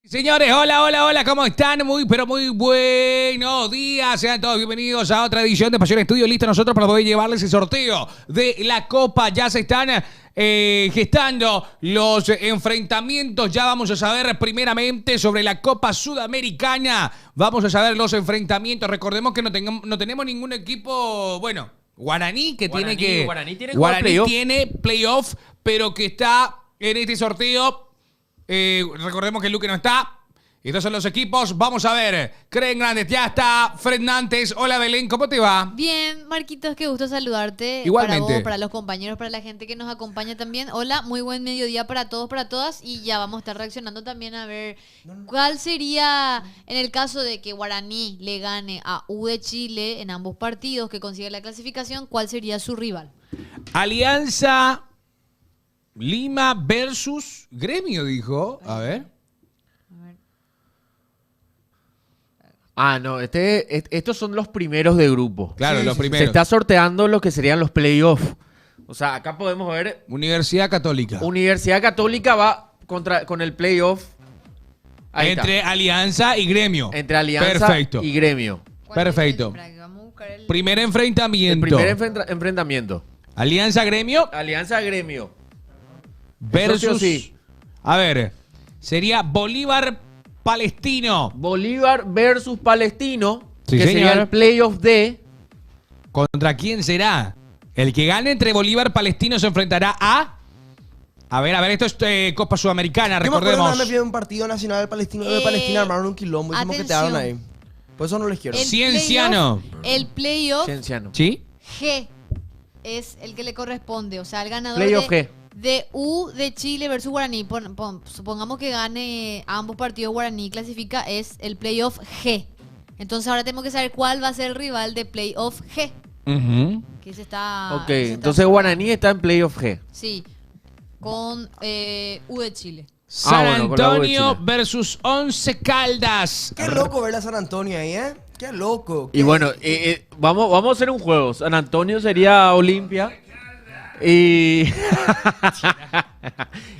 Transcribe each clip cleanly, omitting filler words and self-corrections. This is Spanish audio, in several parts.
Señores, hola, hola, hola, ¿cómo están? Muy, pero muy buenos días. Sean todos bienvenidos a otra edición de Pasión Estudio. Listo nosotros para poder llevarles el sorteo de la Copa. Ya se están gestando los enfrentamientos. Ya vamos a saber primeramente sobre la Copa Sudamericana. Vamos a saber los enfrentamientos. Recordemos que no tenemos ningún equipo, bueno, Guaraní Guaraní tiene playoff, pero que está en este sorteo. Recordemos que Luque no está. Estos son los equipos. Vamos a ver. Creen grandes. Ya está Fred Nantes. Hola Belén, ¿cómo te va? Bien, Marquitos, qué gusto saludarte. Igualmente. Para vos, para los compañeros, para la gente que nos acompaña también. Hola, muy buen mediodía para todos, para todas. Y ya vamos a estar reaccionando también a ver cuál sería, en el caso de que Guaraní le gane a U de Chile en ambos partidos, que consigue la clasificación, cuál sería su rival. Alianza Lima versus Gremio, dijo. A ver. Ah, no, estos son los primeros de grupo. Claro, los Se primeros. está sorteando lo que serían los playoffs. O sea, acá podemos ver, Universidad Católica. Universidad Católica va con el playoff. Ahí Entre está. Alianza y Gremio. Entre Alianza Perfecto. y Gremio. Perfecto. Vamos a buscar Primer El enfrentamiento. primer enfrentamiento. Alianza Gremio Alianza Gremio. versus. sí. A ver. Sería Bolívar Palestino. Bolívar versus Palestino. Sí, que sería señor. el playoff de... ¿Contra quién será? El que gane entre Bolívar Palestino se enfrentará a... A ver, esto es Copa Sudamericana, Yo me acuerdo recordemos. una vez me fui a un partido nacional palestino de Palestina, armaron un quilombo y como que te daban ahí. Por eso no les quiero. Cienciano. El playoff Cienciano. ¿Sí? G es el que le corresponde. O sea, el ganador Playoff G. de U de Chile versus Guaraní. Supongamos que gane ambos partidos, Guaraní clasifica, es el playoff G. Entonces ahora tenemos que saber cuál va a ser el rival de playoff G. Ujú. Que se está... Ok, se está- entonces Guaraní está en playoff G. Sí, con U de Chile. San bueno, con la U de Antonio Chile. versus Once Caldas. Qué loco ver a San Antonio ahí, ¿eh? Qué loco. Y bueno, vamos a hacer un juego. San Antonio sería Olimpia. Y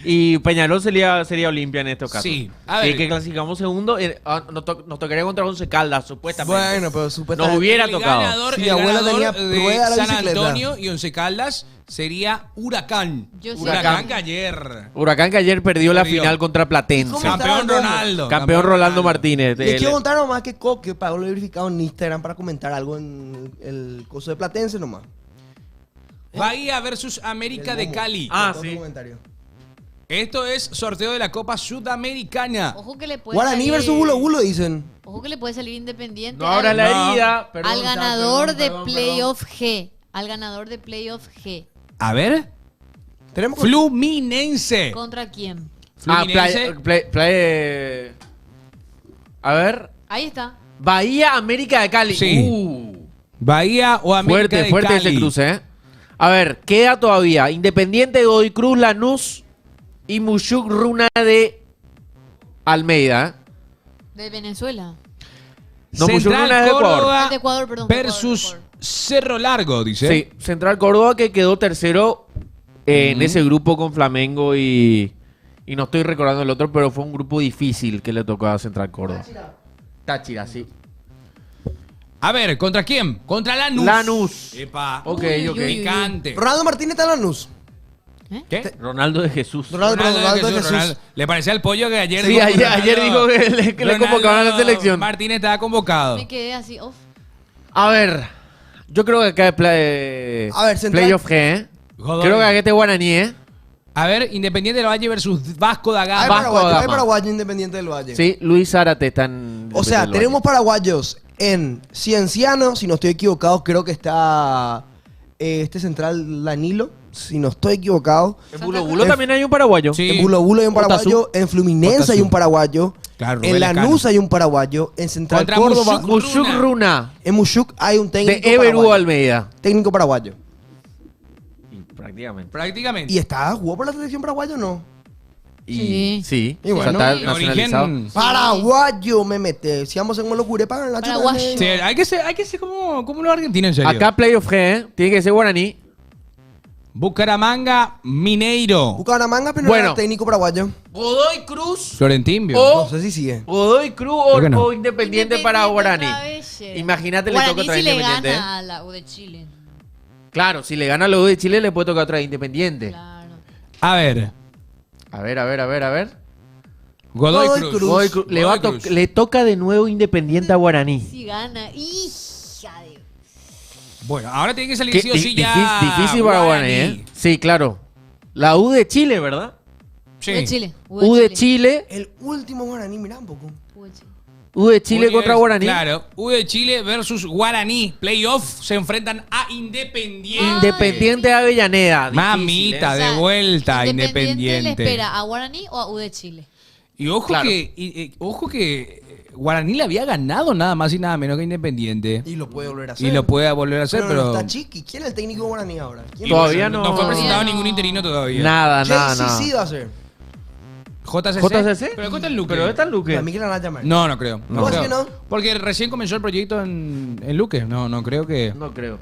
y Peñarol sería Olimpia en estos casos. Sí, a ver. Y que clasificamos segundo. Nos tocaría contra Once Caldas, supuestamente. Bueno, pero supuestamente. Nos hubiera El tocado. ganador, Si el mi abuela ganador tenía de rueda a la San bicicleta. Antonio y Once Caldas sería Huracán. Yo sé Huracán que- que ayer. Huracán que ayer perdió la Perdió. final contra Platense. ¿Cómo está? Campeón Ronaldo. Ronaldo. Campeón Rolando Martínez. Les quiero contar nomás que Coque pagó lo verificado en Instagram para comentar algo en el coso de Platense nomás. Bahía versus América de Momo. Cali. Ah, Otro sí. comentario. Esto es sorteo de la Copa Sudamericana. Ojo que le puede Guaraní salir- versus Bulo Bulo dicen. Ojo que le puede salir Independiente No abra la No. herida. Perdón, al Sam, ganador perdón, de perdón, playoff G. Al ganador de playoff G. A ver. Tenemos Fluminense. ¿Contra quién? Ah, Fluminense. A ver. Ahí está. Bahía América de Cali. Sí. Bahía o América de Fuerte Cali. ese cruce, ¿eh? A ver, queda todavía Independiente de Godoy Cruz, Lanús y Mushuk Runa de Almeida. De Venezuela. No, Mushuk Central Runa es de Ecuador. Córdoba Ah, de Ecuador, perdón, de versus Ecuador. Cerro Largo, dice. Sí, Central Córdoba que quedó tercero en ese grupo con Flamengo y no estoy recordando el otro, pero fue un grupo difícil que le tocó a Central Córdoba. Táchira, sí. A ver, ¿contra quién? Contra Lanús. Lanús. Epa. Ok, Uy, ok. uy, uy. Picante. Ronaldo Martínez está en Lanús. ¿Qué? Ronaldo de Jesús. Ronaldo de Jesús. Ronaldo. Le parecía al pollo que ayer Sí, dijo ayer dijo que le convocaban a la selección. Martínez estaba convocado. Me quedé así, off. A ver, yo creo que acá es A ver, Central- playoff G, ¿eh? Godoy. Creo que acá este Guaraní, ¿eh? A ver, Independiente del Valle versus Vasco da Hay Gama. Vasco da paraguayo, hay Gama. paraguayo independiente del Valle. Sí, Luis Zárate está en... O sea, tenemos paraguayos en Cienciano, si no estoy equivocado, creo que está este central Danilo, si no estoy equivocado. En Bulo Bulo también hay un paraguayo. Sí. En Bulo Bulo hay un paraguayo, Otazú. en Fluminense Otazú. hay un paraguayo, Claro, en Rubén Lanús Lecano. hay un paraguayo, en Central Contra Córdoba, Mushuk. Mushuk Runa, en Mushuk hay un de técnico Everú paraguayo. Almeida. Técnico paraguayo. Prácticamente. Prácticamente. ¿Y jugó por la selección paraguaya o no? Sí. Sí. Y bueno, está de nacionalizado. origen. Paraguayo me mete. Si vamos en locura, pagan la Paraguayo. Sí, hay que ser como los argentinos, en serio. Acá playoff G, ¿eh? Tiene que ser Guaraní. Bucaramanga, Mineiro. Bucaramanga, pero Bueno. era técnico paraguayo. Godoy Cruz. Florentimbio. Oh. No sé si sigue. Godoy Cruz ¿Por qué no? o Independiente para Guaraní. otra vez, Imagínate, le toca Guaraní otra si le Independiente. gana a la U de Chile. Claro, si le gana a los de Chile, le puede tocar otra Independiente. Claro. A ver. A ver. Godoy Godoy Cruz. Cruz. Godoy Cruz. Godoy Cruz. Le toca de nuevo Independiente a Guaraní. Si gana. Hija de... Bueno, ahora tiene que salir Qué sí o sí ya. difícil para Guaraní, ¿eh? Sí, claro. La U de Chile, ¿verdad? Sí. U de Chile. U de Chile. El último Guaraní, mirá un poco. U de Chile. U de Chile U contra Guaraní. Claro. U de Chile versus Guaraní. Playoff se enfrentan a Independiente. Independiente de Avellaneda. Mamita, Difícil, ¿eh? de vuelta, ¿Le Independiente. espera a Guaraní o a U de Chile? Y ojo Claro. que Guaraní le había ganado nada más y nada menos que Independiente. Y lo puede volver a hacer. Y lo puede volver a hacer, pero pero. no está Chiqui. ¿Quién es el técnico de Guaraní ahora? ¿Quién Todavía va a ser? no. fue presentado No. ningún interino todavía. Nada. JCC va a ser. JCC. JCC. Pero cuenta el Luque. Pero está el Luque. A mí que la van a llamar. No, no creo. ¿Cómo es creo. que no? Porque recién comenzó el proyecto en Luque. No creo que. No creo.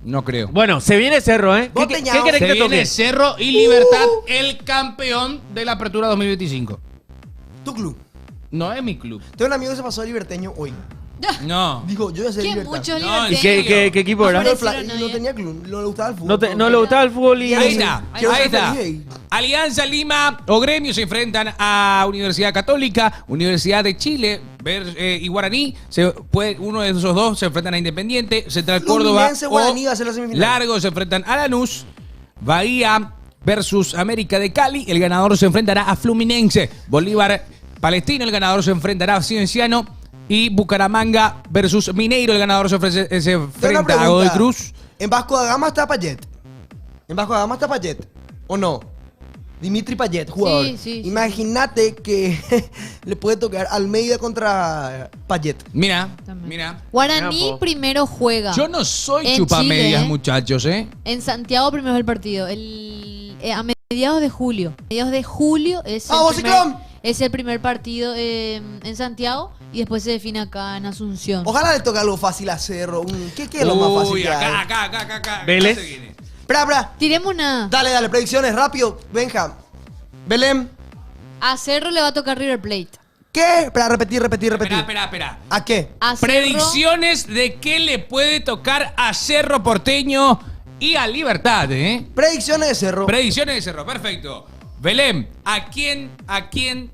No creo. Bueno, se viene Cerro, ¿eh? Vos ¿Qué Peñao. querés Se que viene toque? Cerro y Libertad, el campeón de la apertura 2025. Tu club. No es mi club. Tengo un amigo que se pasó de liberteño hoy. No. Dijo, yo voy a ser Qué libertad. muchos No, ¿Y libertarios. qué equipo era? No, Aparecieron no hoy, tenía club, no le gustaba el fútbol. No le gustaba el fútbol y... Ahí está, Quiero ahí ser está. feliz. Alianza Lima o Gremio se enfrentan a Universidad Católica, Universidad de Chile y Guaraní. Uno de esos dos se enfrentan a Independiente, Central Córdoba Fluminense, Guaraní va a ser la semifinal. Largo se enfrentan a Lanús, Bahía versus América de Cali. El ganador se enfrentará a Fluminense, Bolívar Palestino. El ganador se enfrentará a Cienciano. Y Bucaramanga versus Mineiro. El ganador se Tengo una enfrenta a pregunta. Godoy Cruz. En Vasco da Gama está Payet. En Vasco da Gama está Payet. ¿O no? Dimitri Payet, jugador. Sí. Imagínate que le puede tocar Almeida contra Payet. Mira, También. mira. Guaraní Mira, po. primero juega. Yo no soy En chupamedias, Chile, ¿eh? muchachos, ¿eh? En Santiago primero es el partido. A mediados de julio. Mediados de julio es ¡Vamos, Ciclón! es el primer partido en Santiago y después se define acá en Asunción. Ojalá le toque algo fácil a Cerro. ¿Qué es lo más fácil que hay? acá. Vélez. se viene. Espera. Tiremos una. Dale, predicciones, rápido. Benja. Belén. A Cerro le va a tocar River Plate. ¿Qué? Espera, repetir. Espera. ¿A qué? A Cerro, Predicciones de qué le puede tocar a Cerro Porteño y a Libertad, ¿eh? Predicciones de Cerro. Predicciones de Cerro, perfecto. Belén, ¿a quién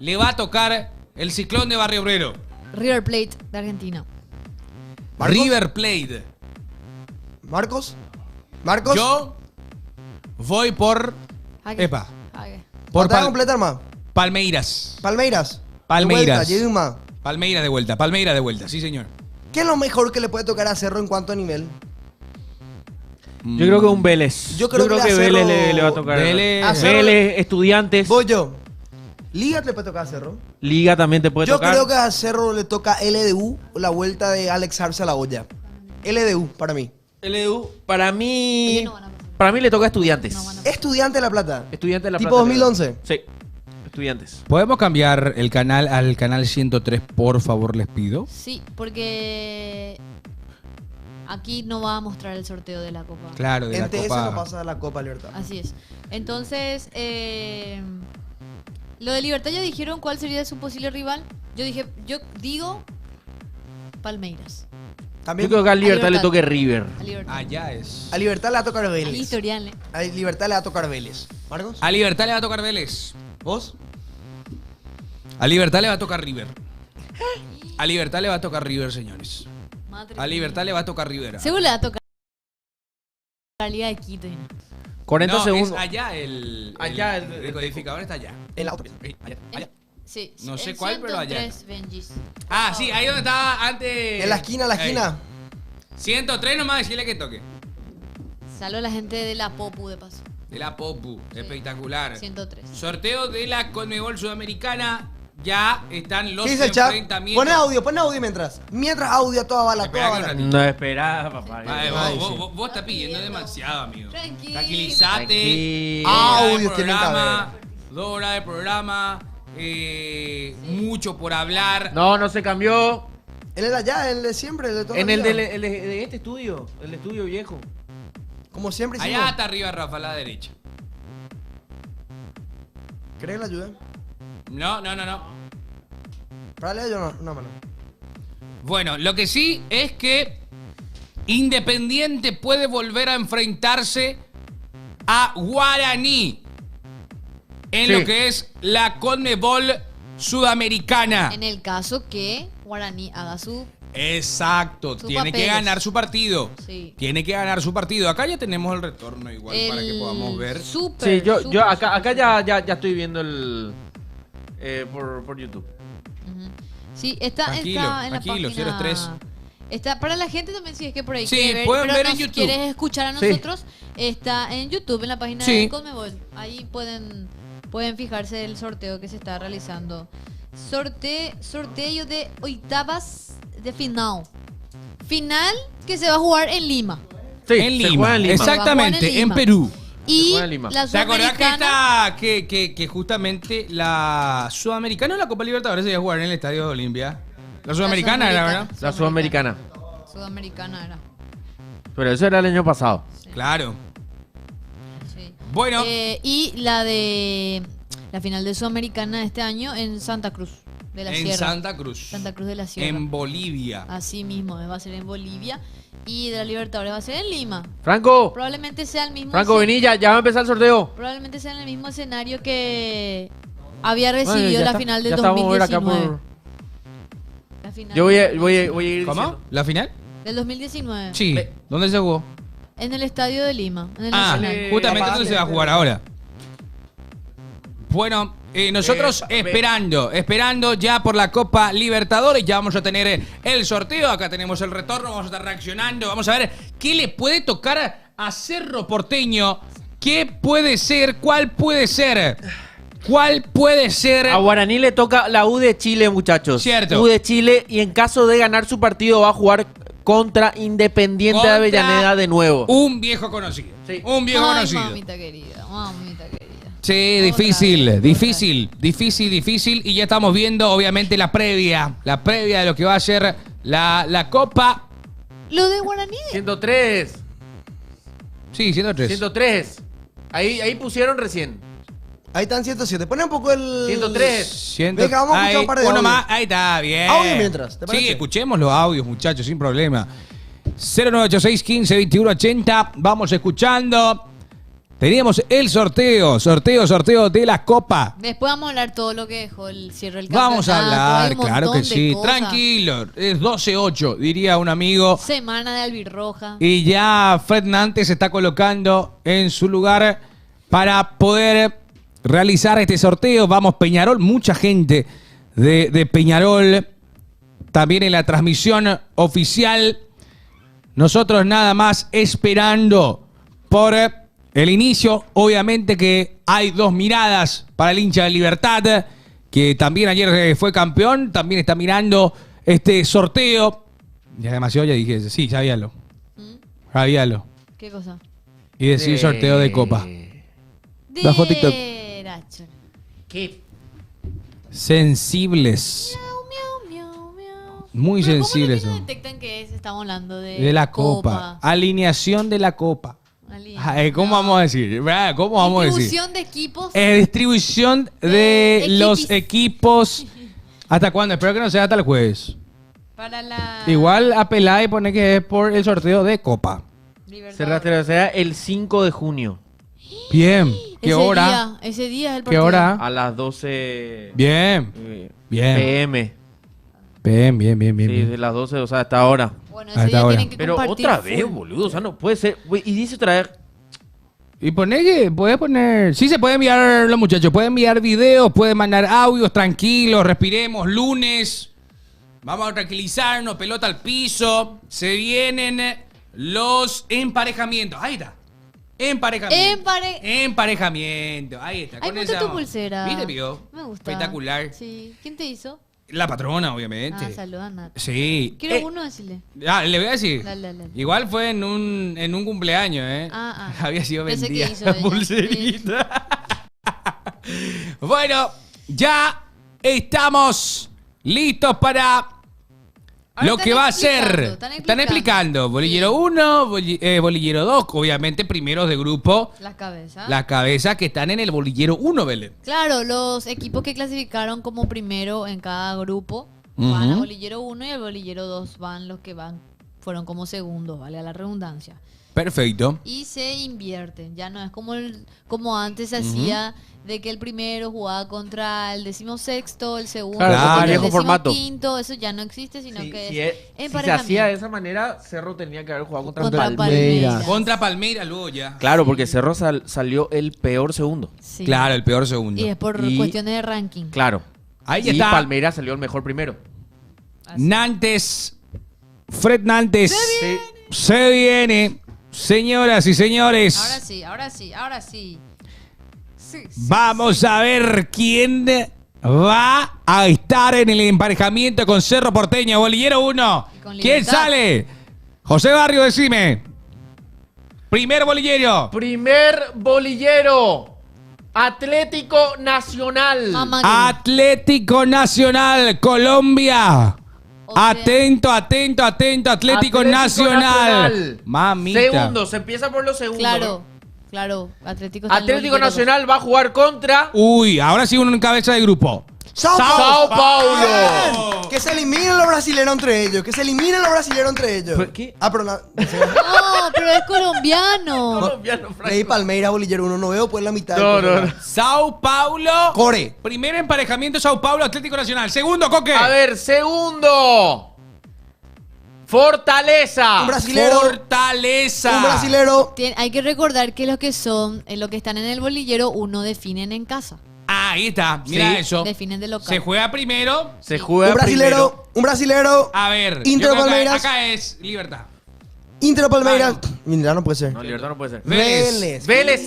le va a tocar el ciclón de Barrio Obrero? River Plate de Argentina. ¿Marcos? River Plate. ¿Marcos? Yo voy por. ¿A qué? Epa. ¿A qué? Por ¿Pantalla completa, hermano? Palmeiras. Palmeiras. Palmeiras. De vuelta, lleve más. Palmeiras de vuelta, sí, señor. ¿Qué es lo mejor que le puede tocar a Cerro en cuanto a nivel? Yo creo que un Vélez. Yo creo que que a Vélez Cerro- le va a tocar. Vélez. A Cerro- Vélez, Estudiantes. Voy yo. Liga le puede tocar a Cerro. Liga también te puede Yo tocar. creo que a Cerro le toca LDU, la vuelta de Alex Arce a la olla. LDU, para mí. LDU, para mí... Ellos no van a pasar. Para mí le toca a Estudiantes. No van a Estudiante de La Plata. Estudiantes de la ¿Tipo Plata. 2011? Sí. Estudiantes. ¿Podemos cambiar el canal al canal 103, por favor, les pido? Sí, porque aquí no va a mostrar el sorteo de la Copa. Claro, de la En TS Copa. no pasa la Copa Libertad. Así es. Entonces, lo de Libertad ya dijeron cuál sería su posible rival. Yo digo Palmeiras. Yo También creo que a Libertad le Libertad. toque River. A Libertad. Allá es. a Libertad le va a tocar Al Vélez. historial, ¿eh? A Libertad le va a tocar Vélez. ¿Marcos? A Libertad le va a tocar Vélez. ¿Vos? A Libertad le va a tocar River. A Libertad le va a tocar River, señores. Madre A Libertad le va a tocar River. Seguro le va a tocar la Liga de Quito. ¿no? 40 no, segundos. es allá el. Allá el decodificador está allá. En la autopista. Allá. Sí. No sé el cuál, pero allá. 103 Benjis. Ah, sí, ahí donde estaba antes. En la esquina, Ahí. 103 nomás, decirle que toque. Salud a la gente de la Popu, de paso. De la Popu, espectacular. 103. Sorteo de la Conmebol Sudamericana. Ya están los ¿Qué dice el chat? enfrentamientos. Pon audio mientras. Mientras audio a toda bala, Espera toda que bala. un ratito. No esperaba, papá. Ay, Ay, vos, sí. vos estás pidiendo demasiado, amigo. Tranquilo. Tranquilízate. Tranquilo. Audios tienen que programa, 2 horas de programa, mucho por hablar. No, no se cambió. Él era allá, el de siempre, el de toda En la el vida. de este estudio. El estudio viejo. Como siempre hicimos. Allá está arriba, Rafa, a la derecha. ¿Querés que la ayude? No. Dale yo una mano. Bueno, lo que sí es que Independiente puede volver a enfrentarse a Guaraní en Sí. lo que es la Conmebol Sudamericana. En el caso que Guaraní haga su... Exacto, Sus tiene que papeles. ganar su partido. Sí. Tiene que ganar su partido. Acá ya tenemos el retorno igual para que podamos ver. Súper, Sí, yo súper, acá ya estoy viendo el por YouTube. Ujú. Sí, está Tranquilo, en la tranquilo, página... cero estrés. Está para la gente también, si es que por ahí Sí, quiere ver, pueden pero ver en nos YouTube. quieres escuchar a Sí. nosotros, está en YouTube, en la página Sí. de Conmebol. Ahí pueden fijarse el sorteo que se está realizando. Sorteo de octavas de final. Final que se va a jugar en Lima. Sí, en se Lima. juega en Lima. Exactamente, Se juega en en Lima. Perú. Y juega en Lima. la ¿Te acordás que Sudamericana... que justamente la Sudamericana o la Copa Libertadores se iba a jugar en el Estadio de Olimpia? La Sudamericana era, ¿verdad? La Sudamericana. Sudamericana era. Pero eso era el año pasado. Claro. Sí. Bueno, Y la final de Sudamericana de este año en Santa Cruz de la en Sierra. Santa Cruz. Santa Cruz de la Sierra. En Bolivia. Así mismo, va a ser en Bolivia. Y de la Libertadores va a ser en Lima. Franco, Probablemente sea el mismo vení, ya va a empezar el sorteo. probablemente sea en el mismo escenario que había Bueno, recibido ya la está, final ya del estamos a ver acá 2019. por- La final Yo voy a del ir ¿Cómo? diciendo. ¿La final? Del 2019. Sí. Ve- ¿Dónde se jugó? En el estadio de Lima. En el Ah, Nacional. justamente donde se va a jugar ahora. Bueno, nosotros esperando ya por la Copa Libertadores. Ya vamos a tener el sorteo. Acá tenemos el retorno. Vamos a estar reaccionando. Vamos a ver qué le puede tocar a Cerro Porteño. ¿Qué puede ser? ¿Cuál puede ser? ¿Cuál puede ser? A Guaraní le toca la U de Chile, muchachos. Cierto. U de Chile, y en caso de ganar su partido va a jugar contra Independiente Contra de Avellaneda de nuevo. Un viejo conocido. Sí. Un viejo Ay, conocido. mamita querida, mamita querida. Sí, Otra difícil, vez, difícil. Y ya estamos viendo, obviamente, la previa de lo que va a ser la Copa. Lo de Guaraní. 103. Sí, 103. 103. Ahí pusieron recién. Ahí están 107. Pone un poco el... 103. Venga, vamos a escuchar un par de uno audios. más. Ahí está, bien. Audio mientras, ¿te parece? Sí, escuchemos los audios, muchachos, sin problema. 0986 15 21 80. Vamos escuchando. Teníamos el sorteo de la Copa. Después vamos a hablar todo lo que dejó el cierre del campeonato. Vamos a hay hablar, un claro que montón de sí. cosas. Tranquilo, es 12-8, diría un amigo. Semana de albirroja. Y ya Fred Nantes se está colocando en su lugar para poder realizar este sorteo. Vamos, Peñarol, mucha gente de Peñarol también en la transmisión oficial. Nosotros nada más esperando por el inicio. Obviamente que hay dos miradas para el hincha de Libertad, que también ayer fue campeón, también está mirando este sorteo. Ya demasiado, ya dije, sí, sabíalo. Sabíalo. ¿Qué cosa? Y decir sorteo de Copa. Bajo TikTok. Racho. ¿Qué? Sensibles. Miau, miau, miau. Muy Pero sensibles ¿cómo no son. detectan que estamos hablando De la Copa. Alineación de la Copa. ¿Cómo vamos a decir? ¿Verdad? ¿Cómo vamos a decir? Distribución de equipos. Distribución de Equipis. los equipos. ¿Hasta cuándo? Espero que no sea hasta el jueves. Para la Igual apelá y pone que es por el sorteo de Copa. Libertadores. Será el 5 de junio. Bien. ¿Qué Ese hora? Ese día es el ¿Qué partido. hora? A las 12 Bien. Bien. PM. Bien. Sí, de las 12, o sea, hasta ahora. Bueno, A ese esta día hora. tienen que Pero compartir otra vez, full. boludo, o sea, no puede ser. Güey, y dice otra vez. Y pone que puede poner. Sí, se puede enviar los muchachos. Pueden enviar videos, pueden mandar audios, tranquilos, respiremos. Lunes. Vamos a tranquilizarnos, pelota al piso. Se vienen los emparejamientos. Ahí está. Emparejamiento. Emparejamiento. Ahí está. Ay, me gusta tu pulsera. ¿Viste, vio? Me gusta. Espectacular. Sí. ¿Quién te hizo? La patrona, obviamente. Ah, saluda, Nat. Sí. Quiero uno decirle. Le voy a decir. Dale. Igual fue en un cumpleaños, ¿eh? Había sido Pensé que vendida hizo la ella. pulserita. Bueno, ya estamos listos para Lo Están que va a explicando, ser. Están explicando. Bolillero 1, bolillero 2. Obviamente, primeros de grupo. Las cabezas. Las cabezas que están en el bolillero 1, Belén. Claro, los equipos que clasificaron como primero en cada grupo van a Ujú. bolillero 1 y el bolillero 2 van los que fueron como segundos, vale a la redundancia. Perfecto. Y se invierten, ya no es como antes se hacía de que el primero jugaba contra el 16º, el segundo Claro, contra el viejo formato. 15º, eso ya no existe, sino que Si es se hacía de emparejamiento. esa manera, Cerro tenía que haber jugado contra, Contra Palmeiras. Palmeiras. Contra Palmeiras, luego ya. Claro, porque Cerro salió el peor segundo. Sí. Claro, el peor segundo. Y es por Y- cuestiones de ranking. Claro. Ahí Y está. Palmeiras salió el mejor primero. Así. Nantes. Fred Nantes. Sí. Se viene. Señoras y señores. Ahora sí. Sí, Vamos a ver quién va a estar en el emparejamiento con Cerro Porteño. Bolillero 1. Y con ¿Quién Libertad. sale? José Barrio, decime. Primer bolillero. Primer bolillero. Atlético Nacional. Mamá que- Atlético Nacional, Colombia. O sea- Atento, Atlético Nacional. Mamita. Segundo, se empieza por los segundos. Claro. Atlético está en el Atlético bolillero Nacional va a jugar contra Uy, ahora sí uno en cabeza de grupo. ¡Sao Sao Paulo! Paulo. Que se eliminen los brasileños entre ellos. Que se eliminen los brasileños entre ellos. ¿Por qué? Ah, pero no. dos. No, pero es colombiano. Colombiano, Franco. Leí Palmeiras, bolillero 1. No veo pues la mitad. No, del no, programa. no. Sao Paulo. Core. Primer emparejamiento, Sao Paulo, Atlético Nacional. Segundo, Coque. A ver, segundo. Fortaleza. Un brasilero. Fortaleza. Un brasilero. Hay que recordar que los que están en el bolillero, uno definen en casa. Ah, ahí está. Mira Sí. eso. Definen de local. Se juega primero. Se juega Un brasilero. primero. Un brasilero. A ver. Inter yo creo que Palmeiras. Acá es Libertad. Inter o Palmeiras. Claro. Mira, no puede ser. No, Libertad no puede ser. Vélez. Vélez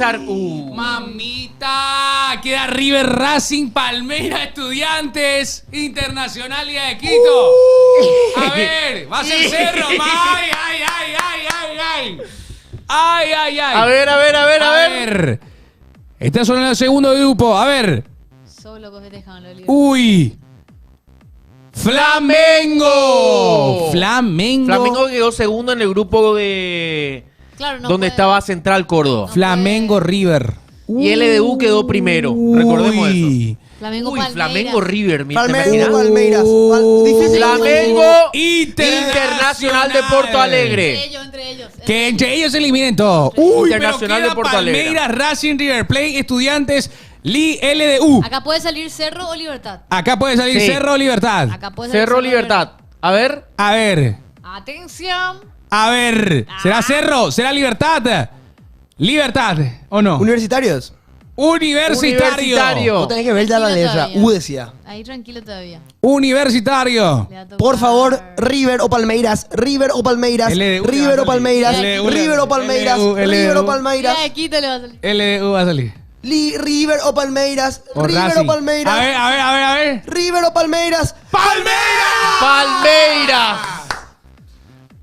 Mamita. Queda River, Racing, Palmeiras, Estudiantes, Internacional y de Quito. A ver. Va a ser Cerro. Ay. Ay. A ver. Estas son el segundo grupo. A ver. Solo que dejaban los Uy. Flamengo. Flamengo quedó segundo en el grupo de Claro, no donde puede- estaba Central Córdoba. Flamengo River. Y LDU quedó primero. Recordemos eso. Flamengo Uy, Palmeiras. Flamengo River, ¿te Flamengo, imaginas? Palmeiras. Difícil. Flamengo Internacional de Porto Alegre. Entre ellos. Que entre ellos se eliminen todo. Uy, Internacional pero de Porto queda Alegre. Palmeiras, Racing, River Plate, Estudiantes, LDU. Acá puede salir Cerro o Libertad. Acá puede salir Sí. Cerro Libertad. Acá puede salir Cerro o Libertad. A ver. A ver. Atención. ¿Será Cerro? ¿Será Libertad? ¿Libertad o no? Universitarios. Universitario. No tenés que ver ya la Tranquilo letra. todavía. Decía. Ahí tranquilo todavía. Universitario. Le va a tocar- Por favor, River o Palmeiras. River o Palmeiras. LDU, River o Palmeiras. LDU, River o Palmeiras. LDU. River o Mira, Palmeiras. de Quito le va a salir. LDU va a salir. River o Palmeiras. O River Racing. o Palmeiras. A ver. River o Palmeiras. Palmeiras.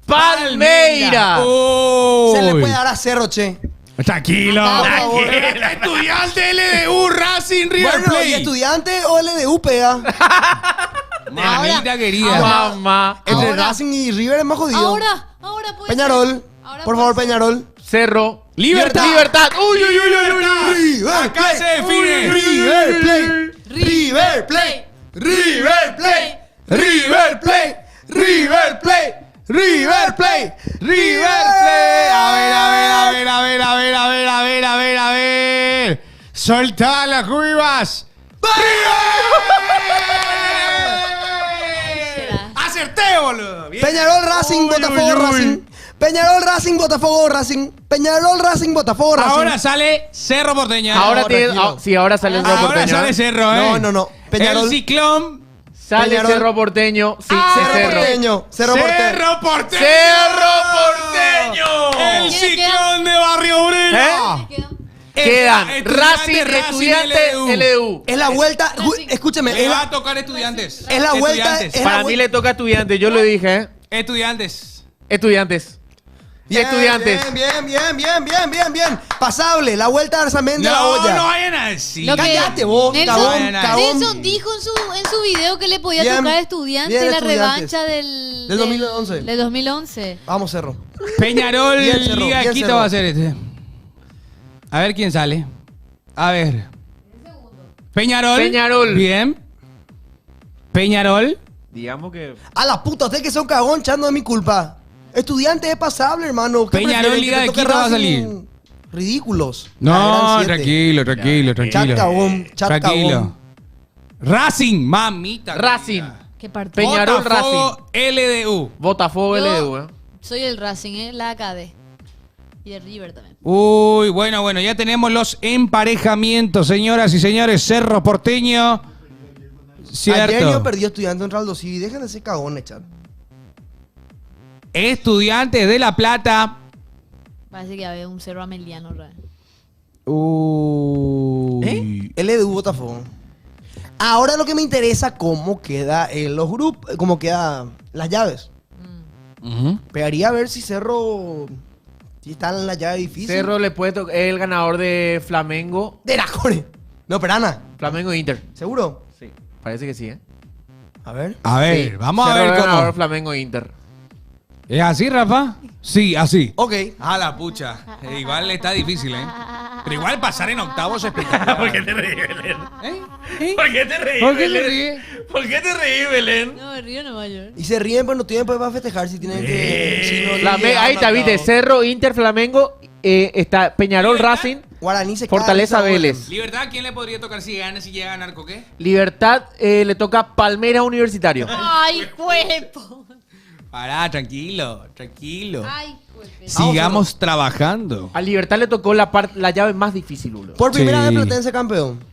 Palmeiras. Se le puede dar a Cerro, che. Tranquilo. Acá, por favor. Estudiante LDU, Racing, River Bueno, ¿y Plate. estudiante o LDU pega? Mamita Ahora- querida. Mamá. Entre Ahora- Racing y River es más jodido. Ahora puede Peñarol. ser. Ahora Por puede favor, ser. Peñarol. Cerro. Libertad. Libertad. Uy. River Acá Plate. se define. River Plate. River Plate. River Plate. River Plate. River Plate. River Plate. River Plate. A ver. Soltá las cuivas. Será. Acerté, boludo. Bien. Peñarol Racing, Botafogo Racing. Peñarol Racing, Botafogo Racing. Peñarol Racing, Botafogo Racing. Ahora sale Cerro Porteño. Ahora tiene. tranquilo. Sí, ahora sale el Cerro Ahora Porteño. sale Cerro, No. El Peñarol. Ciclón. Sale Peñarol. Cerro Porteño. Sí, Cerro Cerro. Porteño. Cerro Porteño. Cerro Porteño. Cerro Porteño. El ¿Quiénes Ciclón de Barrio Obrero. ¿Qué quedan? Quedan Racing, Estudiantes, Estudiantes, LDU. Es la vuelta. Racing. Escúcheme. Le Es va a la, tocar Estudiantes. es la vuelta. Estudiantes. Es Para la mí le toca a Estudiantes, yo lo dije, ¿eh? Estudiantes. Estudiantes. Estudiantes. Bien. Pasable, la vuelta de Arzamendi a la olla. No vayan a decir. Lo que Cállate vos, Nelson, cagón. Nelson dijo en su video que le podía Bien, tocar a Estudiantes bien, la Estudiantes. revancha del 2011. Del 2011. Vamos, Cerro. Peñarol, Bien, Cerro, Liga de bien, Quito Cerro. va a ser este. A ver quién sale. A ver. Peñarol. Peñarol. Bien. Peñarol. Digamos que... A la puta, usted que son cagón, chando de mi culpa. Estudiante es pasable, hermano. ¿Qué Peñarol, prefieren? Liga ¿Que de te toque Quito va a Racing? salir. Ridículos. No, La gran siete. tranquilo. Chat cagón, chat Tranquilo. cagón. Racing, mamita. Racing. Qué partido. Peñarol, Botafogo, LDU. Botafogo Yo LDU, soy el Racing, la AKD. Y el River también. Uy, bueno, ya tenemos los emparejamientos, señoras y señores. Cerro Porteño. Ayer yo Cierto. perdió Estudiante en Raldo Civi. Dejen de ser cagones, chat. Estudiantes de La Plata. Parece que había un Cerro Ameliano. Uy. LDU Botafogo. Ahora lo que me interesa, cómo queda en los grupos, cómo quedan las llaves. Ujú. Pegaría a ver si Cerro, si está en la llave difícil. Cerro le puede tocar el ganador de Flamengo. De Nájole. No, pero Ana, Flamengo e Inter. ¿seguro? Sí. Parece que sí, ¿eh? A ver. A ver, Sí. vamos a Cerro ver ganador cómo. Flamengo e Inter. ¿Es así, Rafa? Sí, así. Ok. A la pucha. Igual está difícil, ¿eh? Pero igual pasar en octavos es espectacular. ¿Por qué te reí, Belén? ¿Eh? ¿Por qué te reí, ¿Por qué te Belén? ríes? ¿Por qué te reí, Belén? No, me río, no mayor. Y se ríen, pero no tienen para festejar si tienen que. Si no Ahí está, viste. Cerro, Inter, Flamengo. Está Peñarol, ¿Libertad? Racing. Guaraní se Fortaleza, cae, Vélez. ¿Libertad quién le podría tocar si gana, si llega a ganar Coqué? Libertad le toca Palmeiras Universitario. ¡Ay, cuerpo! Pará, tranquilo. ¡Ay, cuerpo! Sigamos trabajando. A Libertad le tocó la llave más difícil, boludo. Por primera Sí. vez Platense campeón.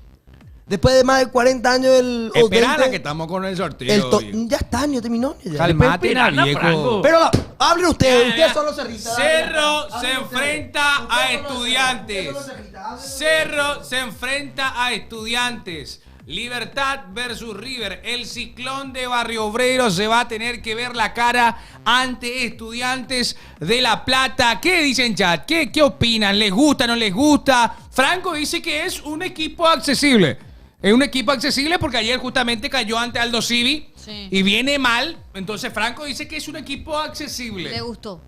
Después de más de 40 años el. o Esperala 20, que estamos con el sorteo. el to- viejo. Ya está, ya terminó. Ya. Calmate, Esperala, viejo. Franco. Pero hablen ustedes, Ya, ustedes ya. son los cerristas. Cerro se Hablen enfrenta ustedes. a Ustedes son los Estudiantes. cerristas. Cerro se enfrenta a Estudiantes. Libertad versus River. El Ciclón de Barrio Obrero se va a tener que ver la cara ante Estudiantes de La Plata. ¿Qué dicen, chat? ¿Qué opinan? ¿Les gusta, no les gusta? Franco dice que es un equipo accesible. Es un equipo accesible porque ayer justamente cayó ante Aldo Civi Sí. y viene mal. Entonces Franco dice que es un equipo accesible. Le gustó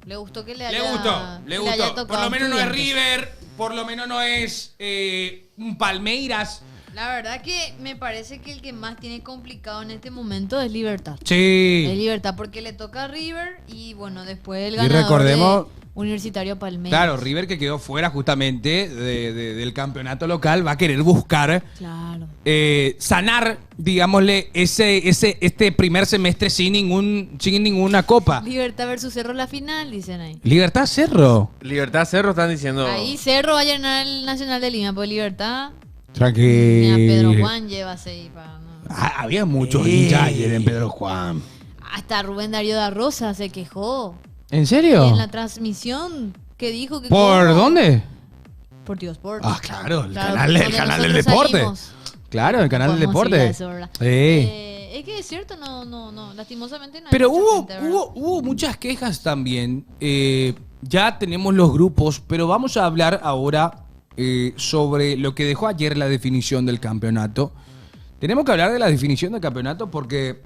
que le haya Le gustó. haya tocado Por lo menos no es Estudiantes. River, por lo menos no es un Palmeiras. La verdad que me parece que el que más tiene complicado en este momento es Libertad. Es Sí. Libertad porque le toca a River y bueno, después el Y ganador recordemos- de Universitario Palmeiras. Claro, River que quedó fuera justamente del campeonato local va a querer buscar Claro. sanar, digámosle, este primer semestre sin ninguna copa. Libertad versus Cerro la final, dicen ahí. Libertad Cerro. Libertad Cerro están diciendo. Ahí Cerro va a llenar el Nacional de Lima, pues Libertad. Mira, Tranquilo. Pedro Juan lleva ahí para. No. Había muchos hinchas ayer en Pedro Juan. Hasta Rubén Darío da Rosa se quejó ¿En serio? en la transmisión que dijo que. ¿Por cómo- dónde? Por Tío Sport. Ah, claro, el Claro, canal donde del nosotros deporte. salimos. Claro, el canal del Podemos ir a deporte. eso, ¿verdad? Sí. Es que es cierto, no, lastimosamente no hay Pero mucha hubo, gente, ¿verdad? hubo muchas quejas también. Ya tenemos los grupos, pero vamos a hablar ahora sobre lo que dejó ayer la definición del campeonato. Tenemos que hablar de la definición del campeonato porque...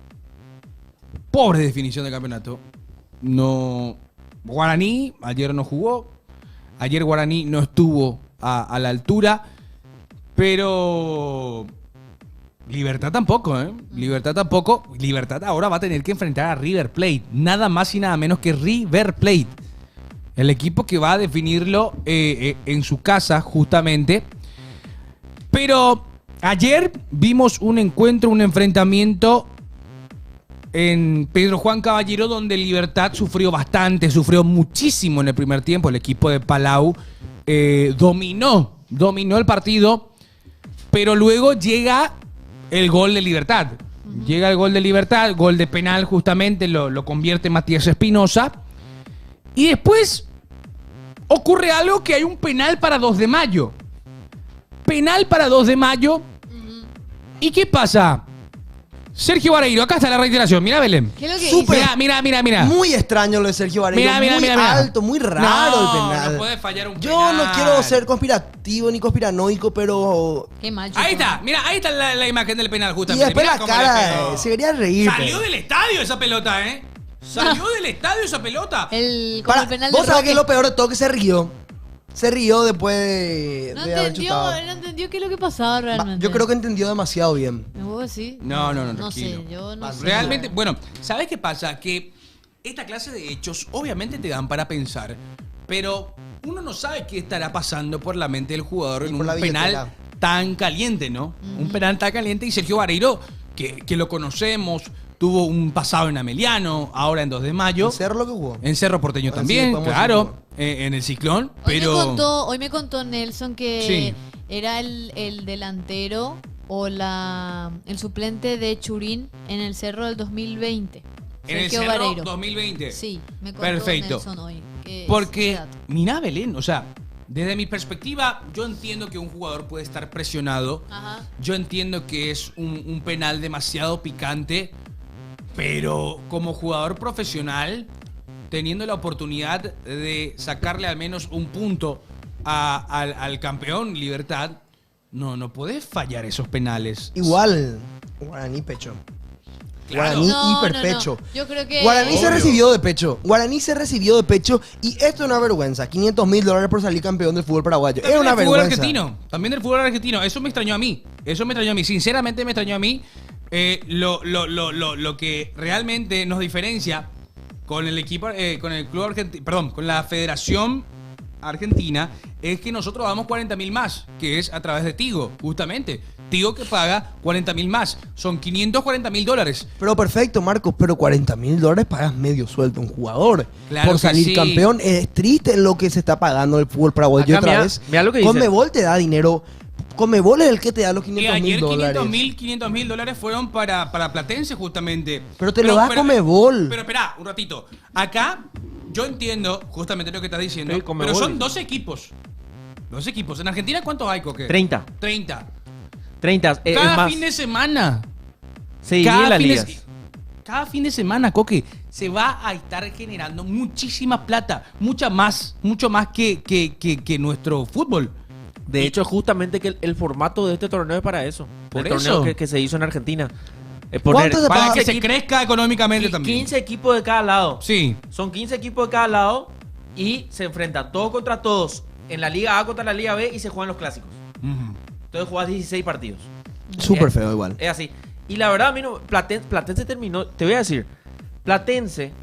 Pobre definición del campeonato. No... Guaraní ayer no jugó. Ayer Guaraní no estuvo a la altura. Pero... Libertad tampoco, ¿eh? Libertad tampoco. Libertad ahora va a tener que enfrentar a River Plate. Nada más y nada menos que River Plate. El equipo que va a definirlo en su casa, justamente. Pero ayer vimos un encuentro, un enfrentamiento en Pedro Juan Caballero donde Libertad sufrió bastante, sufrió muchísimo en el primer tiempo. El equipo de Palau dominó el partido, pero luego llega el gol de Libertad. Llega el gol de Libertad, gol de penal justamente, lo convierte Matías Espinosa. Y después ocurre algo que hay un penal para 2 de mayo. Penal para 2 de mayo. ¿Y qué pasa? Sergio Vareiro, acá está la reiteración. Mira, Belén. ¿Qué es lo que Súper. dice? Mira. Muy extraño lo de Sergio Vareiro. Muy alto, muy raro el penal. No puede fallar un Yo penal. no quiero ser conspirativo ni conspiranoico, pero... Qué mal. Ahí Chico. está, mira, ahí está la imagen del penal Y justamente. después Mirá la cómo le cara, pegó. se quería reír. Salió del estadio esa pelota, ¿eh? Salió del estadio esa pelota. Como el penal de Vos sabés Roque. que lo peor de todo que se rió. Se rió después de haber chutado. No entendió qué es lo que pasaba realmente. Yo creo que entendió demasiado bien. ¿Vos sí? No, No tranquilo. sé, yo no sé. Realmente, bueno, ¿sabes qué pasa? Que esta clase de hechos obviamente te dan para pensar, pero uno no sabe qué estará pasando por la mente del jugador Y en por un la billetera. penal tan caliente, ¿no? Un penal tan caliente y Sergio Vareiro, que lo conocemos, tuvo un pasado en Ameliano, ahora en 2 de mayo. ¿En Cerro lo que jugó? En Cerro Porteño Ahora sí, también, podemos claro, en el Ciclón, pero... Hoy me contó Nelson que Sí. era el delantero o el suplente de Churín en el Cerro del 2020. En el Sergio Cerro Vareiro. 2020. Sí, me contó Perfecto. Nelson hoy. Porque, mirá, Belén, o sea, desde mi perspectiva, yo entiendo que un jugador puede estar presionado. Ajá. Yo entiendo que es un penal demasiado picante, pero como jugador profesional, teniendo la oportunidad de sacarle al menos un punto al campeón Libertad, no podés fallar esos penales. Igual, Guaraní pecho. Claro. Guaraní No, hiperpecho. no. Yo creo que Guaraní se Obvio. recibió de pecho. Guaraní se recibió de pecho y esto es una vergüenza. $500,000 por salir campeón del fútbol paraguayo. Es También una del fútbol vergüenza. argentino. También del fútbol argentino. Eso me extrañó a mí. Sinceramente me extrañó a mí. Lo que realmente nos diferencia con el equipo, con el club argentino, perdón, con la Federación Argentina, es que nosotros damos 40.000 más, que es a través de Tigo, justamente. Tigo que paga 40.000 más. Son $540.000. Pero perfecto, Marcos, pero $40,000 pagas medio sueldo a un jugador. Claro por que salir sí. campeón. Es triste lo que se está pagando el fútbol paraguayo. Acá Otra mirá- vez. mirá lo que dice. Conmebol te da dinero. Conmebol es el que te da los Y $500,000. ayer $500.000 fueron para Platense, justamente. Pero te lo da Conmebol. Pero espera, un ratito. Acá yo entiendo justamente lo que estás diciendo. Sí, Conmebol. Pero son 12 equipos. 12 equipos. ¿En Argentina cuántos hay, Coque? 30. 30. 30. Es Cada más, fin de semana. se divide las ligas. Cada fin de semana, Coque, se va a estar generando muchísima plata. Mucho más que nuestro fútbol. De hecho, justamente que el formato de este torneo es para eso. Por el torneo eso. que se hizo en Argentina. Es ¿Cuánto se Para paga? que se crezca económicamente también. 15 equipos de cada lado. Sí. Son 15 equipos de cada lado y se enfrentan todos contra todos en la Liga A contra la Liga B y se juegan los clásicos. Ujú. Entonces jugás 16 partidos. Súper feo igual. Es así. Y la verdad, a mí no. Platense terminó. Te voy a decir. Platense.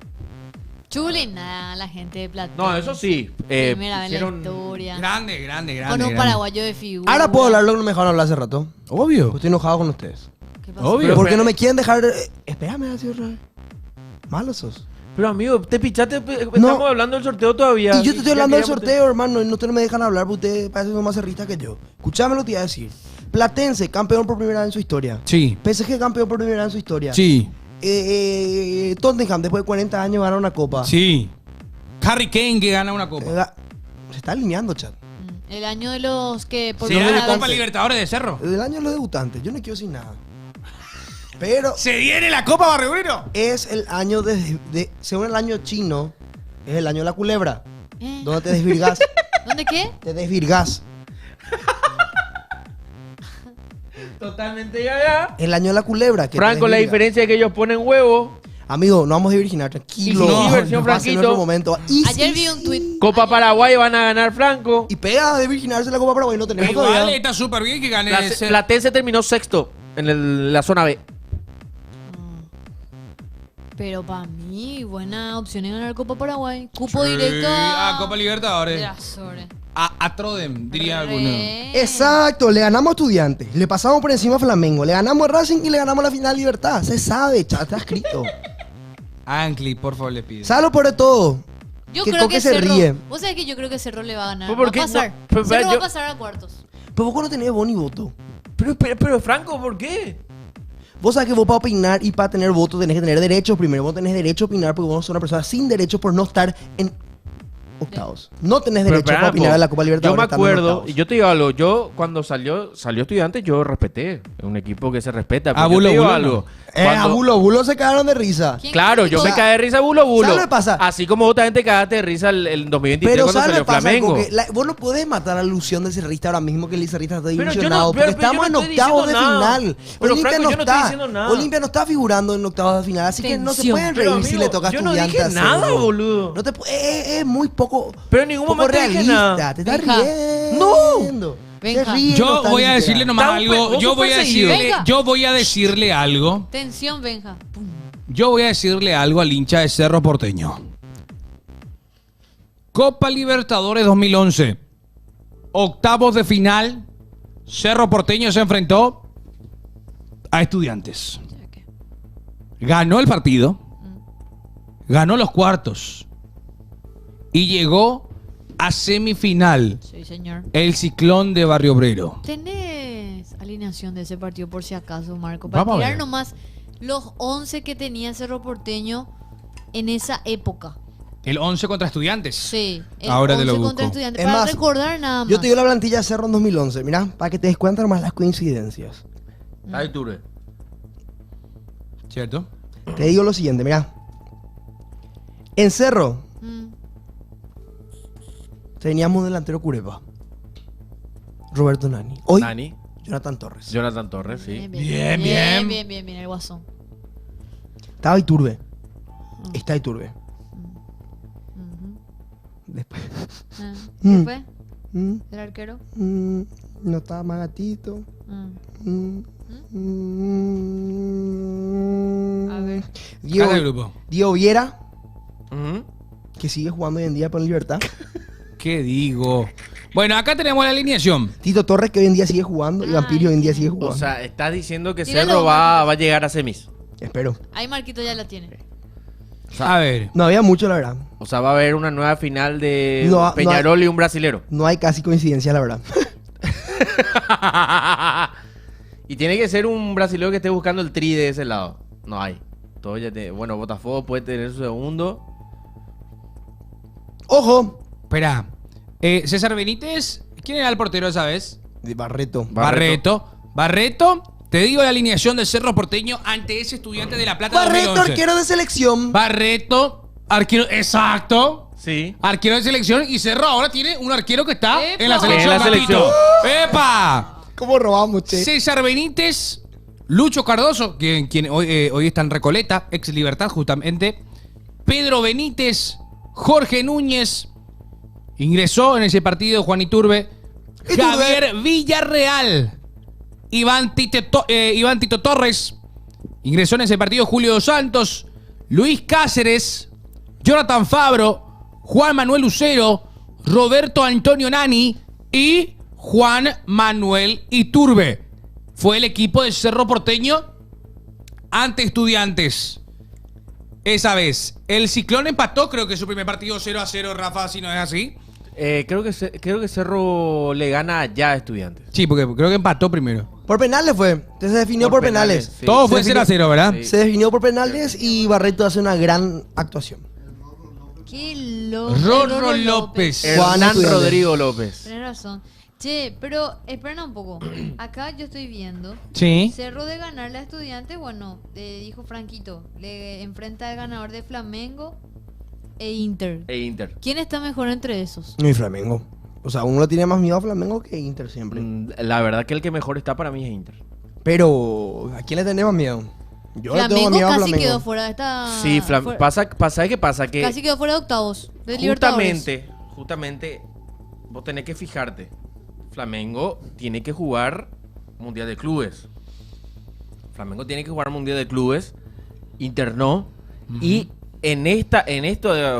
Chulina la gente de Platense. No, eso sí. Primera vez en la hicieron- historia. Grande. Con un grande. paraguayo de figura. Ahora puedo hablar lo que no me dejaron hablar hace rato. Obvio. Estoy enojado con ustedes. ¿Qué pasó? Obvio. Porque no me quieren dejar. Espérame, así otra vez. Malos sos. Pero amigo, te pichaste. Estamos hablando del sorteo todavía. Y yo te estoy Ya hablando del queríamos- sorteo, hermano, y no ustedes no me dejan hablar porque ustedes parecen más cerristas que yo. Escuchame lo que te iba a decir. Platense, campeón por primera vez en su historia. Sí. PSG, campeón por primera vez en su historia. Sí. Tottenham, después de 40 años, gana una copa. Sí. Harry Kane que gana una copa. Se está alineando, chat. El año de los que por ¿Será primera la Copa vez- Libertadores de Cerro? El año de los debutantes. Yo no quiero decir nada. Pero ¿Se viene la Copa Barrigüero? es el año según el año chino, es el año de la culebra. ¿Eh? Donde te desvirgas. ¿Dónde qué? Te desvirgas. Totalmente ya. El año de la culebra. Que te Franco, la desvirgas. diferencia es que ellos ponen huevo. Amigo, no vamos a virginar, tranquilo. Y sí, No, versión va a ser Franquito. nuestro momento. Ayer vi un tuit. Copa Paraguay van a ganar Franco. Y pega de virginarse la Copa Paraguay, no tenemos Igual todavía. está súper bien que gane ese. Platense terminó sexto en la zona B. Pero para mí, buena opción en ganar Copa Paraguay. Cupo Sí, directo a Copa Libertadores. de Azores. A Trodem, diría alguno. Exacto, le ganamos a Estudiantes, le pasamos por encima a Flamengo, le ganamos a Racing y le ganamos la final Libertad. Se sabe, chat, está escrito. Ancli, por favor, le pido. ¿Sabes lo peor de todo? Yo Que creo Coque que se Cerro. ríe. Vos sabés que yo creo que Cerro le va a ganar. ¿Por Va a qué? pasar. No, pero, Cerro va a yo- pasar a cuartos. Pero vos no tenés voz ni voto. Pero Franco, ¿por qué? Vos sabés que vos para opinar y para tener voto tenés que tener derechos primero. Vos tenés derecho a opinar porque vos sos una persona sin derechos por no estar en octavos. No tenés Pero, derecho para Franco, opinar en la Copa Libertadores. Yo me estando en acuerdo, octavos. y yo te digo algo, yo cuando salió Estudiantes, yo respeté. Es un equipo que se respeta. Ah, Pero yo te digo Bulo, algo. A Bulo se cagaron de risa. ¿Quién Claro, yo dijo? me caí de risa Bulo. ¿sabes lo que pasa? Así como vos también te cagaste de risa el 2023 Pero cuando ¿sabes salió lo que pasa? Flamengo. Vos no podés matar la ilusión del cerrista ahora mismo, que el cerrista está Pero yo no- ilusionado. pero- Porque pero yo estamos no en estoy octavos de diciendo nada. final. Pero, Olimpia Franco, no yo no estoy está. diciendo nada. Olimpia no está figurando en octavos de final. Así que no se Tensión. pueden Pero, reír si amigo, le toca a yo no Estudiantes dije hacerlo. nada, boludo. No te es muy poco. Pero en ningún poco momento dije realista. nada. Te estás Benja. riendo. Benja. Te ríes, no Yo estás voy ni a siquiera. decirle nomás Tan algo. vos sos perseguido. Venga. Yo voy a decirle algo. Tensión, Benja. Pum. Yo voy a decirle algo al hincha de Cerro Porteño. Copa Libertadores 2011. Octavos de final. Cerro Porteño se enfrentó a Estudiantes. Ganó el partido. Ganó los cuartos. Y llegó a semifinal. Sí, señor. El Ciclón de Barrio Obrero. ¿Tenés alineación de ese partido por si acaso, Marco? Para Vamos a tirar ver. nomás los 11 que tenía Cerro Porteño en esa época. El 11 contra Estudiantes. Sí. El Ahora te 11 lo busco. contra Estudiantes. Es Para más, recordar nada más. Yo te digo la plantilla de Cerro en 2011. Mirá, para que te des cuenta nomás las coincidencias. Ahí Ture. ¿Cierto? Te digo lo siguiente, mirá. En Cerro Mm. teníamos delantero Curepa. Roberto Nani. Hoy, Nani. Jonathan Torres. Jonathan Torres, sí. Bien, Bien, el guasón. Estaba Iturbe. Está Iturbe. Ujú. Después. Ah, Mm. ¿Qué fue? mm, ¿El arquero? no estaba más gatito. Mm. A ver. Cada grupo. Diego Viera, Ujú. que sigue jugando hoy en día por Libertad. ¿Qué digo? Bueno, acá tenemos la alineación. Tito Torres, que hoy en día sigue jugando. Y Vampirio hoy en día sigue jugando. O sea, estás diciendo que Tíralo, Cerro va Marquitos. a llegar a semis. Espero. Ahí Marquito ya la tiene. A ver. No había mucho, la verdad. O sea, va a haber una nueva final de No, Peñarol y un brasilero. No hay casi coincidencia, la verdad. Y tiene que ser un brasilero que esté buscando el tri de ese lado. No hay. Todo ya bueno, Botafogo puede tener su segundo. Ojo. Espera. César Benítez. ¿Quién era el portero esa vez? De Barreto. Barreto. Te digo la alineación del Cerro Porteño ante ese Estudiante de La Plata Barreto, 2011. arquero de selección. Barreto, arquero. Exacto. Sí. Arquero de selección. Y Cerro ahora tiene un arquero que está ¡Epa! en la selección. En la selección. Gatito. ¡Epa! ¿Cómo robamos, che? César Benítez, Lucho Cardoso, quien hoy está en Recoleta, ex Libertad justamente. Pedro Benítez, Jorge Núñez, ingresó en ese partido Juan Iturbe. Iturbe. Javier Villarreal, Iván Tito Torres, ingresó en ese partido Julio Dos Santos, Luis Cáceres, Jonathan Fabro, Juan Manuel Lucero, Roberto Antonio Nani y Juan Manuel Iturbe. Fue el equipo de Cerro Porteño ante Estudiantes. Esa vez. El Ciclón empató, creo que su primer partido 0-0, Rafa, si no es así. Creo que Cerro le gana ya a Estudiantes. Sí, porque creo que empató primero. Por penales fue. Se definió por penales. sí. Todo Se fue definió- 0-0, ¿verdad? Sí. Se definió por penales y Barreto hace una gran actuación. Qué loco. Rorro López. Juan Hernán Estudiantes. Rodrigo López. Tienes razón. Che, pero espera un poco. Acá yo estoy viendo. Sí. Cerro de ganarle a Estudiantes, bueno, dijo Franquito, le enfrenta al ganador de Flamengo e Inter. E Inter. ¿Quién está mejor entre esos? Y Flamengo. O sea, uno le tiene más miedo a Flamengo que Inter siempre. La verdad que el que mejor está para mí es Inter. Pero, ¿a quién le tenemos miedo? Yo le tengo Flamengo miedo a casi Flamengo. quedó fuera de esta. Sí, fuera- ¿Sabes qué pasa? Que Casi quedó fuera de octavos. De Libertadores. justamente, vos tenés que fijarte. Flamengo tiene que jugar Mundial de Clubes. Flamengo tiene que jugar Mundial de Clubes. Inter no. Y en esto,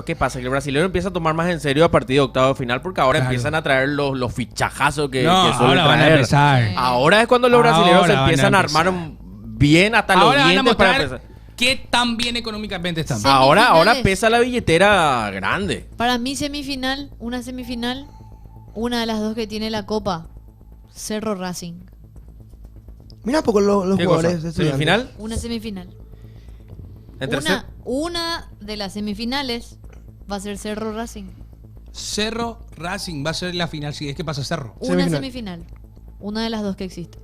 ¿qué pasa? Que el brasileño empieza a tomar más en serio a partir de octavo de final porque ahora Claro. empiezan a traer los fichajazos que No, suelen ahora van a traer. empezar. Sí. Ahora es cuando los brasileños se Ahora van a empiezan a armar empezar. bien hasta los Ahora van a dientes para mostrar empezar. qué tan bien económicamente están. Sí. Ahora Semifinales. pesa la billetera grande. Para mí, semifinal, una de las dos que tiene la Copa, Cerro Racing. Mira un poco los ¿Qué jugadores cosa? de Estudiantes. ¿Semifinal? Una semifinal. Entre Una de las semifinales va a ser Cerro Racing. Cerro Racing va a ser la final si es que pasa Cerro. Una Semifinal. semifinal. Una de las dos que existe.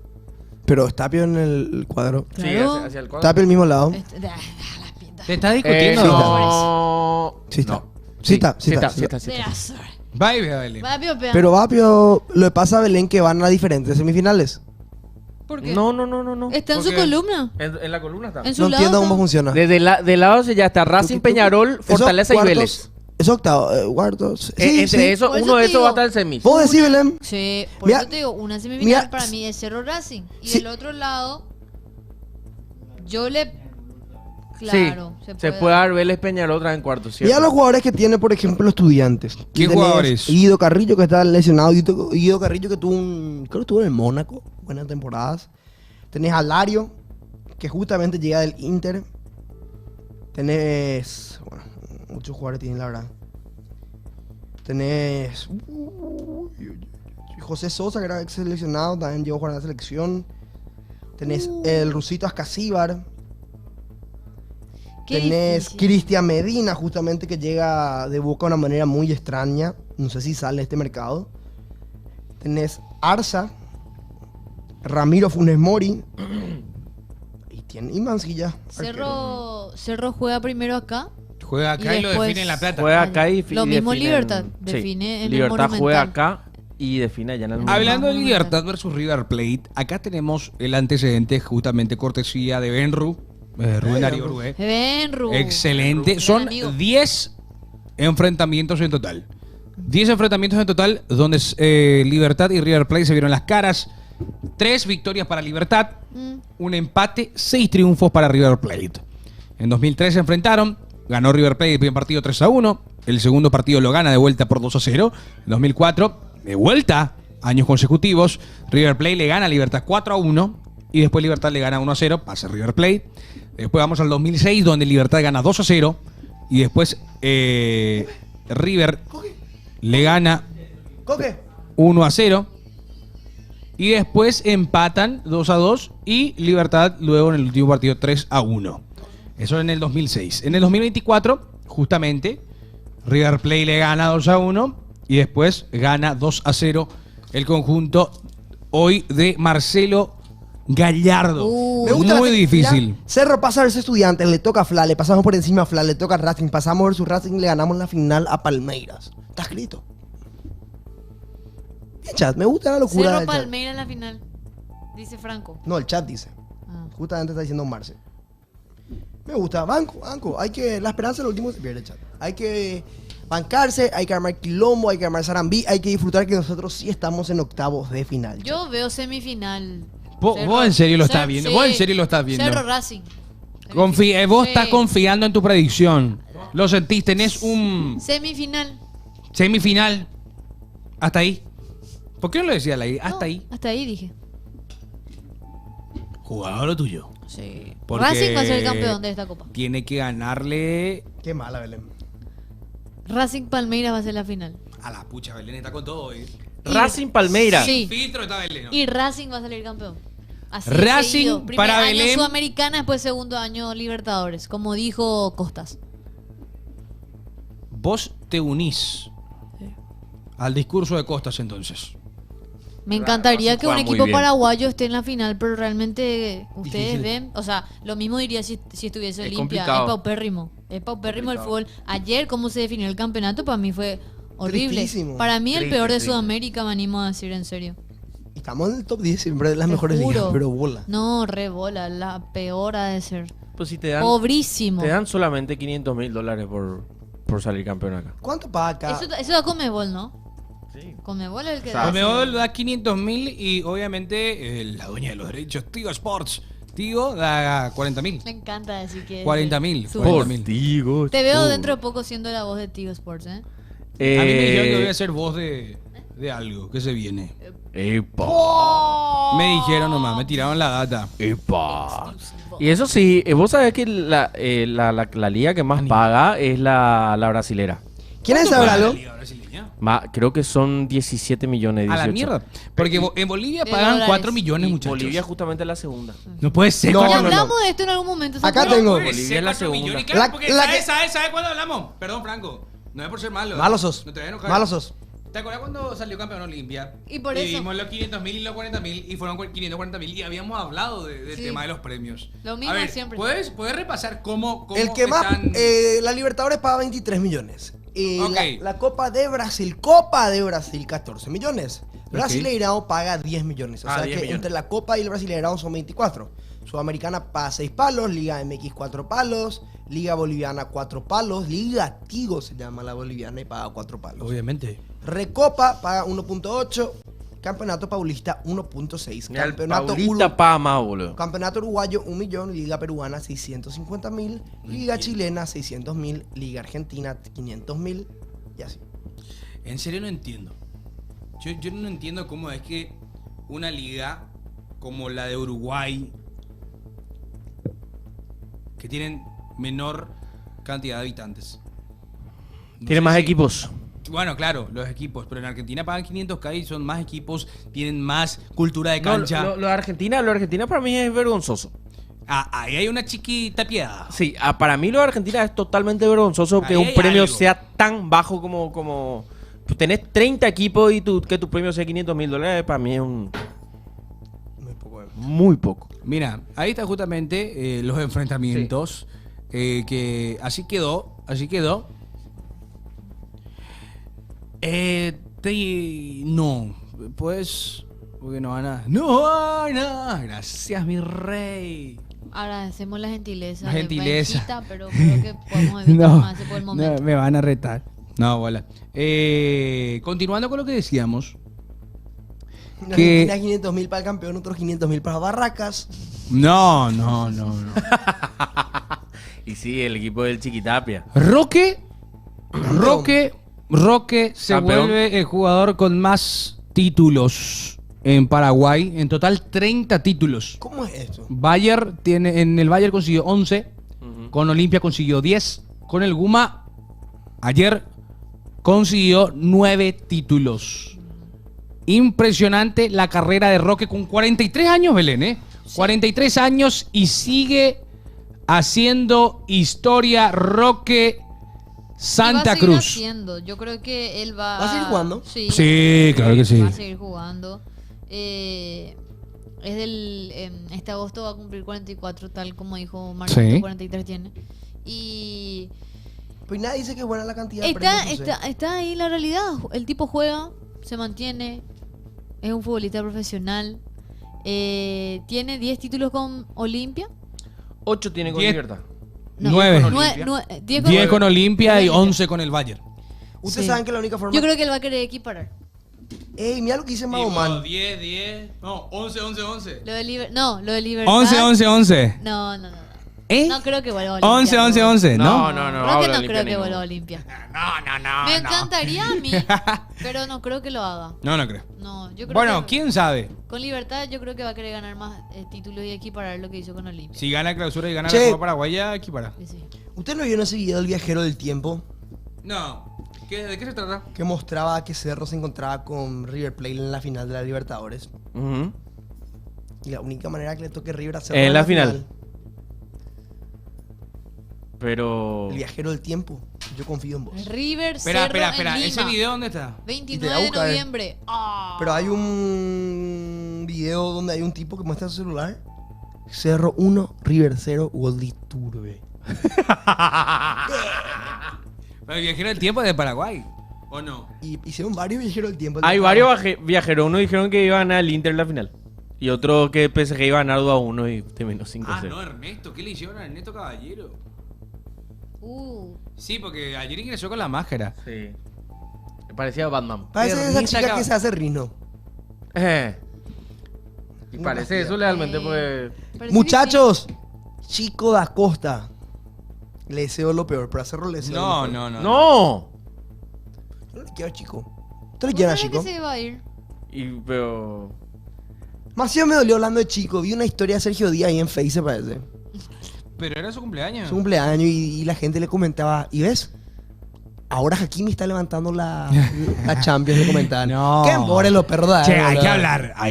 Pero Tapio en el cuadro. Sí, Claro. hacia el cuadro. Tapio al mismo lado. Las pintas. ¿Te estás discutiendo? No. Sí está. No. Sí está, sí sí está, está, sí sí está. está, sí De está. azul. Vaya, Belén. Va, Pio, pea. Pero Vapio, lo que pasa a Belén que van a diferentes semifinales. ¿Por qué? No, no, no, no, no. Está en su porque- columna. En la columna está. En su No lado. entiendo está. cómo funciona. Del lado ya está Racing, Peñarol, Fortaleza y Vélez. Es octavo, cuartos. Sí, Entre sí. eso, Por eso uno de te esos va a digo. estar en semis. ¿Vos decís, Belén? Sí, por Mira- eso te digo, una semifinal mira- para mí es Cerro Racing. Y Sí. del otro lado, yo le... Sí, Claro, se puede dar Vélez Peñarol otra vez en cuartos, ¿cierto? Mira los jugadores que tiene, por ejemplo, Estudiantes. ¿Qué Tenés jugadores? Guido Carrillo, que está lesionado. Guido Carrillo, que creo que estuvo en el Mónaco. Buenas temporadas. Tenés a Lario, que justamente llega del Inter. Tenés... Bueno, muchos jugadores tienen, la verdad. Tenés... José Sosa, que era ex seleccionado, también llegó a jugar en la selección. Tenés el rusito Ascasíbar. Qué Tenés difícil. Cristian Medina, justamente, que llega de Boca de una manera muy extraña. No sé si sale de este mercado. Tenés Arza, Ramiro Funes Mori. Y Mancilla. arquero. Cerro juega primero acá. Juega acá y, lo después- define en La Plata. Juega acá y Lo mismo define Libertad, sí. define en el Libertad Monumental. juega acá y define allá en el Monumental. Hablando de Monumental. Libertad versus River Plate, acá tenemos el antecedente justamente cortesía de Benru, Rubén Darío Rubé. Ven, Ru. Excelente. Gran Son amigo. 10 enfrentamientos en total. 10 enfrentamientos en total donde Libertad y River Plate se vieron las caras. 3 victorias para Libertad, un empate, 6 triunfos para River Plate. En 2003 se enfrentaron, ganó River Plate el primer partido 3-1, el segundo partido lo gana de vuelta por 2-0. En 2004, de vuelta, años consecutivos, River Plate le gana a Libertad 4-1 y después Libertad le gana 1-0, pasa River Plate. Después vamos al 2006 donde Libertad gana 2-0 y después River le gana Coque. 1-0 y después empatan 2-2 y Libertad luego en el último partido 3-1. Eso en el 2006. En el 2024, justamente, River Plate le gana 2-1 y después gana 2-0 el conjunto hoy de Marcelo Gallardo. Me gusta Muy la- difícil. Mira, Cerro pasa versus Estudiantes, le toca a Fla, le pasamos por encima a Fla, le toca a Racing, pasamos versus Racing, le ganamos la final a Palmeiras. Está escrito. Bien, chat, me gusta la locura Cerro del chat. Palmeiras en la final. Dice Franco. No, el chat dice. Ah. Justamente está diciendo Marce. Me gusta, banco. Hay que, la esperanza es lo último que se pierde, chat. Hay que bancarse, hay que armar quilombo, hay que armar zarambí, hay que disfrutar que nosotros sí estamos en octavos de final. chat. Yo veo semifinal. Vos en serio lo estás viendo, vos en serio lo estás viendo. Cerro Racing. Vos Sí. estás confiando en tu predicción. Lo sentís, tenés un Semifinal. semifinal. Hasta ahí. ¿Por qué no lo decía al aire? Hasta No, ahí. Hasta ahí dije. Jugador lo tuyo. Sí. Porque Racing va a ser el campeón de esta copa. Tiene que ganarle Qué mala, Belén. Racing Palmeiras va a ser la final. a la pucha. Belén está con todo hoy. Racing Palmeiras. Sí. Filtro está Belén. Y Racing va a salir campeón. Así Racing seguido. Primer para año Belén. Sudamericana, después segundo año Libertadores, como dijo Costas. Vos te unís al discurso de Costas entonces. Me encantaría Racing que un juega muy equipo bien. paraguayo esté en la final, pero realmente ustedes Difícil. ven, o sea, lo mismo diría si estuviese Es Olimpia, es complicado. paupérrimo. Es paupérrimo el Complicado. fútbol. Ayer, cómo se definió el campeonato, para mí fue horrible. Tristísimo. Para mí el Triste, peor de triste. Sudamérica, me animo a decir en serio. Estamos en el top 10 siempre de las Te mejores juro. ligas, pero bola. No, re bola, la peor ha de ser. Pues si te dan, Pobrísimo. te dan solamente $500,000 por salir campeón acá. ¿Cuánto paga acá? Eso da Conmebol, ¿no? Sí. Conmebol es el que O da. sea, Conmebol da 500.000 y obviamente la dueña de los derechos, Tigo Sports, Tigo da 40.000. Me encanta decir que... 40.000. Su- 40.000. Digo. Te veo dentro de poco siendo la voz de Tigo Sports, ¿eh? A mí me dijeron que voy a ser voz de algo que se viene. Epa. Me dijeron nomás, me tiraron la data. Epa. Y eso sí, vos sabés que la liga que más paga es la brasilera. ¿Quién sabe algo? Creo que son 17 millones. A la 18. mierda. Porque en Bolivia De pagan dólares. 4 millones, Y muchachos. Bolivia justamente es la segunda. No puede ser. No, coño, Ya no, hablamos de esto en algún momento. ¿se Acá acuerdan? tengo. puede Bolivia ser es la 4 millones. segunda. Claro, La- porque la ¿sabes, que- sabes, sabes cuándo hablamos? Perdón, Franco. No es por ser malo. Malo sos. No te voy a enojar. Malo sos. ¿Te acuerdas cuando salió campeón Olimpia? Y por eso. Vimos los 500.000 y los 40.000 y fueron 540.000 y habíamos hablado del Sí. tema de los premios. Lo mismo A ver, siempre. ¿puedes repasar cómo El que más, están? la Libertadores paga 23 millones. Ok. La Copa de Brasil, 14 millones. Brasileirao paga 10 millones. O 10 sea que millones. entre la Copa y el Brasileirao son 24. Sudamericana paga 6 palos, Liga MX 4 palos, Liga Boliviana 4 palos, Liga Tigo se llama la boliviana y paga 4 palos. Obviamente. Recopa paga 1.8, Campeonato Paulista 1.6, Mira, el Campeonato Paulista paga más, boludo. Campeonato Uruguayo 1 millón, Liga Peruana 650.000, Liga Chilena 600.000, Liga Argentina 500.000 y así. En serio no entiendo. Yo no entiendo cómo es que una liga como la de Uruguay, que tienen menor cantidad de habitantes. No Tiene sé más si- equipos. Bueno, claro, los equipos, pero en Argentina pagan 500K y son más equipos, tienen más cultura de No, cancha. lo de Argentina para mí es vergonzoso. Ahí hay una chiquita piedad. Sí, para mí lo de Argentina es totalmente vergonzoso que Ahí un hay premio algo. sea tan bajo como pues tenés 30 equipos y que tu premio sea $500.000, para mí es Muy poco. muy poco. Mira, ahí está justamente los enfrentamientos. Que así quedó. No, pues. Porque no van a. No, no. Gracias, mi rey. Agradecemos la gentileza. La de gentileza. Benjita, pero creo que podemos evitar No, más por el momento. no, me van a retar. No, bola. Continuando con lo que decíamos. En Que- Argentina 500.000 para el campeón, otros 500.000 para Barracas. No. Y sí, el equipo del Chiquitapia. Roque se Campeón. vuelve el jugador con más títulos en Paraguay. En total 30 títulos. ¿Cómo es esto? En el Bayern consiguió 11. Con Olimpia consiguió 10. Con el Guma ayer consiguió 9 títulos. Impresionante la carrera de Roque con 43 años, Belén, ¿eh? 43 años y sigue haciendo historia Roque Santa Y va a seguir Cruz. haciendo. Yo creo que él va ¿Va a seguir jugando? Sí, Sí, claro que sí. Va a seguir jugando. Este agosto va a cumplir 44, tal como dijo Marquito, Sí. 43 tiene. Y Pues nadie dice que es buena la cantidad de premios. no sé. está ahí la realidad. El tipo juega, se mantiene, es un futbolista profesional. Tiene 10 títulos con Olimpia. 8 tiene con 10. Libertad. No, 9. con Olimpia. 10 con Olimpia y Olimpia. 11 con el Bayern. Ustedes Sí. saben que la única forma. Yo creo que él va a querer equiparar. Ey, mira lo que dice Magoman. 10. No, 11. Lo de Libertad. 11. No. ¿Eh? No creo que vuelva a Olimpia. 11, ¿no? No, no, no. Creo que habla no Olimpia creo que ninguno. vuelva a Olimpia. No. Me encantaría a mí, pero no creo que lo haga. No creo. No, yo creo Bueno, que quién sabe. con Libertad yo creo que va a querer ganar más títulos y equiparar lo que hizo con Olimpia. Si gana clausura y gana Che. la Copa Paraguaya, equipara. Sí, sí. ¿Usted no vio ese video del viajero del tiempo? No. ¿De qué se trata? Que mostraba que Cerro se encontraba con River Plate en la final de la Libertadores. Ujú. Y la única manera que le toque River a Cerro En la final. Pero. El viajero del tiempo. Yo confío en vos. River, Espera. Cerro en Lima. ¿Ese video dónde está? 29 Te de la busca, noviembre. Ah. Pero hay un video donde hay un tipo que muestra su celular. Cerro 1, River 0, Goldie Turbe. Pero el viajero del tiempo es de Paraguay. ¿O no? Y hicieron varios viajeros del tiempo. Hay varios viajeros. Uno dijeron que iba a ganar el Inter en la final. Y otro que PSG iba a ganar 2-1 y terminó 5-0. Ah, no, Ernesto. ¿Qué le hicieron a Ernesto Caballero? Sí, porque ayer ingresó con la máscara. Sí. Me parecía Batman. Parece esa Ernita chica Cab- que se hace rino. Y Una parece bastida. eso realmente porque. Parece Muchachos, Chico da Costa. Le deseo lo peor, pero a Cerro le deseo lo No. peor. ¡No! No le quiero a Chico. ¿Usted le que quiere a sí. Chico? que se iba a ir. Pero. Demasiado me dolió hablando de Chico. Vi una historia de Sergio Díaz ahí en Face, parece. Pero era su cumpleaños. Su cumpleaños y la gente le comentaba, ¿y ves? Ahora Hakimi está levantando la Champions, le comentaban. No. ¡Qué embore los perros! de Che, ahí, hay boludo.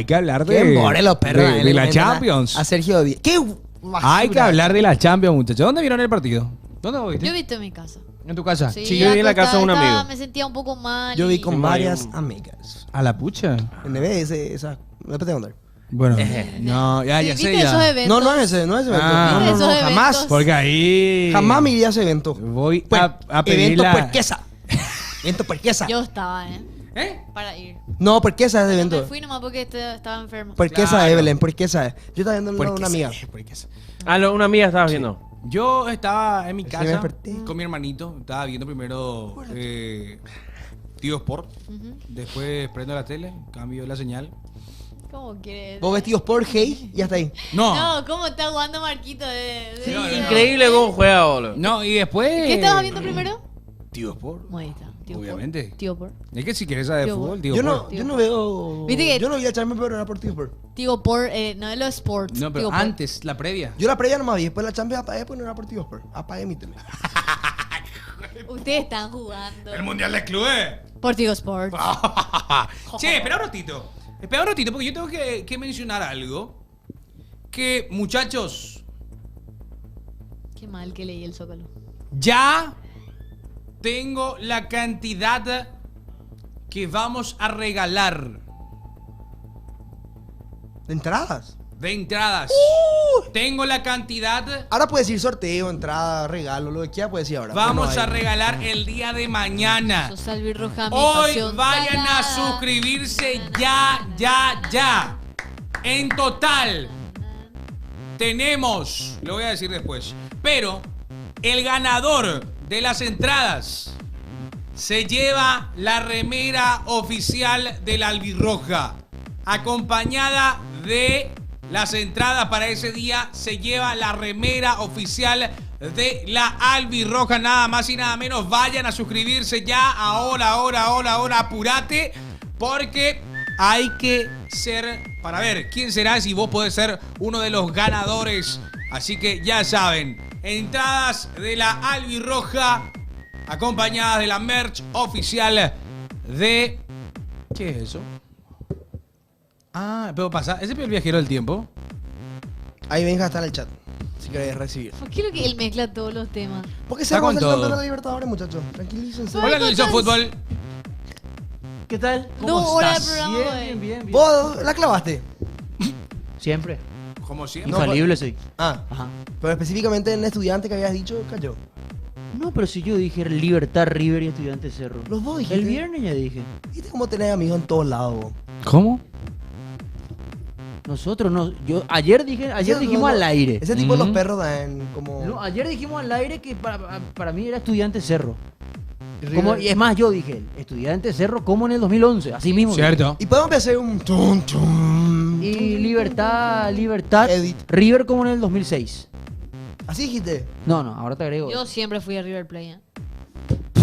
que hablar de. ¡Qué embore los perros! de, ahí, de le la comentan Champions. A Sergio Díaz. ¡Qué basura! Hay que hablar de la Champions, muchachos. ¿Dónde vieron el partido? ¿Dónde lo Yo he viste? visto en mi casa. ¿En tu casa? Sí, yo vi en la casa de un amigo. Me sentía un poco mal. Yo vi y- con Sí, varias hay amigas. ¿A la pucha? En NB, esa. No te contar. Bueno, no, ya, Sí, ya ¿viste sé esos ya. eventos? No es ese, no es ese evento. Ah. No, Esos jamás. eventos. Porque ahí... Jamás me iría a ese evento. Voy Pues, a pedir evento la... puerquesa. Evento puerquesa. Yo estaba, ¿Eh? para ir. No, puerquesa es de No evento. me fui nomás porque estaba enfermo. Puerquesa, Claro. Evelyn, puerquesa. Yo estaba viendo una amiga. Puerquesa. Una amiga estabas viendo. Yo estaba en mi Sí, me casa desperté. con mi hermanito. Estaba viendo primero Tío Sport. Ujú. Después prendo la tele, cambio la señal. ¿Cómo quieres? Vos vestidos por hey y hasta ahí. No, No, ¿cómo está jugando Marquito Sí, no, no. increíble cómo juega, boludo. no, y después... ¿Qué estabas viendo primero? Tío Sport. Ahí está. Tío Obviamente. Por. Tío Por. Es que si quieres saber de Tío fútbol, Sport. Tío Yo Sport. no, yo no veo. Viste que- Yo no vi a echarme, pero era por Tío Sport. Tío Por, no de los sports. No, pero Tío Por. antes, la previa. Yo la previa nomás vi, después la Champions apagué, pues no era por Tío Sport. Apagué mi tele. Ustedes están jugando. El Mundial de Clubes. Por Tío Sport. Che, espera un ratito. Espera un ratito, porque yo tengo que mencionar algo. Que, muchachos, Qué mal que leí el Zócalo. ya tengo la cantidad que vamos a regalar ¿De entradas? de entradas. Tengo la cantidad. Ahora puedes decir sorteo, entrada, regalo, lo que quiera puedes decir ahora. Vamos Bueno, a ahí. regalar el día de mañana. Sos albirroja, mi Hoy pasión vayan a sagrada. suscribirse ya. En total tenemos, lo voy a decir después, pero el ganador de las entradas se lleva la remera oficial de la Albirroja, acompañada de las entradas para ese día. Se lleva la remera oficial de la Albirroja, nada más y nada menos. Vayan a suscribirse ya, ahora, apurate, porque hay que ser, para ver quién será, si vos podés ser uno de los ganadores. Así que ya saben, entradas de la Albirroja acompañadas de la merch oficial de... ¿Qué es eso? Ah, pero pasa, ese es el viajero del tiempo. Ahí Benja está en el chat. Si querés recibir. ¿Por qué lo que él mezcla todos los temas? Porque Está se va a con hacer todo. campeón de la Libertadores, muchachos. Tranquilícense. Hola, Nelson Fútbol. ¿Qué tal? No, hora de programa, güey. Bien. Vos la clavaste. Siempre. Como siempre. No, Infalible soy. Ah, Ajá. pero específicamente en estudiante que habías dicho, cayó. No, pero si yo dije Libertad, River y Estudiantes Cerro. Los dos dijiste. El viernes ya dije. ¿Viste cómo tenés amigos en todos lados, vos? ¿Cómo? Nosotros no. Yo ayer Ese- dijimos no, al aire. Ese tipo de los Ujú. perros dan como. No, ayer dijimos al aire que para mí era Estudiantes Cerro. River. Como, y es más, yo dije, Estudiantes Cerro como en el 2011. Así mismo. Cierto. Y podemos hacer un tum tum. Y Libertad, Edit. River como en el 2006. Así dijiste. No, ahora te agrego. Yo siempre fui a River Plate.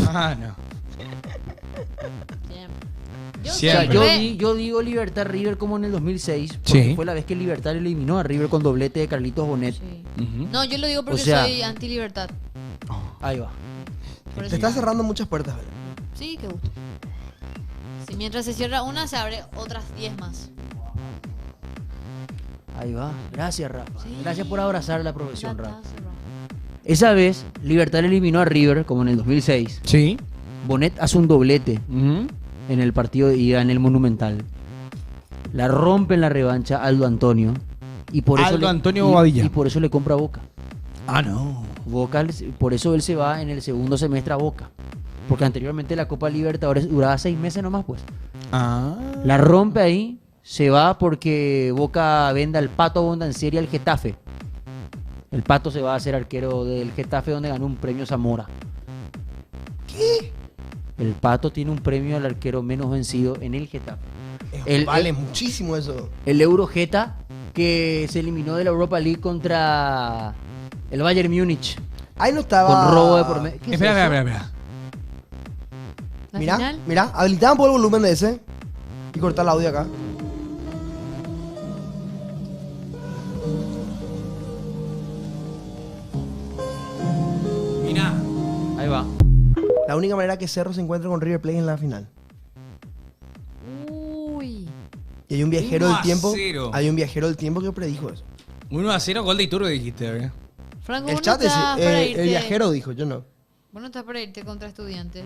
Ah, no. Siempre. Yo O sea, Siempre. yo digo Libertad River como en el 2006, porque Sí. fue la vez que Libertad eliminó a River con doblete de Carlitos Bonet. Sí. Ujú. No, yo lo digo porque O sea- soy anti-libertad. Ahí va. Por Te eso- estás cerrando muchas puertas, ¿verdad? Sí, qué gusto. Si mientras se cierra una, se abre otras 10 más. Ahí va. Gracias, Rafa. Sí. Gracias por abrazar la profesión, Ya Rafa. está cerrado. Esa vez, Libertad eliminó a River, como en el 2006. Sí. Bonet hace un doblete Ujú. en el partido de ida en el Monumental. La rompe en la revancha Aldo Antonio. Y por eso Aldo Antonio y- Bobadilla. Y por eso le compra a Boca. Ah, no. Boca, por eso él se va en el segundo semestre a Boca. Porque anteriormente la Copa Libertadores duraba 6 meses nomás, pues. Ah. La rompe ahí, se va porque Boca vende al Pato Bondancieri al Getafe. El Pato se va a ser arquero del Getafe donde ganó un premio Zamora. ¿Qué? El Pato tiene un premio al arquero menos vencido en el Getafe. Vale muchísimo eso. El Eurogeta que se eliminó de la Europa League contra el Bayern Múnich Ahí no estaba. con robo de por medio. ¿Qué es Espera, eso? espera. ¿La Mira, final? mira, habilitaban por el volumen de ese. Y cortar el audio acá. Mira. Ahí va. La única manera que Cerro se encuentre con River Plate es en la final. Uy. Y hay un viajero del 1-0. tiempo. Hay un viajero del tiempo que predijo eso. 1-0, gol de Iturbe dijiste, ¿verdad? Franco, El vos chat no es estás para irte. el viajero dijo, yo no. Bueno, estás para irte contra Estudiantes.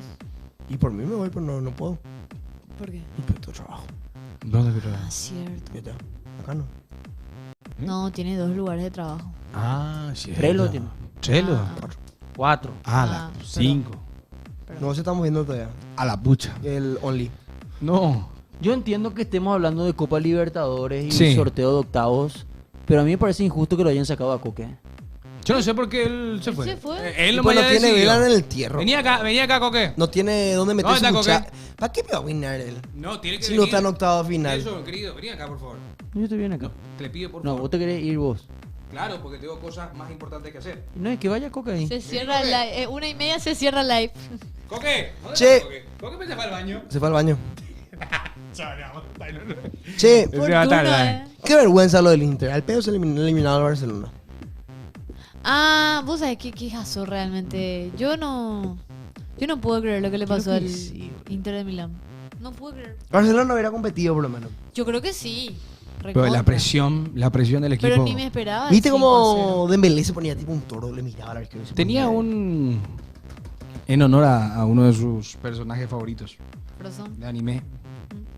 Y por mí me voy, pero no puedo. ¿Por qué? Y pues, tengo trabajo. ¿Dónde creo? Ah, cierto. ¿Qué tal? Acá no. No, tiene 2 lugares de trabajo. Ah, sí. Trello tiene. Trello. Ah. 4. Ah, Ah, la 5. No, se estamos viendo todavía. A la pucha. El Only. No. Yo entiendo que estemos hablando de Copa Libertadores y Sí. sorteo de octavos, pero a mí me parece injusto que lo hayan sacado a Coque. Yo no sé por qué él se Él fue. se fue. Él Y no pues me no había tiene decidido. vela en el tierro. Venía acá, Coque. No tiene dónde meter ¿Dónde su está, cuchara. ¿Para qué me va a opinar él? No, tiene que Si venir. no está en octavo final. Eso, querido, vení acá, por favor. Yo estoy bien acá. No, te le pido, por No, favor. vos te querés ir vos. Claro, porque tengo cosas más importantes que hacer. No, es que vaya Coque ahí. Se cierra el live. 1:30 se cierra el live. Coque, ¿dónde Che. está Coque? Coque me se fue al baño. Se fue al baño. Che. Che, Fortuna, qué vergüenza lo del Inter. Al pedo se eliminado al Barcelona. Ah, vos sabés qué quejazo realmente. Yo no puedo creer lo que le pasó que al sí, Inter de Milán. No puedo creer. Barcelona hubiera competido por lo menos. Yo creo que sí. Pero Recontra. la presión del equipo. Pero ni me esperaba. ¿Viste el cómo 5-0. Dembélé se ponía tipo un toro? Le miraba al arquero y se Tenía ponía- un. En honor a uno de sus personajes favoritos Frozón. de anime.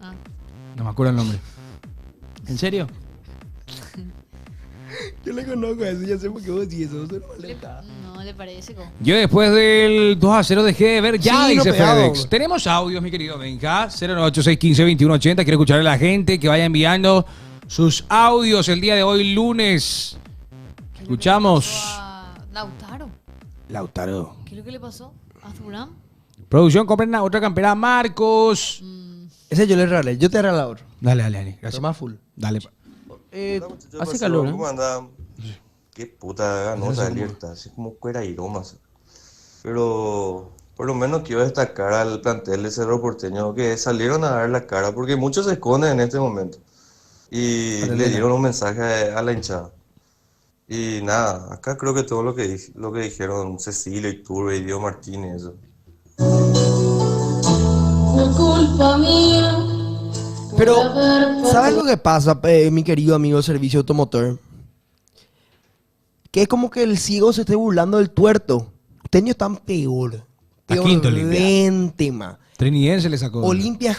Ah. No me acuerdo el nombre. ¿En serio? Yo le conozco a ese, ya sé por qué vos decís eso. Eso no Le- molesta. No le parece como. Yo después del 2-0 dejé de ver ya, Sí, dice no pegado. FedEx. Tenemos audios, mi querido Benja. 098-615-2180. Quiero escuchar a la gente que vaya enviando sus audios el día de hoy, lunes. ¿Qué es lo que le Escuchamos. pasó a Lautaro. Lautaro. ¿Qué es lo que le pasó a Zurán? Producción, compren la otra campera, Marcos. Ese yo le regalé. Yo te regalé otro. Dale, Pero gracias. más full. Dale. Hace calor, ¿eh? ¿Cómo anda? Qué puta ganosa de libertad, así como cuera y más. Pero por lo menos quiero destacar al plantel de Cerro Porteño que salieron a dar la cara, porque muchos se esconden en este momento. Y le dieron un mensaje a la hinchada. Y nada, acá creo que todo lo que dijeron Cecilia, Iturbe y Diego Martínez, eso. Por culpa mía. Pero, ¿sabes lo que pasa, mi querido amigo del servicio automotor? Que es como que el ciego se esté burlando del tuerto. Ustedes están peor. Peor quinto Olimpia. 20 más. Trinidense le sacó. Olimpia,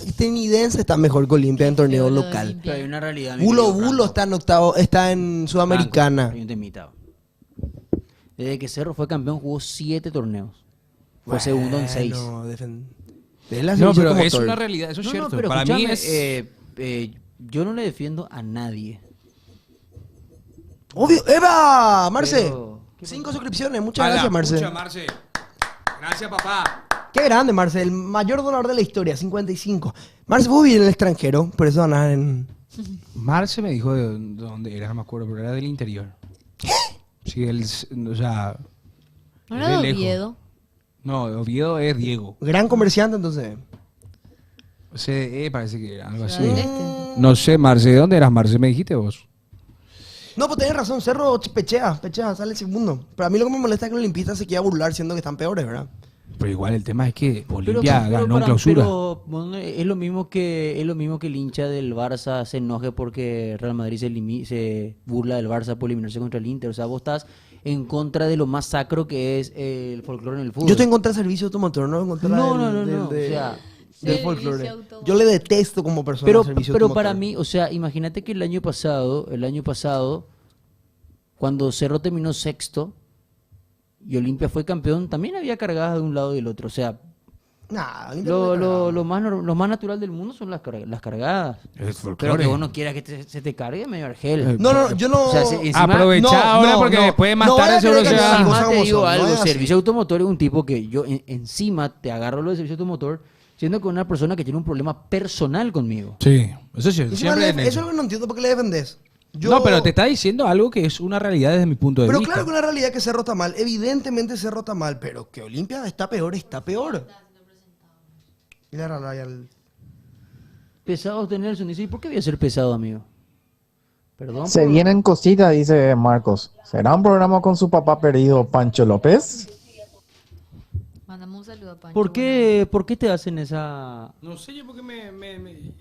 estadounidense está mejor que Olimpia en torneo Feo lo de local. Olimpia. Pero hay una realidad. mi Bulo querido Bulo Franco. está en octavo, está en Sudamericana. Franco, hay un temita. Desde que Cerro fue campeón jugó 7 torneos. Fue segundo en 6. No, es la No, servicio pero es automotor. una realidad, eso es No, cierto. pero Para mí escúchame, es. yo no le defiendo a nadie. Obvio. ¡Eva! Marce. Pero- 5 suscripciones. Muchas A la gracias, Marce. pucha, Marce. Gracias, papá. Qué grande, Marce. El mayor donador de la historia, 55. Marce, vos vivís en el extranjero, por eso donás en... Marce me dijo de dónde era, no me acuerdo, pero era del interior. Sí, él, o sea. ¿No es era de lejos. Oviedo? No, Oviedo es Diego. Gran comerciante, entonces. O sea, parece que era algo Ciudad así. del Este. No sé, Marce, ¿de dónde eras, Marce? Me dijiste vos. No, pues tenés razón. Cerro pechea, sale el segundo. Pero a mí lo que me molesta es que los olimpistas se quieran burlar siendo que están peores, ¿verdad? Pero igual el tema es que Olimpia ganó en para- clausura. pero, bueno, es lo mismo que el hincha del Barça se enoje porque Real Madrid se burla del Barça por eliminarse contra el Inter. O sea, vos estás en contra de lo más sacro que es el folclore en el fútbol. Yo estoy en contra del servicio automotor, no en contra No, del, no. del- O sea, del Servicio folclore. automotor. Yo le detesto como persona pero al servicio pero automotor. para mí, o sea, imagínate que el año pasado, cuando Cerro terminó sexto y Olimpia fue campeón, también había cargadas de un lado y del otro. O sea, Nah, lo más natural del mundo son las cargadas. El folclore. Pero que vos no quieras que se te cargue, medio argel. No, yo no... O sea, encima- Aprovecha ahora porque después más no tarde vaya a seguro creer se que va. las Encima cosas te como digo son, no algo, es así. servicio automotor es un tipo que yo encima te agarro lo de servicio automotor siendo que una persona que tiene un problema personal conmigo. Sí, eso es cierto. Encima Siempre eso es lo que no entiendo por qué le defendés. No, pero te está diciendo algo que es una realidad desde mi punto de Pero vista. claro que una realidad es que Cerro está mal. Evidentemente Cerro está mal, pero que Olimpia está peor, está peor. Y le regalé al... Pesado tener Nelson dice, ¿y por qué voy a ser pesado, amigo? Perdón. Se vienen cositas, dice Marcos. ¿Será un programa con su papá perdido, Pancho López? Mandamos un saludo a Pancho. ¿Por qué te hacen esa...? No sé yo por qué me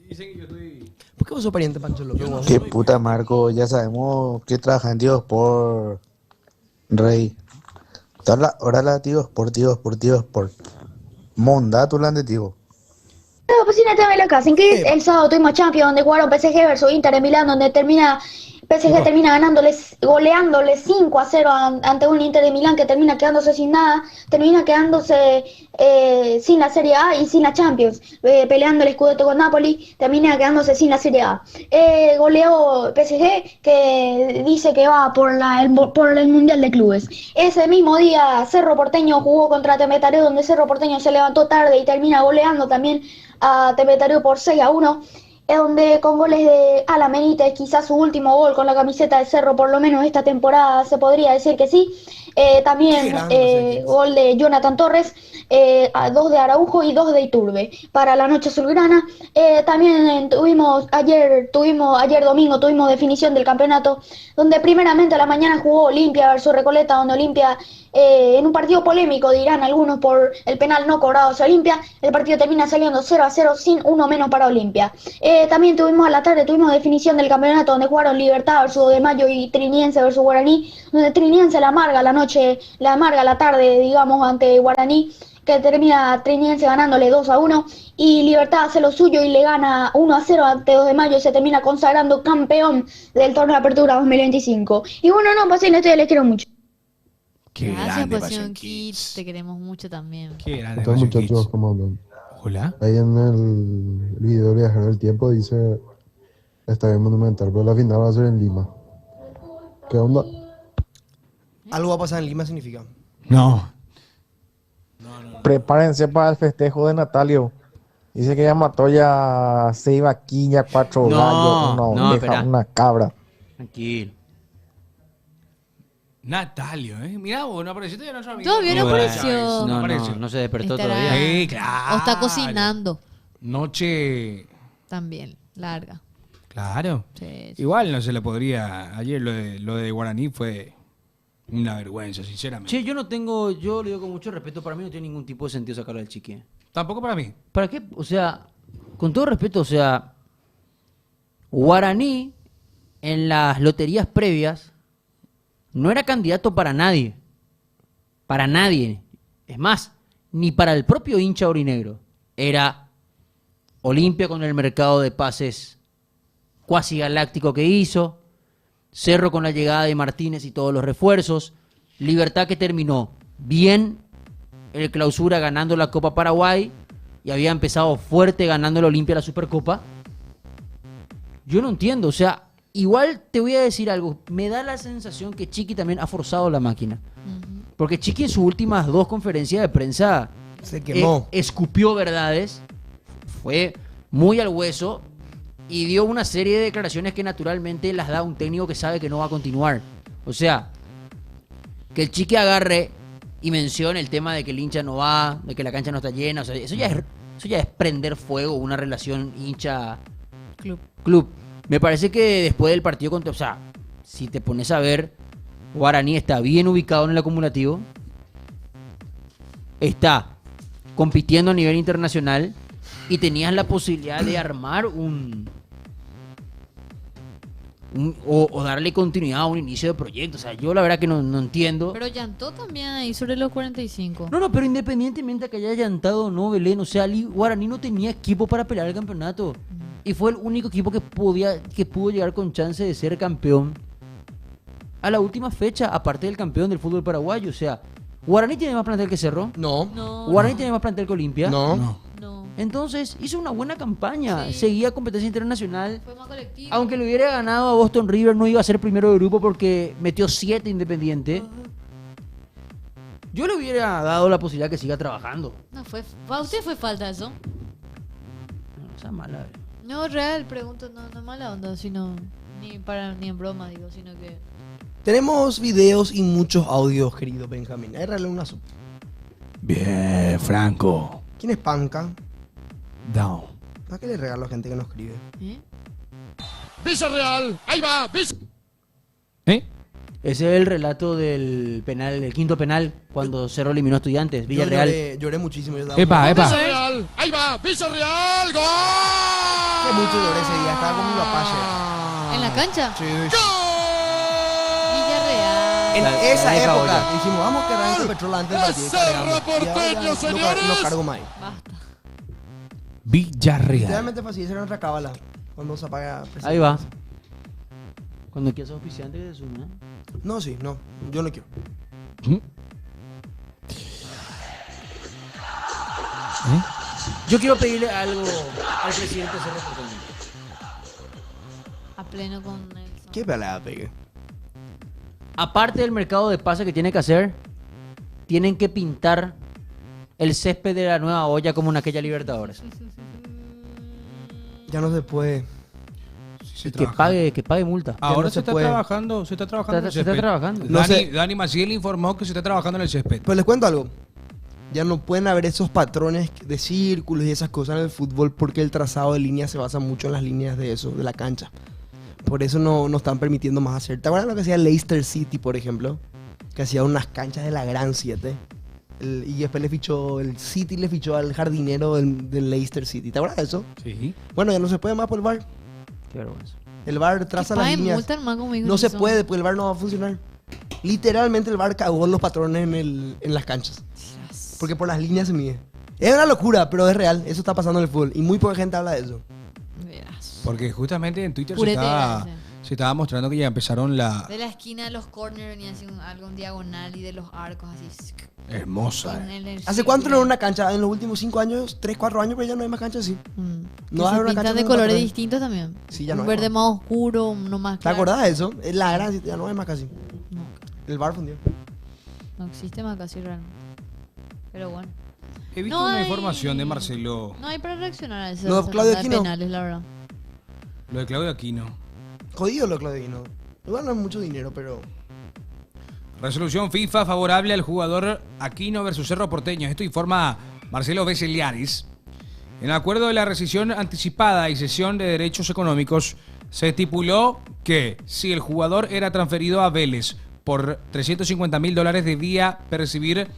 dicen que yo estoy... ¿Por qué vos sos pariente, Pancho López? Qué puta, Marco, ya sabemos que trabaja en Dios por Rey. Hola, tío, Sport. Monda, tu lande, tío. No, pues sí, no te ve la casa. En que el sábado tuvimos Champions, donde jugaron PSG versus Inter de Milán, donde PSG termina ganándoles, goleándoles 5-0 ante un Inter de Milán que termina quedándose sin nada, termina quedándose sin la Serie A y sin la Champions, peleando el Scudetto con Napoli, termina quedándose sin la Serie A. Goleó PSG, que dice que va por el Mundial de Clubes. Ese mismo día Cerro Porteño jugó contra Temetaré, donde Cerro Porteño se levantó tarde y termina goleando también a Temetaré por 6-1. Donde con goles de Alan Benítez, quizás su último gol con la camiseta de Cerro, por lo menos esta temporada se podría decir que sí. También gol de Jonathan Torres, 2 de Araujo y 2 de Iturbe para la noche azulgrana. También ayer domingo tuvimos definición del campeonato, donde primeramente a la mañana jugó Olimpia versus Recoleta, donde Olimpia, en un partido polémico, dirán algunos, por el penal no cobrado hacia Olimpia, el partido termina saliendo 0-0 sin uno menos para Olimpia. También a la tarde tuvimos definición del campeonato, donde jugaron Libertad versus De Mayo y Triniense versus Guaraní, donde Triniense la amarga la tarde, digamos, ante Guaraní, que termina Triniense ganándole 2-1, y Libertad hace lo suyo y le gana 1-0 ante 2 de Mayo y se termina consagrando campeón del torneo de Apertura 2025. Y bueno, no, pues sí, les quiero mucho. Qué Gracias, grande, Pasión Kids. Kids. Te queremos mucho también. Qué grande, Entonces, Pasión muchachos, Kids. ¿cómo andan? Hola. Ahí en el video de Viajar del Tiempo dice Estadio Monumental, pero la final va a ser en Lima. ¿Qué onda? Algo va a pasar en Lima, significa. No. Prepárense para el festejo de Natalio. Dice que ya mató ya 6 vaquillas, 4 No, gallos, una no, oveja, espera. una cabra. Tranquilo. Natalio, ¿eh? Mirá vos, no apareció todavía nuestro amigo. Todavía no Bueno, apareció. No apareció. no se despertó Estará- todavía. Sí, claro. O está cocinando Noche. también, larga. Claro. Sí, sí. Igual no se le podría. Ayer lo de Guaraní fue una vergüenza, sinceramente. Che, yo le digo con mucho respeto, para mí no tiene ningún tipo de sentido sacarlo del Chiqui. Tampoco para mí. ¿Para qué? O sea, con todo respeto, o sea, Guaraní en las loterías previas no era candidato para nadie. Para nadie. Es más, ni para el propio hincha aurinegro. Era Olimpia con el mercado de pases cuasi galáctico que hizo, Cerro con la llegada de Martínez y todos los refuerzos, Libertad que terminó bien el Clausura ganando la Copa Paraguay y había empezado fuerte ganando el Olimpia la Supercopa. Yo no entiendo, o sea, igual te voy a decir algo, me da la sensación que Chiqui también ha forzado la máquina. Porque Chiqui en sus últimas 2 conferencias de prensa Se quemó. escupió verdades, fue muy al hueso y dio una serie de declaraciones que naturalmente las da un técnico que sabe que no va a continuar. O sea, que el Chiqui agarre y mencione el tema de que el hincha no va, de que la cancha no está llena, o sea, eso ya es prender fuego una relación hincha-club. Me parece que después del partido contra, o sea, si te pones a ver, Guaraní está bien ubicado en el acumulativo, está compitiendo a nivel internacional y tenías la posibilidad de armar o darle continuidad a un inicio de proyecto. O sea, yo la verdad que no entiendo. Pero llantó también ahí sobre los 45. No, pero independientemente de que haya llantado o no, Belén, o sea, Guaraní no tenía equipo para pelear el campeonato. Y fue el único equipo que pudo llegar con chance de ser campeón a la última fecha, aparte del campeón del fútbol paraguayo. O sea, ¿Guaraní tiene más plantel que Cerro? No. No. ¿Guaraní tiene más plantel que Olimpia? No. No. Entonces, hizo una buena campaña. Sí. Seguía competencia internacional. Fue más colectivo. Aunque le hubiera ganado a Boston River, no iba a ser primero de grupo porque metió 7 Independiente. Yo le hubiera dado la posibilidad que siga trabajando. No fue. ¿Para usted fue falta eso? No sea mala. No, real, pregunto, no mala onda, sino. Ni en broma, digo, sino que. Tenemos videos y muchos audios, querido Benjamín. Ahí regale una sopa. Bien, Franco. ¿Quién es Panca? Down. ¿Para qué le regalo a gente que no escribe? ¿Eh? Villarreal, ahí va, ¿Eh? Ese es el relato del penal, del quinto penal, cuando Cerro eliminó a Estudiantes, Villarreal. Lloré muchísimo. Yo estaba Epa, muy- epa. Villarreal, ahí va, Villarreal, gol. Qué mucho lloré ese día. Estaba con mi papá ayer. ¿En la cancha? Sí, Villarreal. En La- esa la deja época olla. dijimos, vamos a cargar este petróleo antes del partido. y Cerro cargamos. Y ahora Porteño, ya señores. no cargo más. Basta. Villarreal. Literalmente fue así, esa era nuestra cábala. Cuando se apaga. Ahí va. Cuando quieras auspiciante de Zoom, ¿eh? No, sí, no. Yo no quiero. Yo quiero pedirle algo al presidente Cerro Porteño. A pleno con el... ¿Qué pelea pegue? Aparte del mercado de pase que tiene que hacer, tienen que pintar el césped de la nueva olla como en aquella Libertadores. Ya no se puede. Y que pague multa. Ahora no se se está puede. trabajando, se está trabajando en el Se está césped. trabajando. No sé. Dani Maciel informó que se está trabajando en el césped. Pero les cuento algo. Ya no pueden haber esos patrones de círculos y esas cosas en el fútbol porque el trazado de líneas se basa mucho en las líneas de eso, de la cancha. Por eso no están permitiendo más hacer. ¿Te acuerdas lo que hacía Leicester City, por ejemplo? Que hacía unas canchas de la Gran 7. Y después el City le fichó al jardinero del Leicester City. ¿Te acuerdas de eso? Sí. Bueno, ya no se puede más por el VAR. Qué vergüenza. El VAR traza las líneas. multa, hermano, conmigo No en se eso. puede, porque el VAR no va a funcionar. Literalmente el VAR cagó los patrones en las canchas. Porque por las líneas se mide. Es una locura, pero es real. Eso está pasando en el fútbol. Y muy poca gente habla de eso. Verás. Porque justamente en Twitter Purete, se estaba mostrando que ya empezaron la De la esquina de los corners venía así algo en diagonal y de los arcos así. hermosa. En el ¿Hace cuánto no círculo. era una cancha? En los últimos 5 años, 3, 4 años, pero ya no hay más canchas así. No va a haber una pintan cancha de con colores patrones. distintos también. Sí, ya no Un hay verde más. más oscuro, uno más ¿Te claro. acordás de eso? Es la gran, ya no hay más casi. No, El VAR fundió. no existe más casi realmente. Pero bueno. He visto No una hay- información de Marcelo, No hay para reaccionar a eso. Lo de Claudio de Aquino. penales, la verdad. lo de Claudio Aquino. Jodido lo Claudio Aquino. Igual no es mucho dinero, pero... Resolución FIFA favorable al jugador Aquino versus Cerro Porteño. Esto informa Marcelo Veseliaris. En el acuerdo de la rescisión anticipada y cesión de derechos económicos, se estipuló que si el jugador era transferido a Vélez por $350.000, debía percibir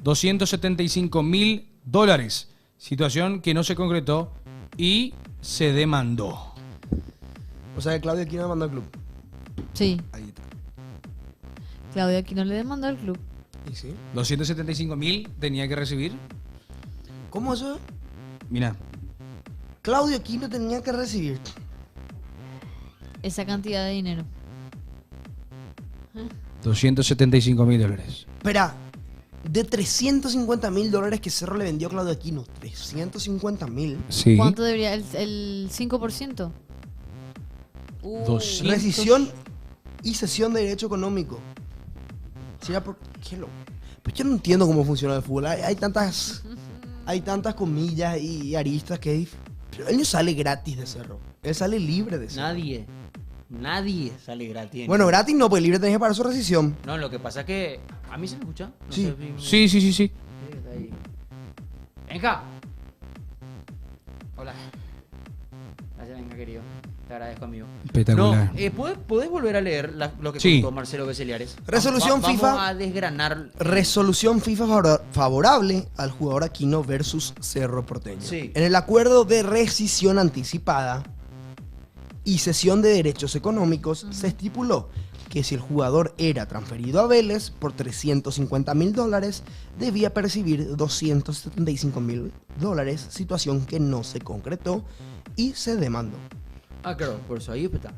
$275.000. Situación que no se concretó y se demandó. O sea, que Claudio Aquino mandó al club. Sí. Ahí está. Claudio Aquino le demandó al club. ¿Y sí? 275.000 tenía que recibir. ¿Cómo eso? Mira, Claudio Aquino tenía que recibir. Esa cantidad de dinero. $275.000. Espera, de $350.000 que Cerro le vendió a Claudio Aquino. $350.000. Sí. ¿Cuánto debería? ¿El 5%? 200. Rescisión y cesión de derecho económico. Si era por... ¿Qué lo? Pues yo no entiendo cómo funciona el fútbol. Hay tantas comillas y aristas que... Pero él no sale gratis de Cerro. Él sale libre de Cerro. Nadie sale gratis. Bueno, gratis no, pues libre tenés que pagar su rescisión. No, lo que pasa es que... ¿A mí se me escucha? No Sí. sé Sí. si- Sí, está ahí. Venga. Hola. Gracias, venga, querido. Te agradezco, amigo. Espectacular. No, ¿podés volver a leer lo que Sí. contó Marcelo Veseliares? Resolución Vamos FIFA. a desgranar. Resolución FIFA favorable al jugador Aquino versus Cerro Porteño. Sí. En el acuerdo de rescisión anticipada y cesión de derechos económicos se estipuló que si el jugador era transferido a Vélez por $350.000, debía percibir $275.000, situación que no se concretó y se demandó. Ah, claro, por eso ahí está.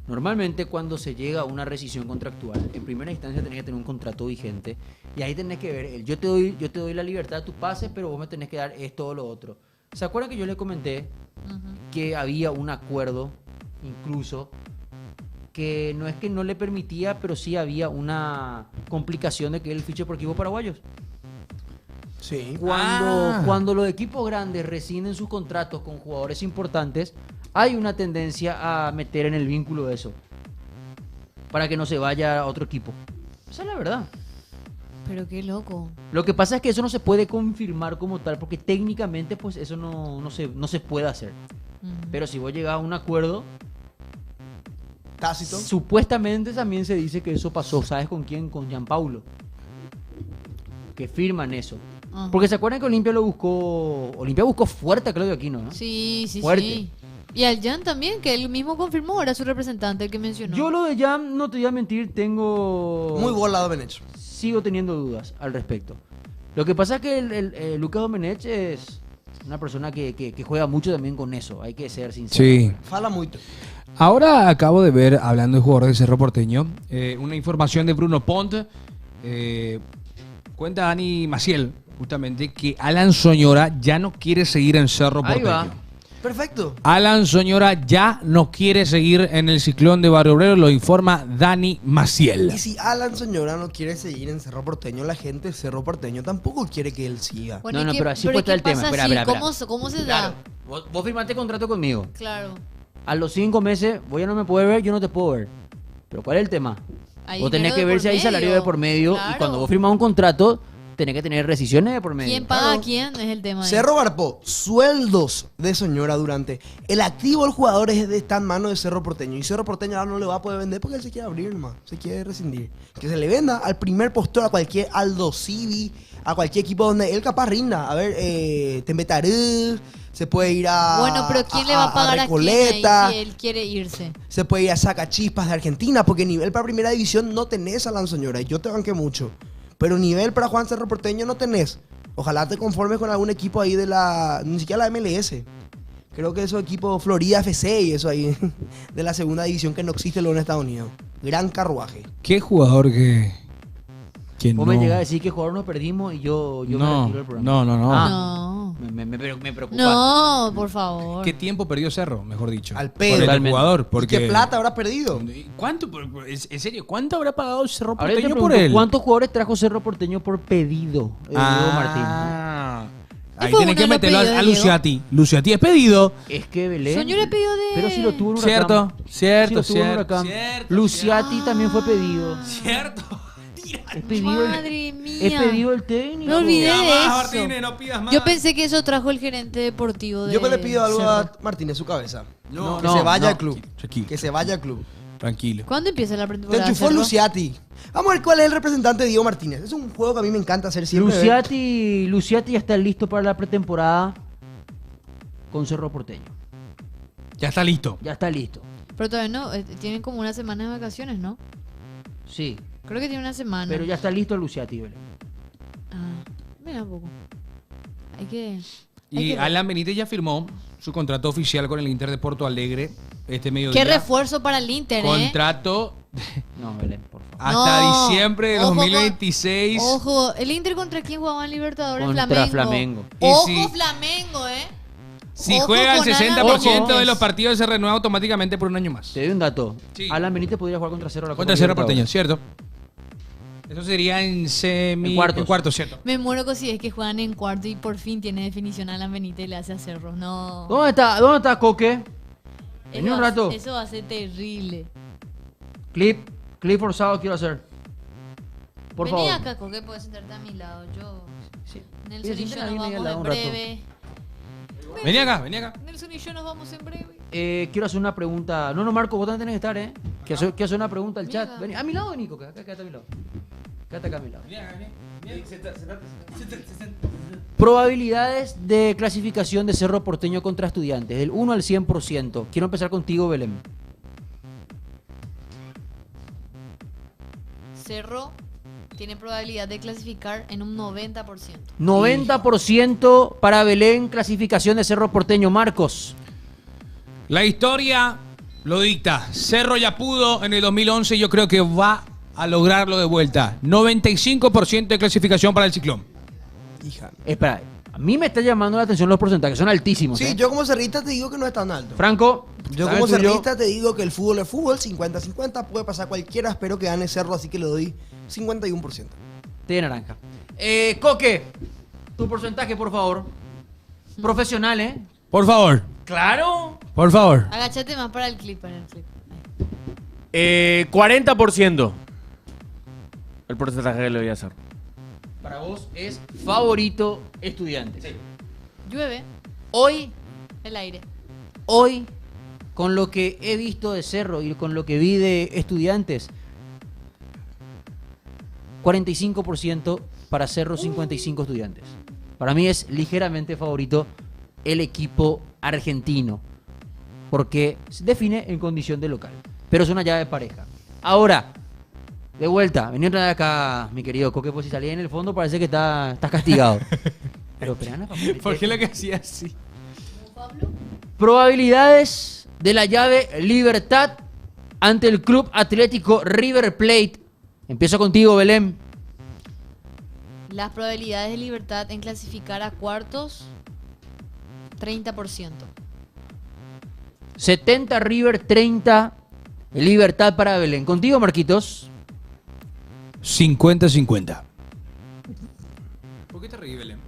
Normalmente cuando se llega a una rescisión contractual, en primera instancia tenés que tener un contrato vigente y ahí tenés que ver, yo te doy la libertad de tu pase, pero vos me tenés que dar esto o lo otro. ¿Se acuerdan que yo les comenté que había un acuerdo incluso que no es que no le permitía, pero sí había una complicación de que él fiche por equipos paraguayos? Sí. Cuando los equipos grandes rescinden sus contratos con jugadores importantes, hay una tendencia a meter en el vínculo eso para que no se vaya a otro equipo. Esa es la verdad. Pero qué loco. Lo que pasa es que eso no se puede confirmar como tal, porque técnicamente pues eso no se puede hacer. Pero si vos llegás a un acuerdo, Tácito. supuestamente también se dice que eso pasó. ¿Sabes con quién? Con Gianpaulo. Que firman eso. Ajá. Porque se acuerdan que Olimpia buscó fuerte a Claudio Aquino, ¿no? Sí, Fuerte. sí. Y al Jan también, que él mismo confirmó, era su representante el que mencionó. Yo lo de Jan, no te voy a mentir, tengo... Muy volado Domenech. Sigo teniendo dudas al respecto. Lo que pasa es que el Lucas Domenech es una persona que juega mucho también con eso, hay que ser sincero. Sí. Fala mucho. Ahora acabo de ver, hablando de jugadores de Cerro Porteño, una información de Bruno Pont. Cuenta Dani Maciel, justamente, que Alan Soñora ya no quiere seguir en Cerro Ahí Porteño. va. Perfecto. Alan Soñora ya no quiere seguir en el Ciclón de Barrio Obrero, lo informa Dani Maciel. Y si Alan Soñora no quiere seguir en Cerro Porteño, la gente de Cerro Porteño tampoco quiere que él siga. Bueno, No, ¿y no, qué- pero así pero puede estar qué el tema. pasa Espera, así? espera, ¿Cómo se Claro. da? Vos firmaste contrato conmigo. Claro. A los 5 meses, vos ya no me puedes ver, yo no te puedo ver. Pero ¿cuál es el tema? Hay Vos tenés dinero que de ver por si hay salario de medio. por medio. Claro. Y cuando vos firmas un contrato, tenés que tener rescisiones de por medio. ¿Quién paga a quién? Es el tema. ahí. Cerro Barpó, sueldos de Soñora durante el activo del jugador está en manos de Cerro Porteño. Y Cerro Porteño ahora no le va a poder vender porque él se quiere abrir nomás, se quiere rescindir. Que se le venda al primer postor, a cualquier Aldo Civi, a cualquier equipo donde él capaz rinda. A ver, Tembetarú, se puede ir a Bueno, pero ¿quién le va a pagar a quién Recoleta, ahí si él quiere irse? se puede ir a Sacachispas de Argentina, porque nivel para primera división no tenés a Alan Soñora, y yo te banqué mucho. Pero nivel para Juan Cerro Porteño no tenés. Ojalá te conformes con algún equipo ahí de la... Ni siquiera la MLS. Creo que esos equipos Florida FC y eso ahí de la segunda división que no existe luego en Estados Unidos. Gran carruaje. ¿Qué jugador que Vos no? me llegás a decir que jugador nos perdimos y yo me No, retiro del programa. no. Ah, No. me preocupa. No, por favor. ¿Qué tiempo perdió Cerro, mejor dicho? Al pedo. Por el Totalmente. jugador, ¿Y porque... qué plata habrá perdido? ¿Cuánto? En serio, ¿cuánto habrá pagado Cerro Ahora yo te Porteño pregunto, por él? ¿cuántos jugadores trajo Cerro Porteño por pedido? Diego Martín. Ahí fue tiene uno que de los meterlo pedidos a de Diego? Luciati. Luciati es pedido. Es que Belén. Soñora pidió de... Pero si lo tuvo en Huracán. Cierto, cierto, Sí lo tuvo en cierto, Huracán. cierto, Luciati también fue pedido. Cierto. Es pedido el, Madre mía. es pedido el técnico. Me olvidé de eso. Martínez, no pidas más. Yo pensé que eso trajo el gerente deportivo de Yo le pido algo Cerro. a Martínez, su cabeza. No, que no, se vaya no. al club. Tranquilo. Que se vaya al club. Tranquilo. ¿Cuándo empieza la Te pretemporada? enchufó Cerro? Luciati. Vamos a ver cuál es el representante de Diego Martínez. Es un juego que a mí me encanta hacer siempre. Luciati ya está listo para la pretemporada con Cerro Porteño. Ya está listo. Ya está listo. Pero todavía no, tienen como una semana de vacaciones, ¿no? Sí. Creo que tiene una semana. Pero ya está listo Luciati, Belén. Ah, mira un poco. Hay que... Y ver. Alan Benítez ya firmó su contrato oficial con el Inter de Porto Alegre este mediodía. Qué refuerzo para el Inter, Contrato No, Belén, por favor. hasta No. diciembre de Ojo con- 2026. Ojo, ¿el Inter contra quién jugaba en Libertadores? Contra Flamengo. Y Ojo, si- Flamengo, Si Ojo juega el con Alan 60% de Benítez. los partidos se renueva automáticamente por un año más. Te doy un dato. Sí. Alan Benítez podría jugar contra Cerro la Contra Copa Cerro Porteño, Libertadores. ¿cierto? Eso sería en En cuartos. ¿cierto? Me muero que si es que juegan en cuarto y por fin tiene definición a Alan Benítez y le hace a Cerro. No. ¿Dónde está Coque? Vení Eso un va- rato. Eso va a ser terrible. Clip forzado quiero hacer. Por Vení favor. acá, Coque, puedes sentarte a mi lado. Yo... Sí. Nelson Sí, y sí, yo ahí nos me vamos da en un rato. breve. Vení acá, vení acá. Nelson y yo nos vamos en breve. Quiero hacer una pregunta. No, Marco, vos también tenés que estar, ¿eh? Quiero hacer una pregunta al chat. Mira. Vení. A mi lado, Nico. Acá, quédate a mi lado. Quédate acá a mi lado. Probabilidades de clasificación de Cerro Porteño contra Estudiantes, del 1 al 100%. Quiero empezar contigo, Belén. Cerro tiene probabilidad de clasificar en un 90%. 90% para Belén, clasificación de Cerro Porteño. Marcos. La historia lo dicta. Cerro ya pudo en el 2011 y yo creo que va a lograrlo de vuelta. 95% de clasificación para el Ciclón. Hija. Espera, a mí me está llamando la atención los porcentajes, son altísimos. Sí, ¿eh? yo como cerrista te digo que no es tan alto. Franco. Yo ¿sabes como tú y yo? cerrista te digo que el fútbol es fútbol, 50-50, puede pasar cualquiera, espero que gane Cerro, así que le doy 51%. Té de naranja. Coque, tu porcentaje, por favor. Profesional, ¿eh? Por favor, Claro. por favor. Agáchate más para el clip, Ahí. 40% el porcentaje que le voy a hacer. Para vos es favorito Estudiantes. Llueve Hoy, el aire. con lo que he visto de Cerro y con lo que vi de Estudiantes, 45% para Cerro, 55 Estudiantes. Para mí es ligeramente favorito el equipo argentino. porque se define en condición de local. Pero es una llave pareja. Ahora, de vuelta, vení otra vez acá, mi querido Coque, pues si salís en el fondo parece que estás castigado. Pero espera, ¿Por qué lo que hacía así? probabilidades de la llave Libertad ante el Club Atlético River Plate. Empiezo contigo, Belén. Las probabilidades de Libertad en clasificar a cuartos, 30%. 70 River, 30 Libertad para Belén. Contigo, Marquitos. 50-50. ¿Por qué te reí, Belén?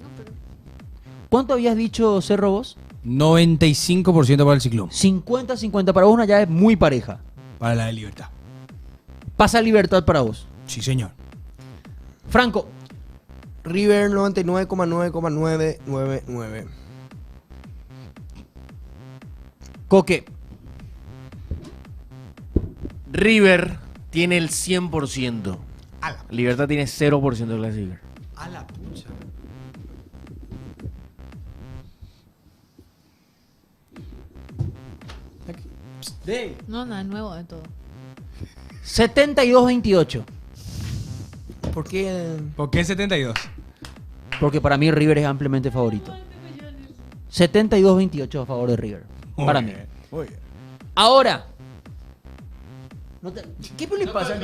¿Cuánto habías dicho, Cerro, vos? 95% para el Ciclón. 50-50 para vos, una llave muy pareja. Para la de Libertad. Pasa Libertad para vos. Sí, señor. Franco. River 99,9,999. Coque. River tiene el 100%. Libertad tiene 0% de clasificar. A la pucha. No, nada nuevo de todo. 72-28. ¿Por qué? ¿Por qué 72? Porque para mí River es ampliamente favorito. 72-28 a favor de River. Para mí. Muy bien. Ahora. ¿Qué le pasa?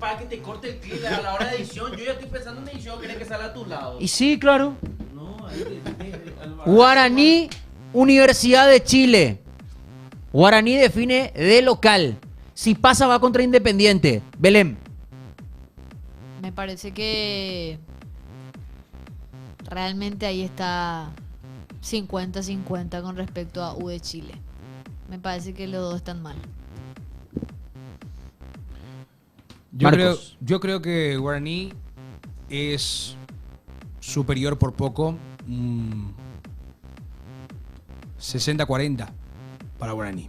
Para que te corte el clip a la hora de edición. Yo ya estoy pensando en edición. ¿Querés que salga a tu lado? Y sí, claro. Guaraní, Universidad de Chile. Guaraní define de local. Si pasa, va contra Independiente. Belén. Me parece que realmente ahí está 50-50 con respecto a U de Chile. Me parece que los dos están mal. Yo creo que Guaraní es superior por poco. 60-40 para Guaraní.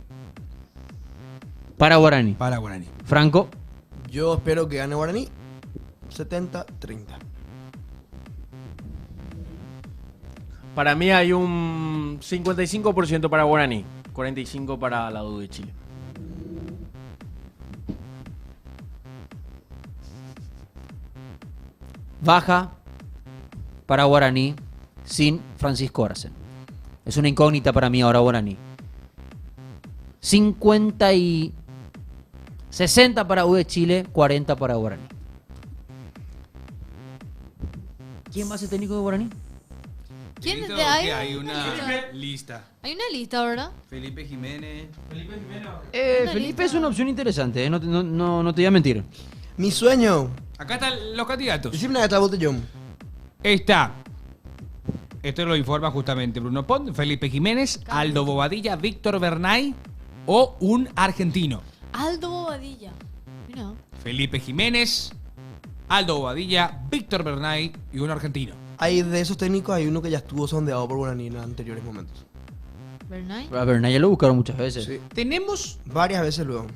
Para Guaraní. Para Guaraní. Franco. Yo espero que gane Guaraní 70-30. Para mí hay un 55% para Guaraní, 45% para la U de Chile. Baja para Guaraní sin Francisco Arce. Es una incógnita para mí ahora Guaraní. 60 para U de Chile, 40 para Guaraní. ¿Quién más es técnico de Guaraní? ¿Quién Listo, de ahí? que hay una lista. Hay una lista, ¿verdad? Felipe Jiménez. Felipe es una opción interesante, no te voy a mentir. Mi sueño. Acá están los candidatos. Decime una botellón. Está. Esto lo informa justamente Bruno Pont, Felipe Jiménez, Aldo Bobadilla, Víctor Bernay o un argentino. Aldo Bobadilla. Mira. Felipe Jiménez, Aldo Bobadilla, Víctor Bernay y un argentino. Hay de esos técnicos, hay uno que ya estuvo sondeado por Guaraní en anteriores momentos. ¿Bernay? A Bernay ya lo buscaron muchas veces. Sí. Tenemos, Varias veces luego.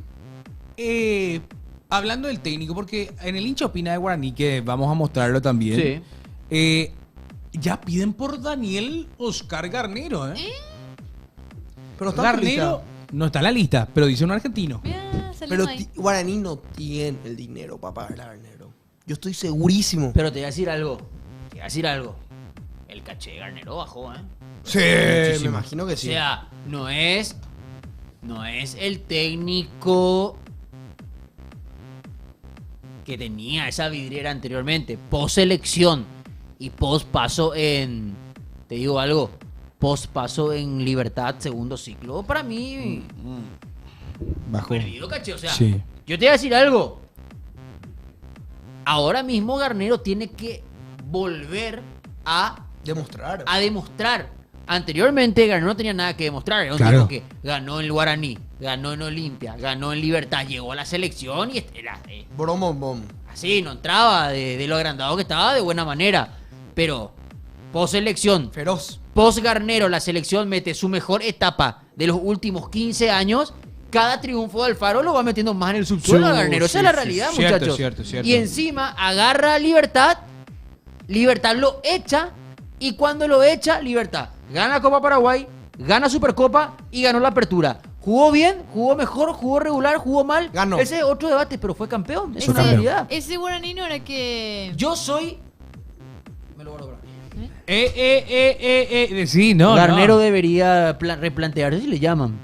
hablando del técnico, porque en el hincha opina de Guaraní, que vamos a mostrarlo también. Sí. Ya piden por Daniel Oscar Garnero, ¿eh? Pero está en la lista. Garnero no está en la lista, pero dice un argentino. Mira, Pero salimos ahí. Guaraní no tiene el dinero para pagar a Garnero. Yo estoy segurísimo. Pero te voy a decir algo. El caché de Garnero bajó, ¿eh? Sí, me imagino que O sí. sea, no es el técnico que tenía esa vidriera anteriormente. Post selección y post paso en, te digo algo, post paso en Libertad, segundo ciclo. Para mí, Bajó. perdido, caché. O sea, Sí. yo te voy a decir algo. Ahora mismo Garnero tiene que volver a Demostrar. demostrar. Anteriormente Garnero no tenía nada que demostrar. Era un Claro. tipo que ganó en el Guaraní, ganó en Olimpia, ganó en Libertad, llegó a la selección y era Brom. así, no entraba de lo agrandado que estaba de buena manera. Pero post selección, Feroz. post Garnero, la selección mete su mejor etapa de los últimos 15 años. Cada triunfo de Alfaro lo va metiendo más en el subsuelo a Garnero. Esa es la realidad, Cierto, muchachos. cierto. Y encima agarra a Libertad lo echa, y cuando lo echa, Libertad gana la Copa Paraguay, gana Supercopa y ganó la Apertura. ¿Jugó bien? ¿Jugó mejor? ¿Jugó regular? ¿Jugó mal? Ganó. Ese es otro debate, pero fue campeón. Es Fue una campeón. realidad. Ese Guaraní no era que... Yo soy... Me lo guardo para mí. Sí, no, Garnero no. debería replantearse si le llaman.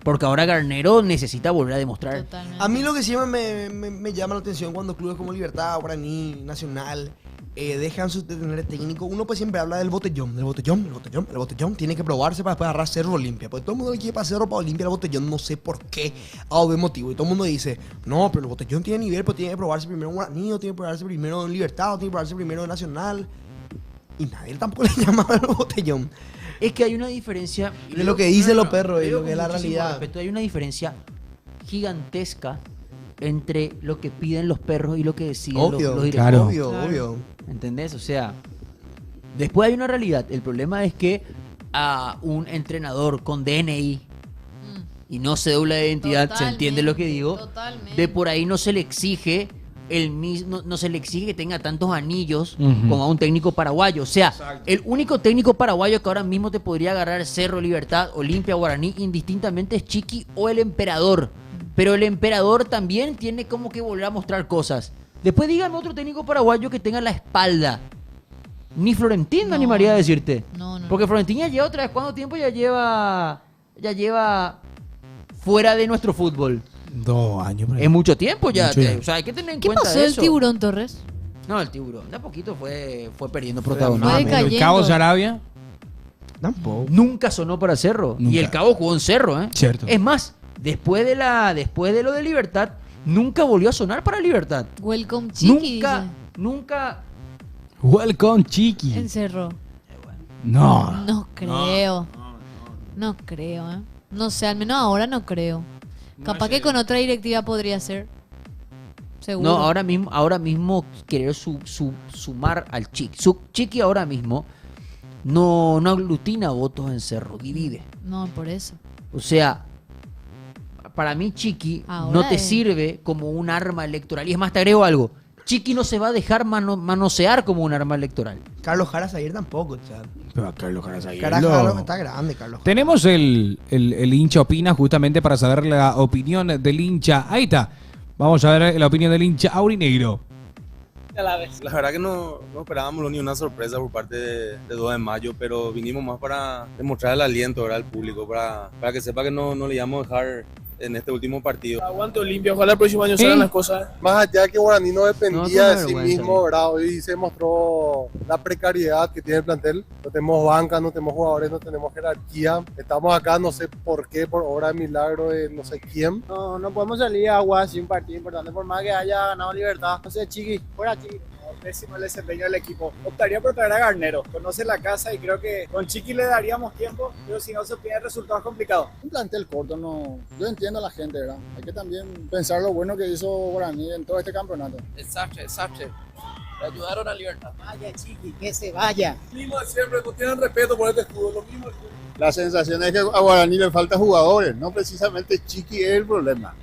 Porque ahora Garnero necesita volver a demostrar. Totalmente. A mí lo que siempre me llama la atención cuando clubes como Libertad, Guaraní, Nacional dejan de tener técnico, uno pues siempre habla del botellón, tiene que probarse para después agarrar Cerro Olimpia, porque todo el mundo le quiere para Cerro para Olimpia el botellón, no sé por qué, a obvio motivo, y todo el mundo dice, no, pero el botellón tiene nivel, pero tiene que probarse primero en Guaraní, o tiene que probarse primero en Libertad, o tiene que probarse primero en Nacional, y nadie tampoco le llamaba el botellón. Es que hay una diferencia... De lo que dicen los perros y veo lo que es con la muchísimo realidad. respeto, hay una diferencia gigantesca entre lo que piden los perros y lo que deciden los directores. Claro. Obvio. ¿Entendés? O sea, después hay una realidad. El problema es que a un entrenador con DNI y no cédula de identidad, ¿se entiende lo que digo? Totalmente. De por ahí no se le exige el mismo, no se le exige que tenga tantos anillos Ujú. como a un técnico paraguayo. O sea, el único técnico paraguayo que ahora mismo te podría agarrar Cerro, Libertad, Olimpia, Guaraní, indistintamente es Chiqui o el Emperador. Pero el Emperador también tiene como que volver a mostrar cosas. Después dígame otro técnico paraguayo que tenga la espalda. Ni Florentín me animaría a decirte. No. Porque Florentín ya lleva otra vez, ¿cuánto tiempo ya lleva fuera de nuestro fútbol? 2 años. por ahí. Es mucho tiempo ya. Mucho ya. O sea, hay que tener en ¿Qué cuenta pasó del eso. Tiburón Torres? No, el Tiburón. De a poquito fue perdiendo Fue protagonismo. decayendo. El Cabo Sarabia. Tampoco. Nunca sonó para Cerro. Nunca. Y el Cabo jugó en Cerro, ¿eh? Cierto. Es más, después de lo de Libertad, nunca volvió a sonar para Libertad. Welcome Chiqui, Nunca. Welcome, dice. Chiqui. En Cerro. No. No creo. No creo, ¿eh? No sé, al menos ahora no creo. Capaz que con otra directiva podría ser. Seguro. No, ahora mismo querer sumar al Chiqui. Chiqui ahora mismo no aglutina votos en Cerro, divide. No, por eso. O sea, para mí Chiqui Ahora no te es. sirve como un arma electoral. Y es más, te agrego algo. Chiqui no se va a dejar manosear como un arma electoral. Carlos Jara ayer tampoco, chaval. Pero Carlos Jara Carlos está grande, Carlos Jara. Tenemos el hincha opina justamente para saber la opinión del hincha. Ahí está. Vamos a ver la opinión del hincha aurinegro. La verdad que no esperábamos ni una sorpresa por parte de 2 de mayo, pero vinimos más para demostrar el aliento, ¿verdad?, al público, para que sepa que no le íbamos a dejar en este último partido. Aguante Olimpia, ojalá el próximo año salgan las cosas. Más allá de que Guaraní no No, dependía qué de sí vergüenza, mismo, ¿verdad? Hoy se mostró la precariedad que tiene el plantel. No tenemos banca, no tenemos jugadores, no tenemos jerarquía. Estamos acá, no sé por qué, por obra de milagro de no sé quién. No podemos salir a agua sin un partido importante, por más que haya ganado Libertad. No sé, Chiqui, fuera Chiqui. Pésimo el desempeño del equipo. Optaría por traer a Garnero. Conoce la casa y creo que con Chiqui le daríamos tiempo, pero si no se obtiene resultados complicados. Un plantel corto, no. Yo entiendo a la gente, ¿verdad? Hay que también pensar lo bueno que hizo Guaraní en todo este campeonato. Exacto. Le ayudaron a Libertad. Vaya, Chiqui, que se vaya. Lo mismo de siempre, no tienen respeto por este escudo, lo mismo. La sensación es que a Guaraní le falta jugadores, no precisamente Chiqui es el problema.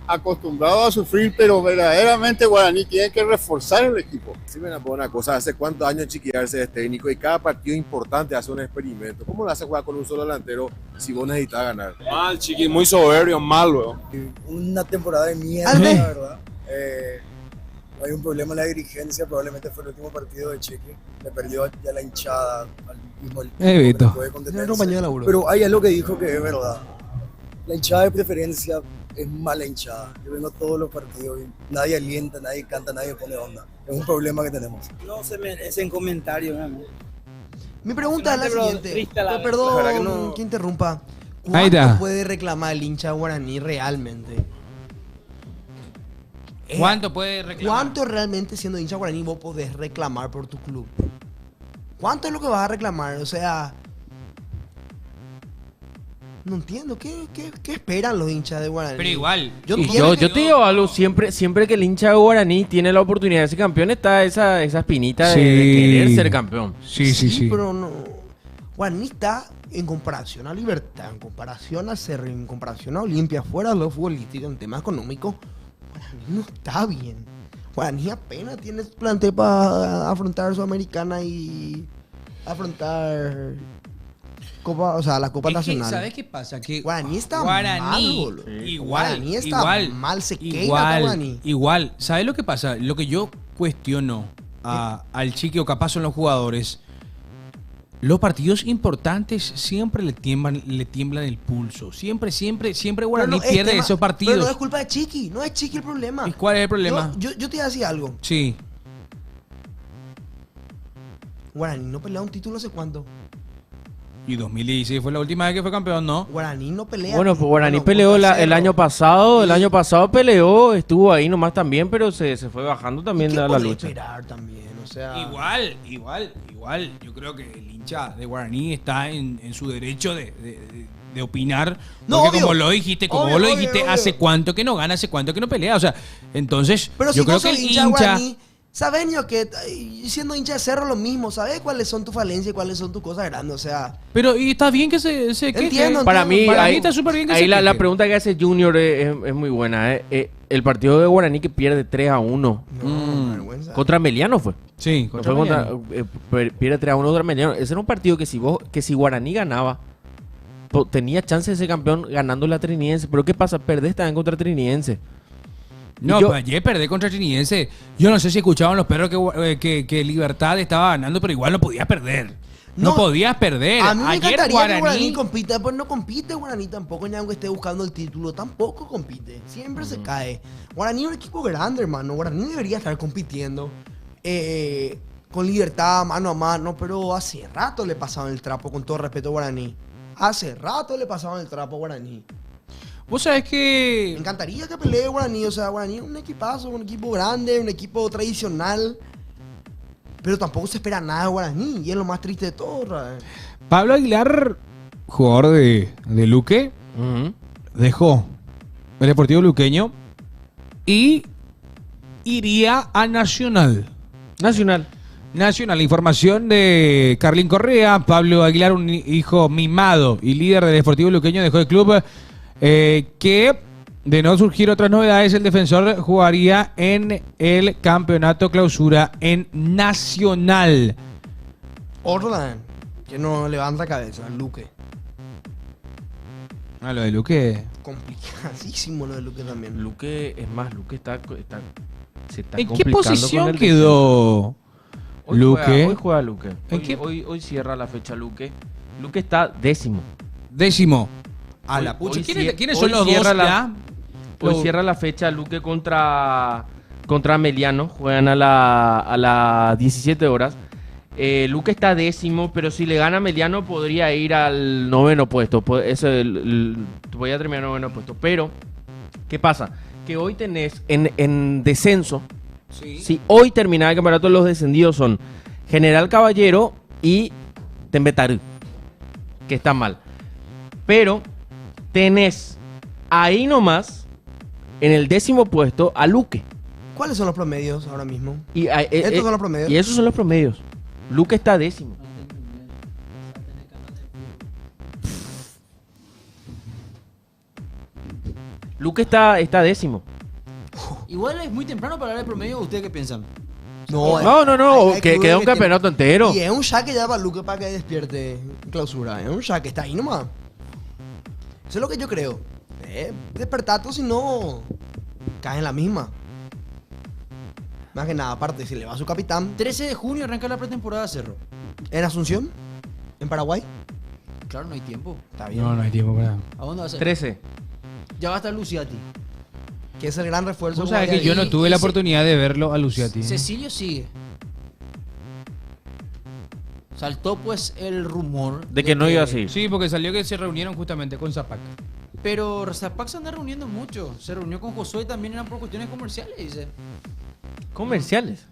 Acostumbrado a sufrir, pero verdaderamente Guaraní tiene que reforzar el equipo. Sí, me por una cosa, ¿hace cuántos años Chiqui Arce es técnico y cada partido importante hace un experimento? ¿Cómo lo hace jugar con un solo delantero si vos necesitas ganar? Mal, Chiqui, muy soberbio, mal, weón. Una temporada de mierda, la verdad. Hay un problema en la dirigencia, probablemente fue el último partido de Chiqui. Le perdió ya la hinchada al mismo Vito. que no puede contenerse. Pero hay algo que dijo que es verdad. La hinchada de preferencia es mala hinchada. Yo vengo a todos los partidos y nadie alienta, nadie canta, nadie pone onda. Es un problema que tenemos. No se merecen comentarios, Mi pregunta es la siguiente. Triste la Perdón verdad que no. que interrumpa. Ahí ¿Cuánto está. puede reclamar el hincha guaraní realmente? ¿Cuánto puede reclamar? ¿Cuánto realmente siendo hincha guaraní vos podés reclamar por tu club? ¿Cuánto es lo que vas a reclamar? O sea, no entiendo. ¿Qué esperan los hinchas de Guaraní? Pero igual. Yo te digo algo, siempre que el hincha de Guaraní tiene la oportunidad de ser campeón, está esa espinita de querer ser campeón. Sí. Pero no. Guaraní está en comparación a Libertad, en comparación a Cerro, en comparación a Olimpia, fuera de lo futbolístico, en tema económico, Guaraní no está bien. Guaraní apenas tiene plantel para afrontar Sudamericana y afrontar Copa, o sea, la Copa Es que, Nacional. ¿sabes qué pasa? Que Guaraní está Guaraní, mal, boludo. igual, Guaraní está igual, mal, se queda Guaraní. igual. ¿Sabes lo que pasa? Lo que yo cuestiono al Chiqui o capaz son los jugadores. Los partidos importantes siempre le tiemblan el pulso. Siempre Guaraní pierde esos partidos. Pero no es culpa de Chiqui, no es Chiqui el problema. ¿Y cuál es el problema? Yo te iba a decir algo. Sí. Guaraní no pelea un título hace cuánto. Y 2016 fue la última vez que fue campeón, ¿no? Guaraní no pelea. Bueno, pues Guaraní peleó el año pasado. El año pasado peleó, estuvo ahí nomás también, pero se fue bajando también a la lucha. Esperar también, o sea... Igual. Yo creo que el hincha de Guaraní está en su derecho de opinar. No, porque obvio. como lo dijiste, Obvio. hace cuánto que no gana, hace cuánto que no pelea. O sea, entonces, Pero yo si creo vos que sos el hincha de hincha... Guaraní, ¿sabes, niño, que siendo hincha de Cerro lo mismo? ¿Sabes cuáles son tus falencias y cuáles son tus cosas grandes? O sea... Pero y está bien que se queje. Entiendo. Para mí está súper bien que ahí se la queje. pregunta que hace Junior es muy buena. El partido de Guaraní que pierde 3-1 vergüenza. contra Meliano fue. Sí, No contra fue Meliano. pierde 3-1 contra Meliano. Ese era un partido que si Guaraní ganaba, tenía chance de ser campeón ganando la Trinidense. Pero ¿qué pasa? Perdés también contra Trinidense. No, pues ayer perdí contra Trinidense. Yo no sé si escuchaban los perros que Libertad estaba ganando, pero igual no podías perder. No podías perder. A mí me Ayer encantaría que Guaraní compita, pues no compite Guaraní tampoco, ni aunque esté buscando el título, tampoco compite. Siempre se cae. Guaraní es un equipo grande, hermano. Guaraní debería estar compitiendo con Libertad, mano a mano, pero hace rato le pasaban el trapo, con todo respeto a Guaraní. Hace rato le pasaban el trapo a Guaraní. Vos sabés que... Me encantaría que pelee Guaraní, o sea, Guaraní es un equipazo, un equipo grande, un equipo tradicional. Pero tampoco se espera nada de Guaraní, y es lo más triste de todo, Rafael. Pablo Aguilar, jugador de Luque, dejó el Deportivo Luqueño y iría a Nacional. Información de Carlín Correa. Pablo Aguilar, un hijo mimado y líder del Deportivo Luqueño, dejó el club. Que de no surgir otras novedades, el defensor jugaría en el campeonato clausura en Nacional. Orlan, que no levanta cabeza, Luque. Lo de Luque. Complicadísimo lo de Luque también. Luque se está ¿En qué complicando posición con el quedó Luque? Hoy juega Luque. ¿En qué? Hoy cierra la fecha Luque. Luque está décimo. A la pucha. ¿Quiénes hoy son los dos ya? Hoy cierra la fecha Luque contra Meliano. Juegan a las 17 horas. Luque está décimo, pero si le gana Meliano podría ir al 9º puesto. Podría terminar en 9º puesto. Pero, ¿qué pasa? Que hoy tenés en descenso. Sí. Si hoy terminaba el campeonato, los descendidos son General Caballero y Tembetarú, que está mal. Pero tenés ahí nomás, en el 10º puesto, a Luque. ¿Cuáles son los promedios ahora mismo? ¿Estos son los promedios? Y esos son los promedios. Luque está décimo. Luque está décimo. Igual es muy temprano para hablar de promedio. ¿Ustedes qué piensan? No, que queda un campeonato entero. Y es un saque ya para Luque para que despierte en clausura. Es un saque, está ahí nomás. Eso es lo que yo creo. Despertato, si no, cae en la misma. Más que nada, aparte, si le va a su capitán. 13 de junio arranca la pretemporada Cerro. ¿En Asunción? ¿En Paraguay? Claro, no hay tiempo. Está bien. No hay tiempo para... ¿A dónde va a ser? 13. Ya va a estar Luciati. Que es el gran refuerzo. Vos sabés que yo no tuve la oportunidad de verlo a Luciati. Cecilio sigue. Saltó pues el rumor de que no iba así. Sí, porque salió que se reunieron justamente con Zapac. Pero Zapac se anda reuniendo mucho. Se reunió con Josué también, eran por cuestiones comerciales, dice. ¿Comerciales?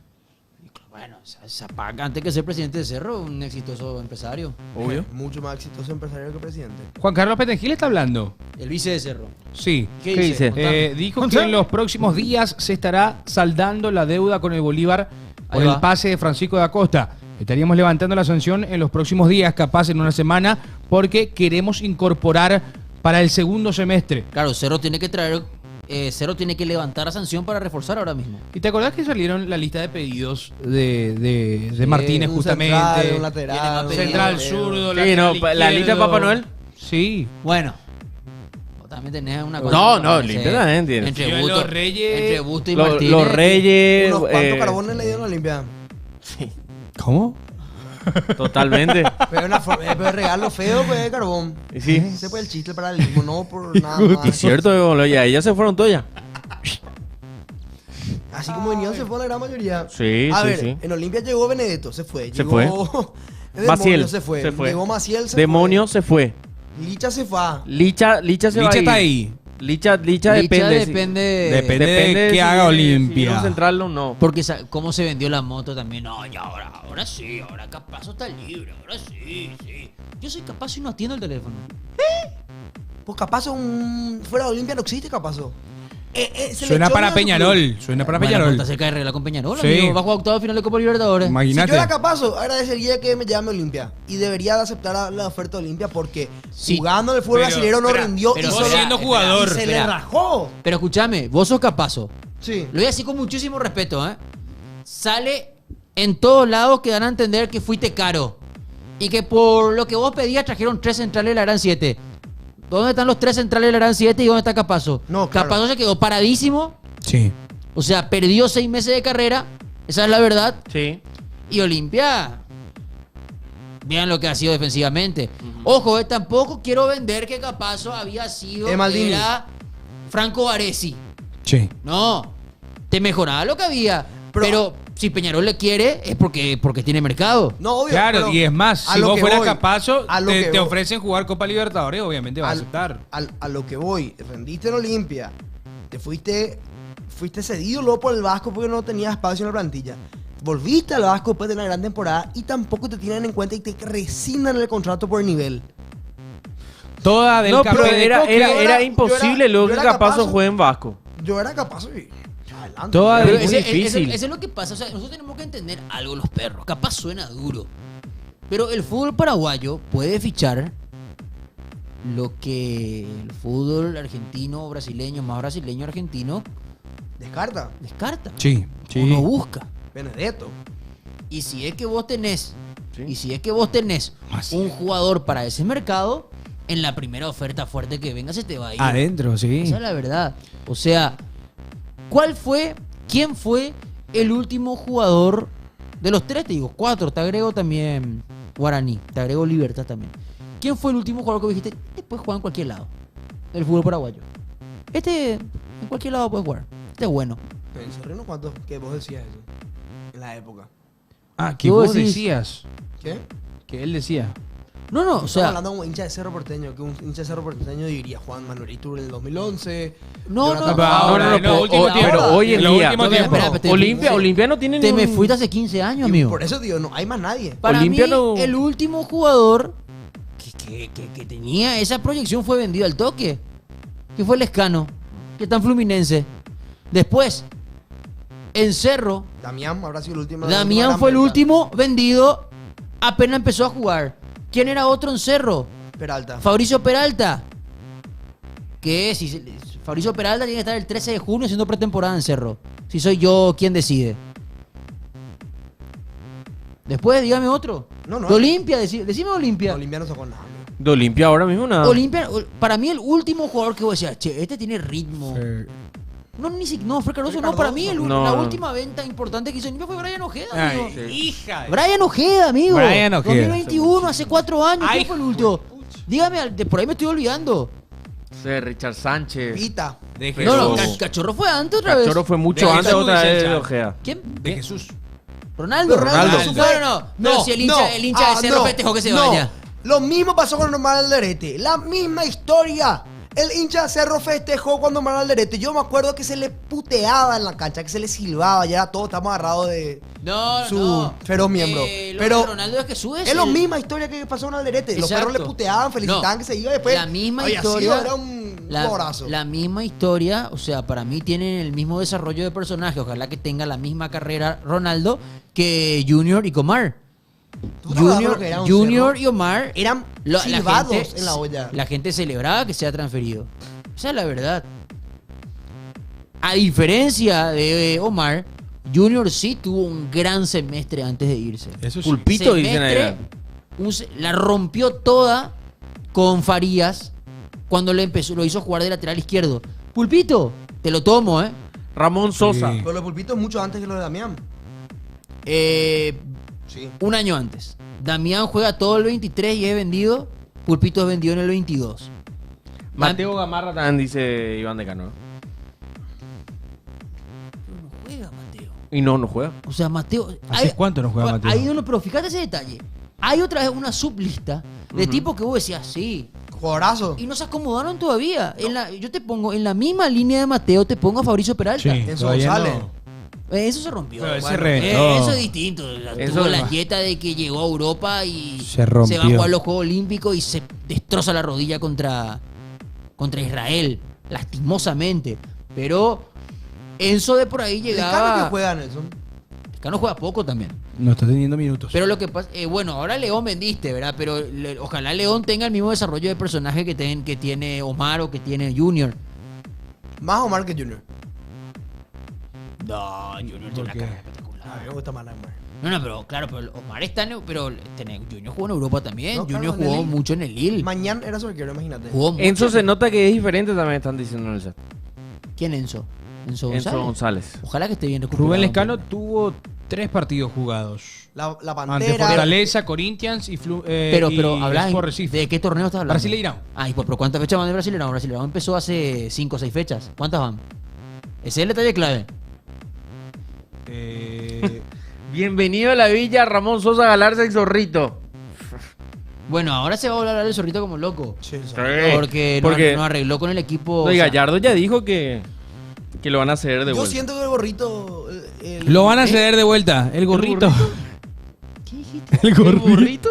Bueno, Zapac, antes que ser presidente de Cerro, un exitoso empresario. Obvio. Mucho más exitoso empresario que presidente. Juan Carlos Petengil está hablando. El vice de Cerro. Sí. ¿Qué dice? Dijo que en los próximos días se estará saldando la deuda con el Bolívar por el pase de Francisco da Costa. Estaríamos levantando la sanción en los próximos días, capaz en una semana, porque queremos incorporar para el segundo semestre. Claro, Cerro tiene que traer Cerro tiene que levantar la sanción para reforzar ahora mismo. ¿Y te acordás que salieron la lista de pedidos de Sí, Martínez un justamente? central, un lateral, Tiene más Central, pedidos. zurdo, Sí, lateral no, la lista de izquierdo. Papá Noel. Sí. Bueno, vos también tenés una No, sí. limpia también tiene. Entre Yo en Busto, los Reyes- entre Busto y Los Martínez. Reyes. Unos cuantos carbones le dieron a Olimpia. ¿Cómo? Totalmente. Pero pero regalo feo, pues, de carbón. Sí. Ese fue el chiste para el mismo, no por nada más. Es cierto, boludo, ya ellas se fueron todas ya. Así como vinieron, se fue la gran mayoría. Sí, A sí, ver, sí. en Olimpia llegó Benedetto, se fue. Se Llegó... fue. Demonio Maciel se fue. se fue. Llegó Maciel, se Demonio se fue. fue. Licha se fue. Licha se va Licha a ir. está ahí. Licha Licha depende. depende, Depende de qué si haga viene- si Olimpia. viene un central o no. Porque cómo se vendió la moto también. No, ya ahora sí, ahora Capazo está libre, ahora sí. Yo soy Capazo y no atiendo el teléfono. Pues Capazo, fuera de Olimpia no existe Capazo. Suena para Peñarol. Suena para Bueno, Peñarol. está cerca de arreglar con Peñarol, Sí. amigo. Va a jugar octavo de final de Copa Libertadores. Si Imagínate. yo era Capazo, agradecería que me llame Olimpia. Y debería de aceptar la oferta de Olimpia porque Sí. jugando en el fútbol Pero, brasileño no espera, rindió pero y vos solo- siendo jugador. y se le Espera. rajó. Pero escúchame, vos sos Capazo. Sí. Lo voy a decir con muchísimo respeto, ¿eh? Sale en todos lados que dan a entender que fuiste caro. Y que por lo que vos pedías trajeron 3 centrales de la Gran 7. ¿Dónde están los 3 centrales de la Gran 7 y dónde está Capazo? No, claro. Capazo se quedó paradísimo. Sí. O sea, perdió 6 meses de carrera. Esa es la verdad. Sí. Y Olimpia, vean lo que ha sido defensivamente. Ojo, tampoco quiero vender que Capazo había sido Maldini. era Franco Baresi. Sí. No, te mejoraba lo que había. Pero si Peñarol le quiere es porque tiene mercado. No, obvio. Claro, pero y es más, a si lo vos que fueras voy, Capazo, a lo que te voy. ofrecen jugar Copa Libertadores, obviamente vas a aceptar. A lo que voy, rendiste en Olimpia, te fuiste cedido luego por el Vasco porque no tenías espacio en la plantilla. Volviste al Vasco después de una gran temporada y tampoco te tienen en cuenta y te resignan el contrato por nivel. Toda del No, pero café de era Coque. imposible luego yo que era Capazo Capazo. juegue en Vasco. Yo era capaz y adelante. Toda Pero del- muy ese difícil. es lo que pasa. O sea, nosotros tenemos que entender algo, los perros. Capaz suena duro. Pero el fútbol paraguayo puede fichar lo que el fútbol argentino, brasileño, más brasileño, argentino, Descarta. descarta. Sí, O sí. no busca. Benedetto. Y si es que vos tenés, Sí. un jugador para ese mercado, en la primera oferta fuerte que venga se te va a ir. Adentro, sí. Esa es la verdad. O sea, quién fue el último jugador de los 3? Te digo, 4, te agrego también Guaraní, te agrego Libertad también. ¿Quién fue el último jugador que dijiste? Puedes jugar en cualquier lado del fútbol paraguayo. En cualquier lado puedes jugar. Este es bueno. Pero en Cerrino, ¿cuánto? Que vos decías eso. En la época. Ah, que ¿Qué vos vos decís? decías. ¿Qué? Que él decía. No, o Estamos sea, hablando de un hincha de Cerro Porteño, que un hincha de Cerro Porteño diría Juan Manuel Itur en el 2011. No, Jonathan no, Fabra. no, pero los últimos tiempos. pero hoy en En los día, últimos tiempos. Olimpia no tiene te ni me un- fuiste hace 15 años, Y amigo. por eso digo, no hay más nadie. Para Olimpia mí, no- el último jugador que tenía esa proyección fue vendido al toque. Que fue Lescano, que está en Fluminense. Después, en Cerro, Damián habrá sido el último. Damián fue el último vendido apenas empezó a jugar. ¿Quién era otro en Cerro? Peralta. Fabricio Peralta. Que Fabricio Peralta tiene que estar el 13 de junio haciendo pretemporada en Cerro. Si soy yo, ¿quién decide? Después, dígame otro. No. De Olimpia, decime Olimpia. Olimpia no sacó nada. De Olimpia ahora mismo nada. Olimpia, para mí el último jugador que vos decías, che, este tiene ritmo. No, Fred Cardoso no, para mí No, la no. última venta importante que hizo Olimpia fue Brian Ojeda, Ay, amigo. hija. Brian Ojeda, amigo. Brian Ojeda. 2021, hace 4 años. Ay, ¿Quién fue el último? Dígame, por ahí me estoy olvidando. Richard Sánchez. Vita. De Pero- No, Cachorro fue antes otra vez. Cachorro fue mucho De antes Jesús, otra vez de Chencha. Ojeda. ¿Quién? De Jesús. Ronaldo. Ronaldo. No. Pero si el hincha de Cerro festejó que se vaya. Lo mismo pasó con Omar Alderete. La misma historia. El hincha de Cerro festejó cuando Omar Alderete. Yo me acuerdo que se le puteaba en la cancha, que se le silbaba. Ya era todo, estamos agarrados de No, su no. feroz miembro. Lo Pero de Ronaldo es que sube. es la misma historia que pasó con Alderete. Los Exacto. perros le puteaban, felicitaban No. que se iba después. La misma había historia. sido, era un jugadorazo. La misma historia, o sea, para mí tienen el mismo desarrollo de personaje. Ojalá que tenga la misma carrera Ronaldo que Junior y Comar. ¿Tú te acordás lo que era un Junior Cerro? y Omar Eran la silbados gente- en la olla. La gente celebraba que sea transferido. Esa es la verdad. A diferencia de Omar, Junior sí tuvo un gran semestre antes de irse. Eso sí. Pulpito, dicen ahí. La rompió toda con Farías cuando lo hizo jugar de lateral izquierdo. Pulpito, te lo tomo, ¿eh? Ramón Sosa. Pero lo Pulpito es mucho antes que lo de Damián. Sí. Un año antes. Damián juega todo el 23 y es vendido. Pulpito es vendido en el 22. Mateo Gamarra también dice Iván de Cano. No juega Mateo. Y no juega. O sea, Mateo. ¿Hace cuánto no juega Mateo? Ahí no, pero fíjate ese detalle. Hay otra vez una sublista de tipos que vos decías, sí. Jugadorazo. Y no se acomodaron todavía. Yo te pongo en la misma línea de Mateo, te pongo a Fabricio Peralta. Sí, Enzo todavía González. no. Eso se rompió. Pero ese Bueno, reventó. eso es distinto. Eso Tuvo es la más. yeta de que llegó a Europa y Se rompió. va a jugar los Juegos Olímpicos y se destroza la rodilla contra Israel, lastimosamente. Pero Enzo de por ahí Lescano llegaba. que juega, Nelson. Lescano juega poco también. No está teniendo minutos. Pero lo que pasa, bueno, ahora León vendiste, ¿verdad? Pero ojalá León tenga el mismo desarrollo de personaje que tiene Omar o que tiene Junior. Más Omar que Junior. No, Junior tiene una carrera espectacular. A mí me gusta más Omar. No, pero claro, pero Omar está pero Junior jugó en Europa también. No, Junior claro, en el jugó Lille. mucho en el Lille. Mañana era su arquero, imagínate. Jugó mucho. Enzo se nota que es diferente también, están diciendo en el chat. ¿Quién Enzo? Enzo González. Enzo González. Ojalá que esté bien recuperado. Rubén Lescano tuvo 3 partidos jugados. La Ante Pantera. Fortaleza, Corinthians y Pero hablas Sport Recife. ¿de qué torneo estás hablando? Brasileirão. ¿Pero cuántas fechas van de Brasileirão? Brasileirão empezó hace 5 o 6 fechas. ¿Cuántas van? Ese es el detalle clave. Bienvenido a la villa, Ramón Sosa Galarza y Zorrito. Bueno, ahora se va a hablar del Zorrito como loco. Sí. Porque no arregló con el equipo. No, y Gallardo ya dijo que lo van a ceder de Yo vuelta. siento que el gorrito. Lo van a ceder de vuelta. El gorrito. ¿Qué dijiste? El gorrito.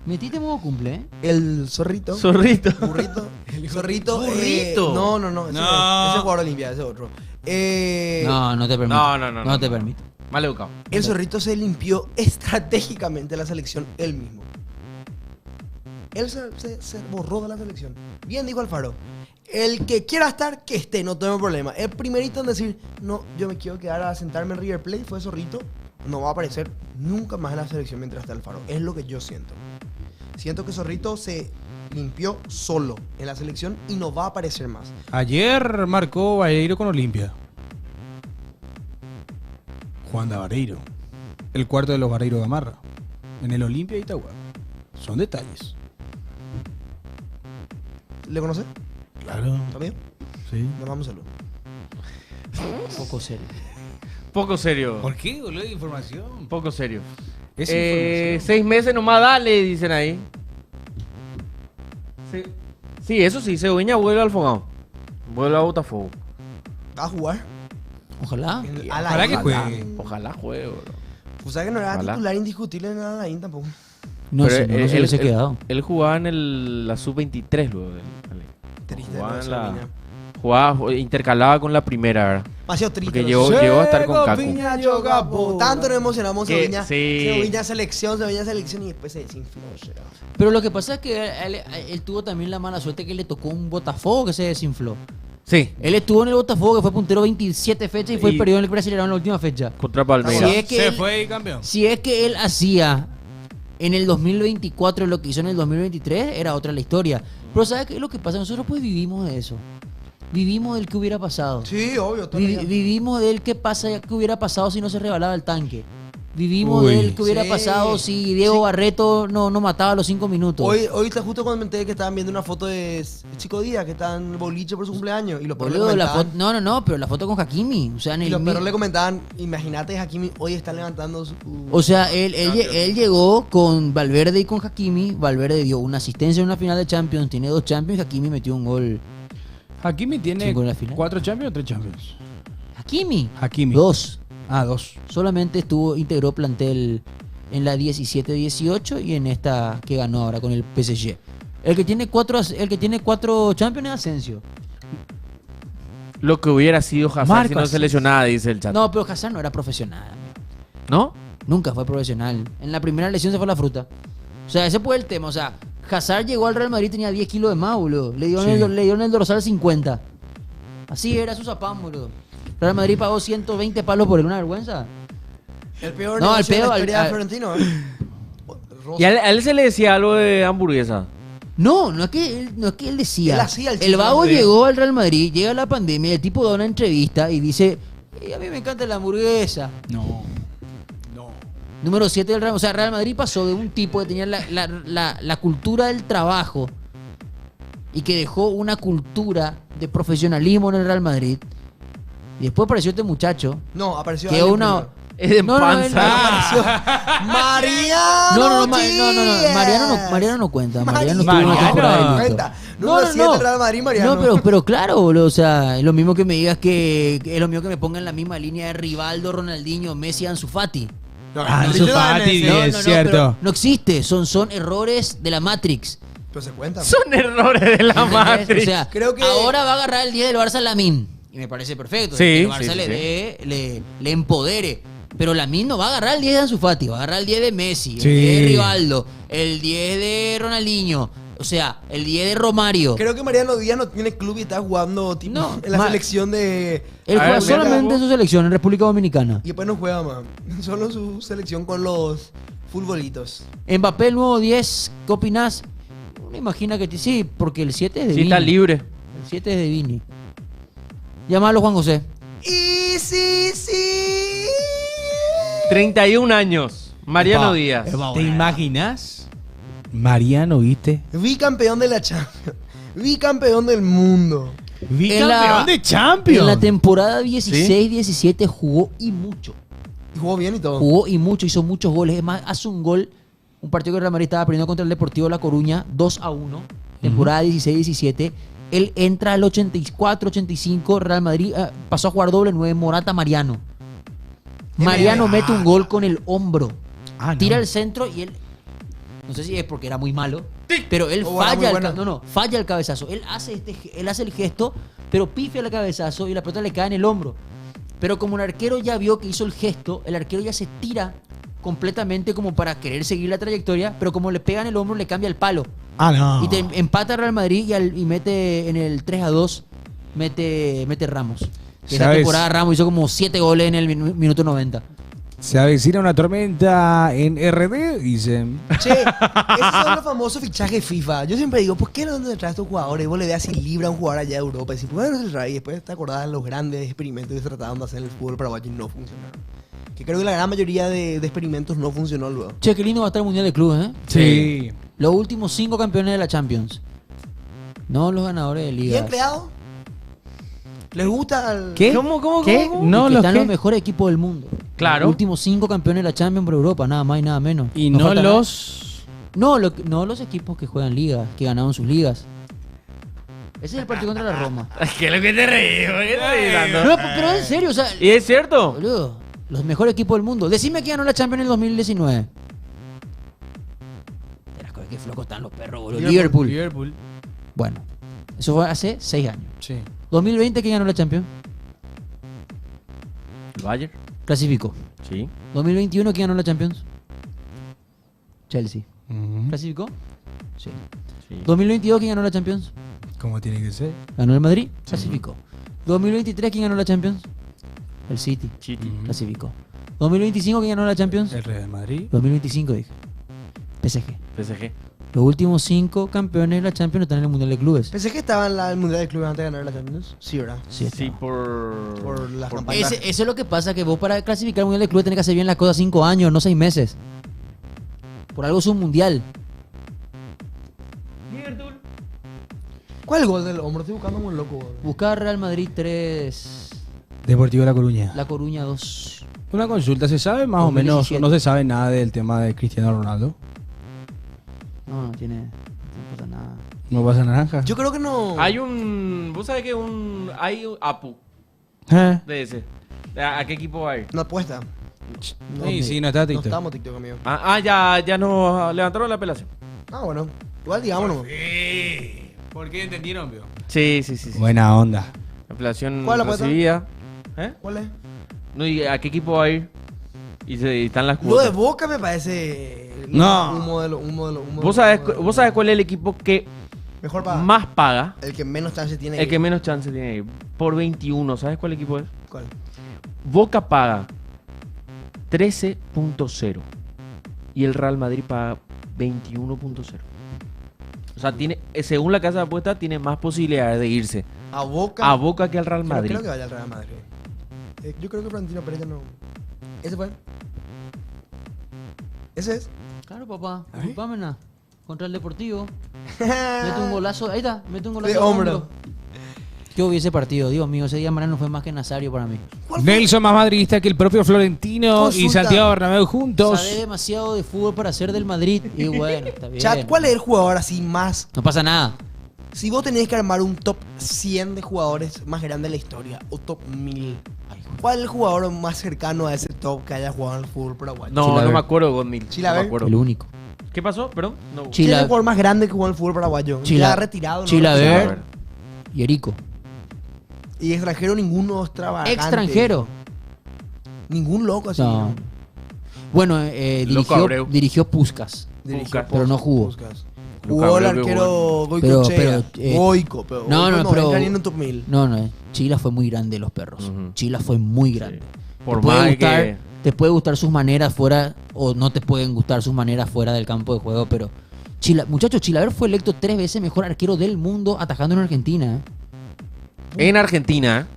Metiste modo cumple, ¿eh? El zorrito. Zorrito. Burrito. El zorrito. Burrito. No. Ese jugador Olimpia, ese otro. No te permito. No te permito. Mal educado. El zorrito se limpió estratégicamente la selección él mismo. Él se borró de la selección. Bien dijo Alfaro. El que quiera estar, que esté, no tengo problema. El primerito en decir, no, yo me quiero quedar a sentarme en River Plate fue Zorrito. No va a aparecer nunca más en la selección mientras esté Alfaro. Es lo que yo siento. Siento que Zorrito se limpió solo en la selección y no va a aparecer más. Ayer marcó Vareiro con Olimpia. Juan de Vareiro. El cuarto de los Vareiro Gamarra. En el Olimpia y Itagua. Son detalles. ¿Le conoce? Claro. ¿Está bien? Sí. Nos vamos a saludo. Poco serio. Poco serio. ¿Por qué, boludo? De información. Poco serio. Es información. 6 meses nomás, dale, dicen ahí. Sí, eso sí, Cebolla vuelve al Fogão. Vuelve a Botafogo. ¿Va a jugar? Ojalá. Ojalá que juegue. Ojalá juegue, bro. Pues sabes que no era Ojalá. titular indiscutible en Alain tampoco. No Pero sé, no se hubiese quedado. Él jugaba en la sub-23 luego. Triste, Jugaba, no, en la, Sabiña. jugaba, intercalaba con la primera, ¿verdad? Demasiado triste. Porque ¿no? llegó a estar con Cacu. Tanto nos emocionamos Que Seviña. sí. Seviña selección y después se desinfló. será. Pero lo que pasa es que él tuvo también la mala suerte que le tocó un Botafogo que se desinfló. Sí. Él estuvo en el Botafogo que fue puntero 27 fechas y fue Y- el periodo en el Brasileirão en la última fecha. Contra Palmeiras. Si es que Se él- fue campeón. Si es que él hacía en el 2024 lo que hizo en el 2023, era otra la historia. Pero ¿sabes qué es lo que pasa? Nosotros pues vivimos de eso. Vivimos del que hubiera pasado. Sí, obvio. todo el día. Vivimos del que hubiera pasado si no se rebalaba el tanque. Vivimos Uy. del que hubiera Sí. pasado si Diego Barreto no mataba a los 5 minutos. Hoy justo cuando me enteré que estaban viendo una foto de Chico Díaz, que está en boliche por su cumpleaños. Y los perros le Boludo, la comentaban. foto, no, pero la foto con Hakimi. O sea, en Y el los mi- perros le comentaban, imagínate, Hakimi hoy está levantando su... O sea, él llegó con Valverde y con Hakimi. Valverde dio una asistencia en una final de Champions, tiene 2 Champions. Hakimi metió un gol. Hakimi tiene ¿Cinco en la final? 4 Champions o 3 Champions. Hakimi. Hakimi. 2. 2. Solamente integró plantel en la 17-18 y en esta que ganó ahora con el PSG. El que tiene 4 Champions es Asensio. Lo que hubiera sido Hazard Marco si no se Asensio. lesionaba, dice el chat. No, pero Hazard no era profesional, amigo. ¿No? Nunca fue profesional. En la primera lesión se fue a la fruta. O sea, ese fue el tema. O sea, Hazard llegó al Real Madrid y tenía 10 kilos de más, boludo. Le dio, Sí. le dio en el dorsal 50. Así era su zapán, boludo. Real Madrid pagó 120 palos por él, una vergüenza. El peor No, negocio el de la peor, historia de al- Florentino. ¿Y a él se le decía algo de hamburguesa? No es que él decía. Él hacía el El chiste vago hamburguesa. llegó al Real Madrid, llega la pandemia, el tipo da una entrevista y dice, a mí me encanta la hamburguesa. No. Número 7 del Real. O sea, Real Madrid pasó de un tipo que tenía la cultura del trabajo y que dejó una cultura de profesionalismo en el Real Madrid. Y después apareció este muchacho. No, apareció Que alguien una. primero. No, no, él- Mariano. Mariano no cuenta. Mariano tuvo Mariano una temporada de luto. cuenta. Número 7 del Real Madrid, Mariano. No, pero claro, boludo, o sea, es lo mismo que me digas que es lo mismo que me pongan en la misma línea de Rivaldo, Ronaldinho, Messi, Ansu Fati. Ansu Fati, es cierto. pero no existe, son errores de la Matrix. Pero se cuenta. Son errores de la ¿Entendés? Matrix. O sea, Creo que- ahora va a agarrar el 10 del Barça Lamine. Y me parece perfecto. Sí, que el Barça sí, le sí. dé, le empodere. Pero Lamine no va a agarrar el 10 de Ansu Fati, va a agarrar el 10 de Messi, Sí. el 10 de Rivaldo, el 10 de Ronaldinho, o sea, el 10 de Romario. Creo que Mariano Díaz no tiene club y está jugando tipo, No, en la ma- selección de... Él A juega ver, solamente mira, en su selección, en República Dominicana. Y después no juega más. Solo su selección con los futbolitos. Mbappé, el nuevo 10, ¿qué opinás? Uno imagina que sí, porque el 7 es de Sí, Vini. está libre. El 7 es de Vini. Llámalo Juan José. Y sí. 31 años. Mariano Epa, Díaz. ¿Te imaginas? Mariano, ¿viste? Bicampeón de la Champions. Bicampeón del mundo. Bicampeón de Champions. En la temporada 16-17 jugó y mucho. Y jugó bien y todo. Jugó y mucho, hizo muchos goles. Es más, hace un gol. Un partido que el Real Madrid estaba perdiendo contra el Deportivo La Coruña, 2-1. Temporada 16-17. Él entra al 84-85. Real Madrid pasó a jugar doble 9. Morata Mariano. Mariano mete un gol con el hombro. Tira el centro y él. No sé si es porque era muy malo. Pero él Oh, era muy falla. buena. Falla el cabezazo. Él hace el gesto, pero pifia el cabezazo y la pelota le cae en el hombro. Pero como el arquero ya vio que hizo el gesto, el arquero ya se tira completamente como para querer seguir la trayectoria, pero como le pega en el hombro, le cambia el palo. No. Y te empata Real Madrid y mete en el 3-2, mete Ramos. Que esta ¿Sabes? temporada Ramos hizo como 7 goles en el minuto 90. Se avecina una tormenta en RD, dicen. Che, esos son los famosos fichajes FIFA. Yo siempre digo, ¿por qué no te traes estos jugadores? Y vos le veas sin libra a un jugador allá de Europa. Y decís, ¿por qué no te traes? Y después te acordás de los grandes experimentos que se trataban de hacer en el fútbol paraguayo y no funcionaron. Que creo que la gran mayoría de experimentos no funcionó luego. Che, qué lindo va a estar el Mundial de Clubes, ¿eh? Sí. Los últimos 5 campeones de la Champions. No los ganadores de liga. ¿Bien creado? ¿Les gusta al... ¿Qué? ¿Cómo? ¿Qué? ¿Cómo? No, Están ¿qué? los mejores equipos del mundo. Claro. Los últimos 5 campeones de la Champions por Europa, nada más y nada menos. Y no falta nada. los... No, no los equipos que juegan ligas, que ganaron sus ligas. Ese es el partido contra la Roma. ¿Qué es lo que te reí? ¿Por qué te reí tanto? No, pero en serio, o sea, ¿Y es cierto? boludo, los mejores equipos del mundo. Decime que ganó la Champions en el 2019. Verás qué flojo están los perros, boludo. Liverpool. Bueno, eso fue hace 6 años. Sí. 2020, ¿quién ganó la Champions? ¿El Bayern? Clasificó. Sí. 2021, ¿quién ganó la Champions? Chelsea. Ujú. ¿Clasificó? Sí. Sí. 2022, ¿quién ganó la Champions? ¿Cómo tiene que ser? ¿Ganó el Madrid? Clasificó. 2023, ¿quién ganó la Champions? El City. Chiti. Clasificó. 2025, ¿quién ganó la Champions? El Real Madrid. 2025, dije. PSG. PSG. Los últimos 5 campeones de la Champions están en el Mundial de Clubes. Pensé que estaba en el Mundial de Clubes antes de ganar la Champions. Sí, ¿verdad? Sí, Sí, por las por- campañas. Eso es lo que pasa, que vos para clasificar al Mundial de Clubes tenés que hacer bien las cosas 5 años, no 6 meses. Por algo es un Mundial. ¿Cuál es el gol del hombro? Estoy buscando muy loco. Bro. Buscar Real Madrid 3, Deportivo La Coruña. La Coruña 2. Una consulta, ¿se sabe más o menos? 2017. No se sabe nada del tema de Cristiano Ronaldo. No tiene. No pasa nada. No pasa naranja. Yo creo que no. Hay un... ¿Vos sabés que hay un Apu ¿Eh? de ese? ¿A qué equipo va a ir? No apuesta. Sí, no está No TikTok. estamos TikTok, amigo. Ya nos levantaron la apelación. Ah, bueno. Igual digámonos. ¿Por qué entendieron, vio? Sí. Buena onda. Apelación ¿Cuál es la apuesta? recibida. ¿Eh? ¿Cuál es? No, ¿y a qué equipo va a ir? Y están las Lo cuotas. de Boca me parece. No. Un modelo. ¿Vos sabés cuál es el equipo que Mejor paga. más paga, El que menos chance tiene. el que menos chance tiene de ir. Por 21, ¿sabes cuál equipo es? ¿Cuál? Boca paga 13.0 y el Real Madrid paga 21.0. O sea, tiene, según la casa de apuestas, tiene más posibilidades de irse A Boca. a Boca que al Real Yo Madrid. no creo que vaya al Real Madrid. Yo creo que Florentino Pérez ya no. ¿Ese fue? ¿Ese es? Claro, papá. ¿Ah, sí? Disculpame nada. Contra el Deportivo. Mete un golazo. Ahí está. Mete un golazo De hombro. Yo vi ese partido. Dios mío, ese día Mariano fue más que Nazario para mí. Nelson más madridista que el propio Florentino y Consulta. Santiago Bernabéu juntos. Sabe demasiado de fútbol para ser del Madrid. Y bueno, está bien. Chat, ¿cuál es el jugador así más? No pasa nada. Si vos tenés que armar un top 100 de jugadores más grande de la historia, o top 1000, ¿cuál es el jugador más cercano a ese top que haya jugado en el fútbol paraguayo? No, Chilaver. no me acuerdo, Godmil. No Chilaver. me acuerdo. El único. ¿Qué pasó? Perdón. No. ¿Quién es Chila- el jugador más grande que jugó en el fútbol paraguayo? Ya retirado. ¿no? Chilaver y Erico. Y extranjero ninguno extravagante. Extranjero. Ningún loco así. No. Bueno, Abreu. dirigió Puskas. Dirigió pero no jugó. Puskas. Jugó el Abreu que arquero Pero- Goicoechea. pero, Goico, pero no, Goico no, pero- entra ni en un top 1000. No, Chila fue muy grande los perros. Ujú. Chila fue muy grande. Por Te puede más gustar, que... te puede gustar sus maneras fuera o no te pueden gustar sus maneras fuera del campo de juego, pero muchachos, Chilaver fue electo 3 veces mejor arquero del mundo atajando en Argentina. En Argentina,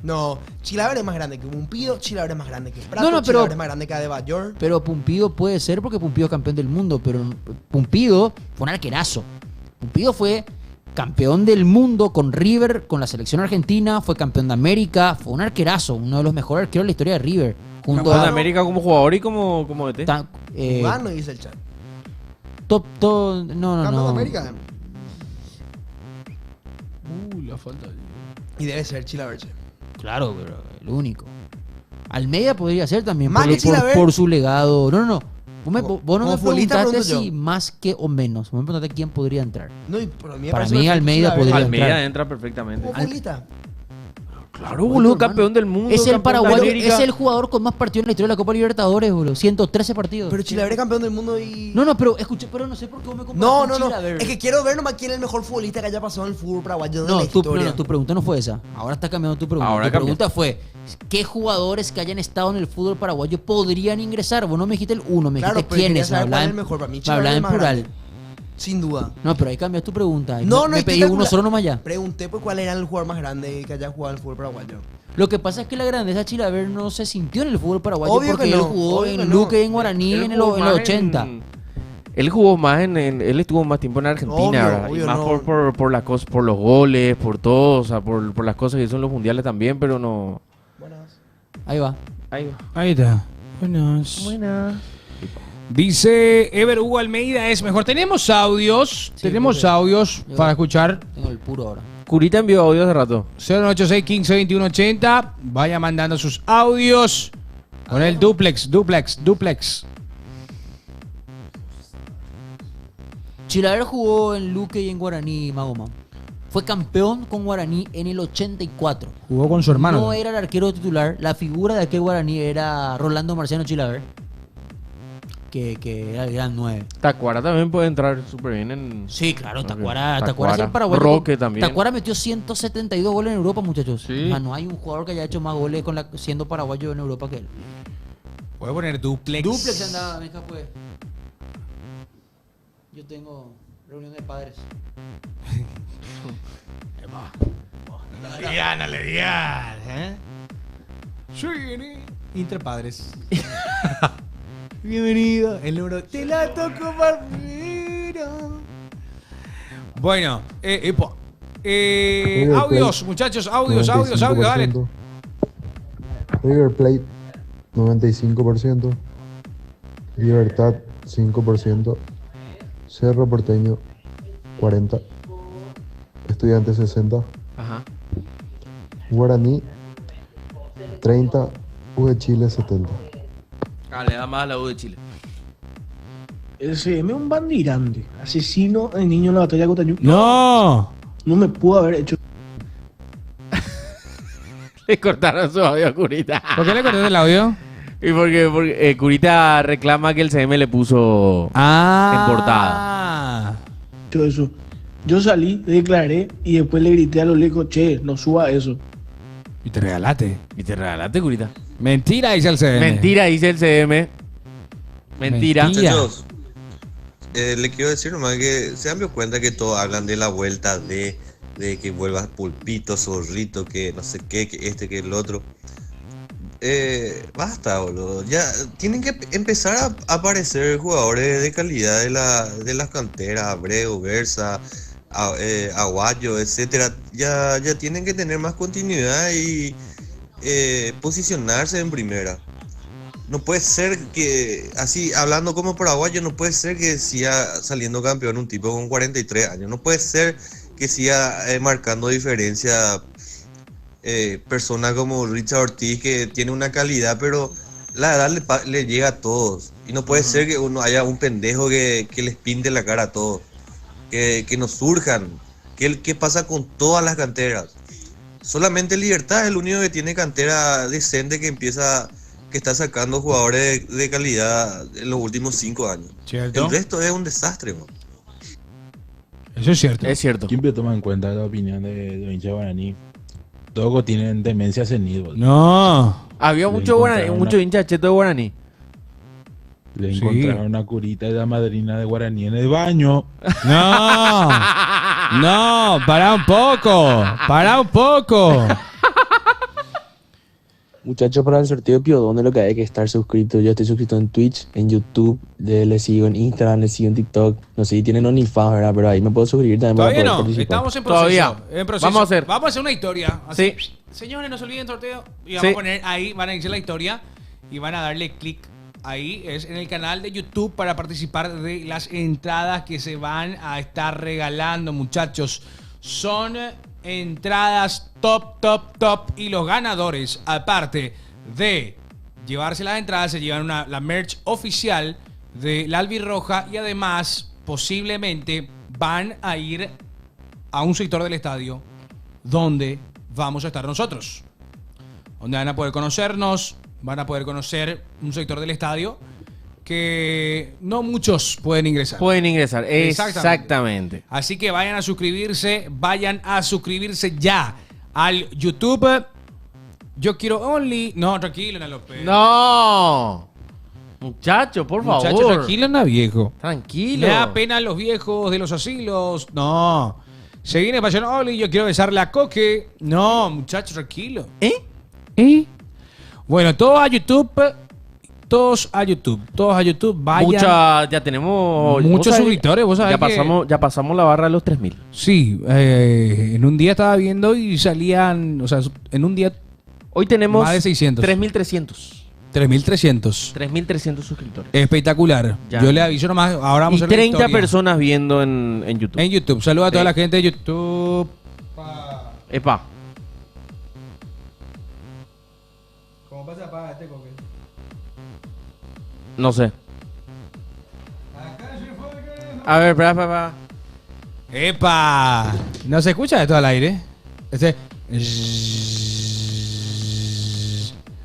No, Chilaver es más grande que Pumpido, Chilaver es más grande que Prato, No, pero- Chilaver es más grande que Adebayor. Pero Pumpido puede ser porque Pumpido es campeón del mundo, pero Pumpido fue un arquerazo. Pumpido fue campeón del mundo con River, con la selección argentina, fue campeón de América, fue un arquerazo, uno de los mejores arqueros de la historia de River. Junto campeón de a América como jugador y como DT. Jugando, dice el chat. no, Campeón no. de América. La falta. Y debe ser Chilaver. che. Claro, pero el único. Almeida podría ser también Más que Chilaver. por su legado. No. Vos no como me futbolista preguntaste pregunto si yo. más que o menos. Vos me preguntaste quién podría entrar. No, y para mí, me Para parece mí perfecto Almeida Chilaver. podría Almeida entrar. entra perfectamente. Como futbolista. Claro, boludo, campeón del mundo. Es el campeón de paraguayo, América. es el jugador con más partidos en la historia de la Copa Libertadores, boludo. 113 partidos. Pero Chilaver es campeón del mundo y... No, pero escuché, pero no sé por qué vos me comparas No, con no, no. Chilaver. Es que quiero ver nomás quién es el mejor futbolista que haya pasado en el fútbol paraguayo de No, la historia. tu pregunta no fue esa. Ahora está cambiando tu pregunta. Ahora Tu cambió. pregunta fue, ¿qué jugadores que hayan estado en el fútbol paraguayo podrían ingresar? Vos no me dijiste el uno, me Claro, dijiste pero quería quiénes. Me saber cuál hablaba es en, el mejor. Para mí me Chilaver hablaba es en más plural. grande. Sin duda. No, pero ahí cambiaste tu pregunta. No, me hay que pedí uno calcular. solo nomás ya. Pregunté por cuál era el jugador más grande que haya jugado en el fútbol paraguayo. Lo que pasa es que la grandeza de Chilaver no se sintió en el fútbol paraguayo Obvio porque que él no, jugó obvio que en no. Luque y en Guaraní Él en jugó los más 80. Él jugó más él estuvo más tiempo en Argentina, Obvio, ¿verdad? obvio, y más no. por las cosas, por los goles, por todo, o sea, por las cosas que hizo en los mundiales también, pero no. Ahí va. Ahí va. Ahí está. Buenas. Buenas. Dice Ever Hugo Almeida es mejor. Tenemos audios. Tenemos profe. audios Yo- para escuchar. Tengo el puro ahora. Curita envió audio hace rato. 086 15 21 80. Vaya mandando sus audios con el duplex. Chilaver jugó en Luque y en Guaraní, Magoma. Fue campeón con Guaraní en el 84. Jugó con su hermano. No era el arquero titular. La figura de aquel Guaraní era Rolando Marciano Chilaver. Que era el gran 9. Tacuara también puede entrar súper bien en. Sí, claro, Ok. Tacuara es el paraguayo. Roque también. Tacuara metió 172 goles en Europa, muchachos. Sí. O sea, no hay un jugador que haya hecho más goles siendo paraguayo en Europa que él. Voy a poner duplex. Duplex andaba, mija, pues. Yo tengo reunión de padres. No le digas, ¿eh? Sí, Interpadres. Bienvenido. El número. Te la toco primero. Bueno, audios, muchachos, audios, dale. River Plate 95%, Libertad 5%, Cerro Porteño 40%, Estudiantes 60%, Ajá. Guaraní 30%, U de Chile 70%. Ah, le da más a la U de Chile. El CM es un bandirante, asesino de niño en la batalla de Cotañú. No. No me pudo haber hecho. Le cortaron su audio a Curita. ¿Por qué le cortaste el audio? Y porque Curita reclama que el CM le puso en portada. Todo eso. Yo salí, declaré y después le grité a los lejos, che, no suba eso. Y te regalaste. Y te regalaste, curita. Mentira, dice el CM. Mentira, dice el CM. Mentira. Muchachos, le quiero decir nomás que se han dado cuenta que todos hablan de la vuelta de que vuelva Pulpito, Zorrito, que no sé qué, que este, que el otro. Basta, boludo. Ya tienen que empezar a aparecer jugadores de calidad de las canteras, Abreu, Versa, Aguayo, etcétera. Ya tienen que tener más continuidad y posicionarse en primera. No puede ser que, así hablando como Paraguayo, no puede ser que siga saliendo campeón un tipo con 43 años. No puede ser que siga marcando diferencia personas como Richard Ortiz, que tiene una calidad, pero la edad le llega a todos. Y no puede ser que uno haya un pendejo que les pinte la cara a todos. Que nos surjan. ¿Qué pasa con todas las canteras? Solamente Libertad es el único que tiene cantera decente que está sacando jugadores de calidad en los últimos 5 años. ¿Cierto? El resto es un desastre, man. Eso es cierto. Es cierto. Siempre toma en cuenta la opinión de hincha guaraní. Todos tienen demencia senil. No. Había mucho hincha cheto de guaraní. Le encontraron una curita de la madrina de guaraní en el baño. No. No, para un poco. Para un poco. Muchachos, para el sorteo de Piodone lo que hay que estar suscrito. Yo estoy suscrito en Twitch, en YouTube, le sigo en Instagram, le sigo en TikTok. No sé si tienen OnlyFans, ¿verdad? Pero ahí me puedo suscribir también para Todavía poder no, participar. estamos en proceso. Todavía. En proceso. Vamos a hacer una historia. Así. Sí. Señores, no se olviden sorteo. Y vamos a poner ahí, van a iniciar la historia y van a darle clic. Ahí es en el canal de YouTube para participar de las entradas que se van a estar regalando, muchachos. Son entradas top. Y los ganadores, aparte de llevarse las entradas, se llevan la merch oficial de la Albirroja y además posiblemente van a ir a un sector del estadio donde vamos a estar nosotros, donde van a poder conocernos, van a poder conocer un sector del estadio que no muchos pueden ingresar. Pueden ingresar, exactamente. Así que vayan a suscribirse ya al YouTube. Yo quiero Only. No, tranquilo, Ana López. No. Muchacho, por favor. Muchacho, tranquilo, Ana Viejo. Tranquilo. Me da pena los viejos de los asilos. No. Se viene Pasión Only, yo quiero besarle a Coque. No, muchacho, tranquilo. Bueno, todos a YouTube. Todos a YouTube. Vayan. Ya tenemos muchos suscriptores. ¿Vos sabés ya pasamos la barra de los 3.000. Sí, en un día estaba viendo y salían, o sea, en un día hoy tenemos más de 600. 3.300. 3.300. 3.300 suscriptores. Espectacular. Ya. Yo le aviso nomás, ahora vamos a hacer 30 personas viendo en YouTube. En YouTube. Saluda a toda la gente de YouTube. Epa. ¿Cómo pasa para este Coque? No sé. A ver, espera. ¡Epa! ¿No se escucha esto al aire?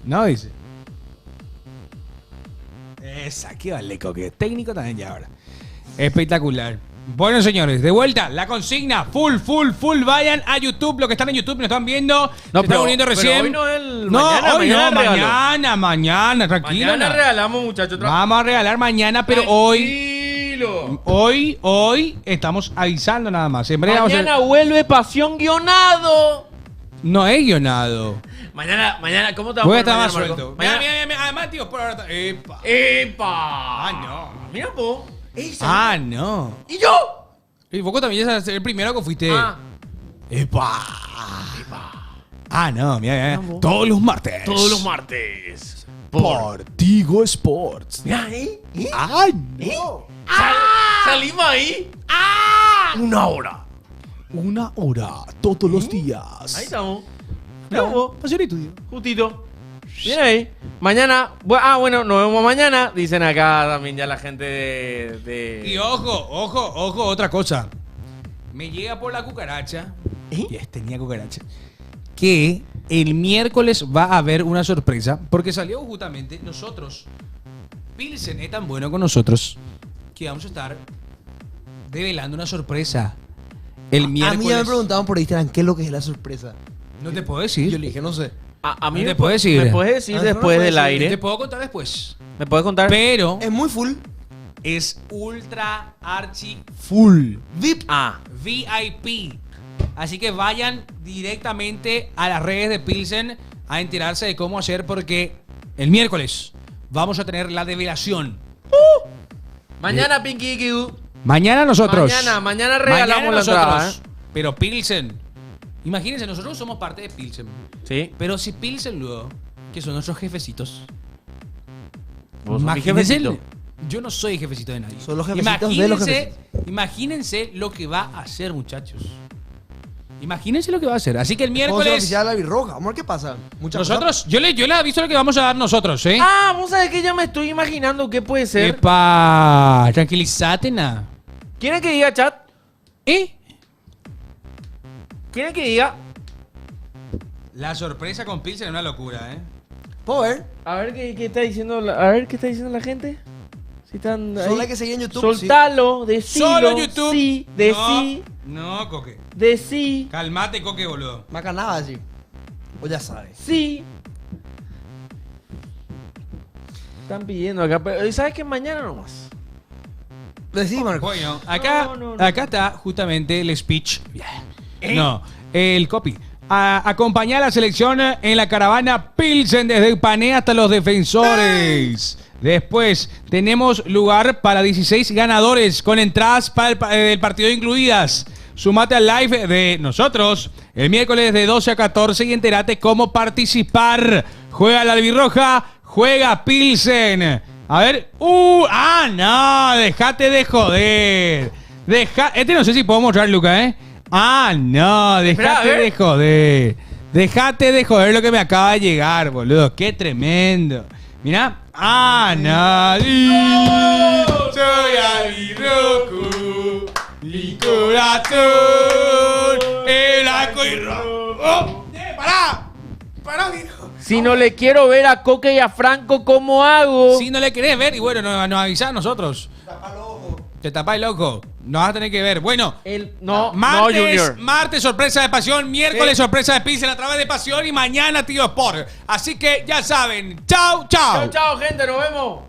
No, dice. Esa, qué vale, Coque. Técnico también ya ahora. Espectacular. Bueno, señores, de vuelta, la consigna, full. Vayan a YouTube, los que están en YouTube, nos están viendo, se están uniendo recién. Hoy no es el mañana, tranquilo. Mañana regalamos, muchachos. Vamos a regalar mañana, pero hoy estamos avisando nada más. En breve mañana vuelve Pasión Guionado. No es guionado. Mañana, ¿cómo te voy a a estar mañana, más suelto. Mira, además, tío, por ahora. ¡Epa! Ah, no. Mira, vos. No. ¿Y yo? Y vos también ya el primero que fuiste. ¡Epa! No, mira. Todos los martes. Por Tigo Sports. Mira ahí. ¡Ay, no! Salimos ahí. Una hora todos los días. Ahí estamos. Pasión y Estudio. Justito. Mira ahí. Mañana. Bueno, nos vemos mañana. Dicen acá también ya la gente de... Y ojo, otra cosa. Me llega por la cucaracha. Tenía cucaracha. Que el miércoles va a haber una sorpresa. Porque salió justamente nosotros. Pilsen es tan bueno con nosotros que vamos a estar develando una sorpresa El A mí miércoles. ya me preguntaban por Instagram qué es lo que es la sorpresa. No te puedo decir. Yo le dije, no sé. A mí No te puedo decir. ¿Me puedes decir Ah, no, después no del puedes aire? Te puedo contar después. ¿Me puedes contar? Pero Es muy full. es ultra archi full. VIP. VIP. Así que vayan directamente a las redes de Pilsen a enterarse de cómo hacer porque el miércoles vamos a tener la develación. Mañana, Pinky Kiu. Mañana nosotros. Mañana regalamos la entrada, Pero Pilsen. Imagínense, nosotros somos parte de Pilsen. Sí. Pero si Pilsen luego, que son nuestros jefecitos. ¿Vos sos mi Imagínense, jefecito? yo no soy jefecito de nadie. Son los jefecitos de los jefecitos. Imagínense lo que va a hacer, muchachos. Imagínense lo que va a hacer. Así que el Vamos a miércoles. oficiar la birroja. Amor, ¿qué pasa? Muchas Nosotros, yo le aviso lo que vamos a dar nosotros, ¿eh? Vos sabés que ya me estoy imaginando qué puede ser. Epa, tranquilízate, na. ¿Quieren que diga, chat? ¿Eh? ¿Quieren que diga? La sorpresa con Pilsen es una locura, ¿eh? ¿Puedo ver? A ver qué está diciendo la gente. Si están ahí. Solo hay que seguir en YouTube. Soltalo, decilo. Solo en YouTube. Sí, decí. No, Coque. Decí. Calmate, Coque, boludo. Macanada, sí. Vos ya sabes. Sí. Están pidiendo acá. Pero ¿sabes qué? Mañana nomás. Decí, Marco. Bueno, acá, No. acá está justamente el speech. No, el copy. Acompañar a la selección en la caravana Pilsen desde el Pané hasta los defensores. Después tenemos lugar para 16 ganadores con entradas para el partido incluidas. Sumate al live de nosotros el miércoles de 12 a 14 y entérate cómo participar. Juega la albirroja, juega Pilsen. A ver, no, dejate de joder. Este no sé si puedo mostrar, Luca, ¿eh? No, dejate de joder. Dejate de joder lo que me acaba de llegar, boludo. Qué tremendo. Mirá. No. Soy albirrojo. Mi corazón. El blanco y rojo. ¡Pará, viejo! Si no le quiero ver a Coque y a Franco, ¿cómo hago? Si no le querés ver, y bueno, nos avisás a nosotros. Te tapá el ojo. Nos vas a tener que ver. Bueno, martes sorpresa de Pasión, miércoles sorpresa de Pilsen a través de Pasión y mañana Tío Sport. Así que ya saben. Chao. Chao, gente, nos vemos.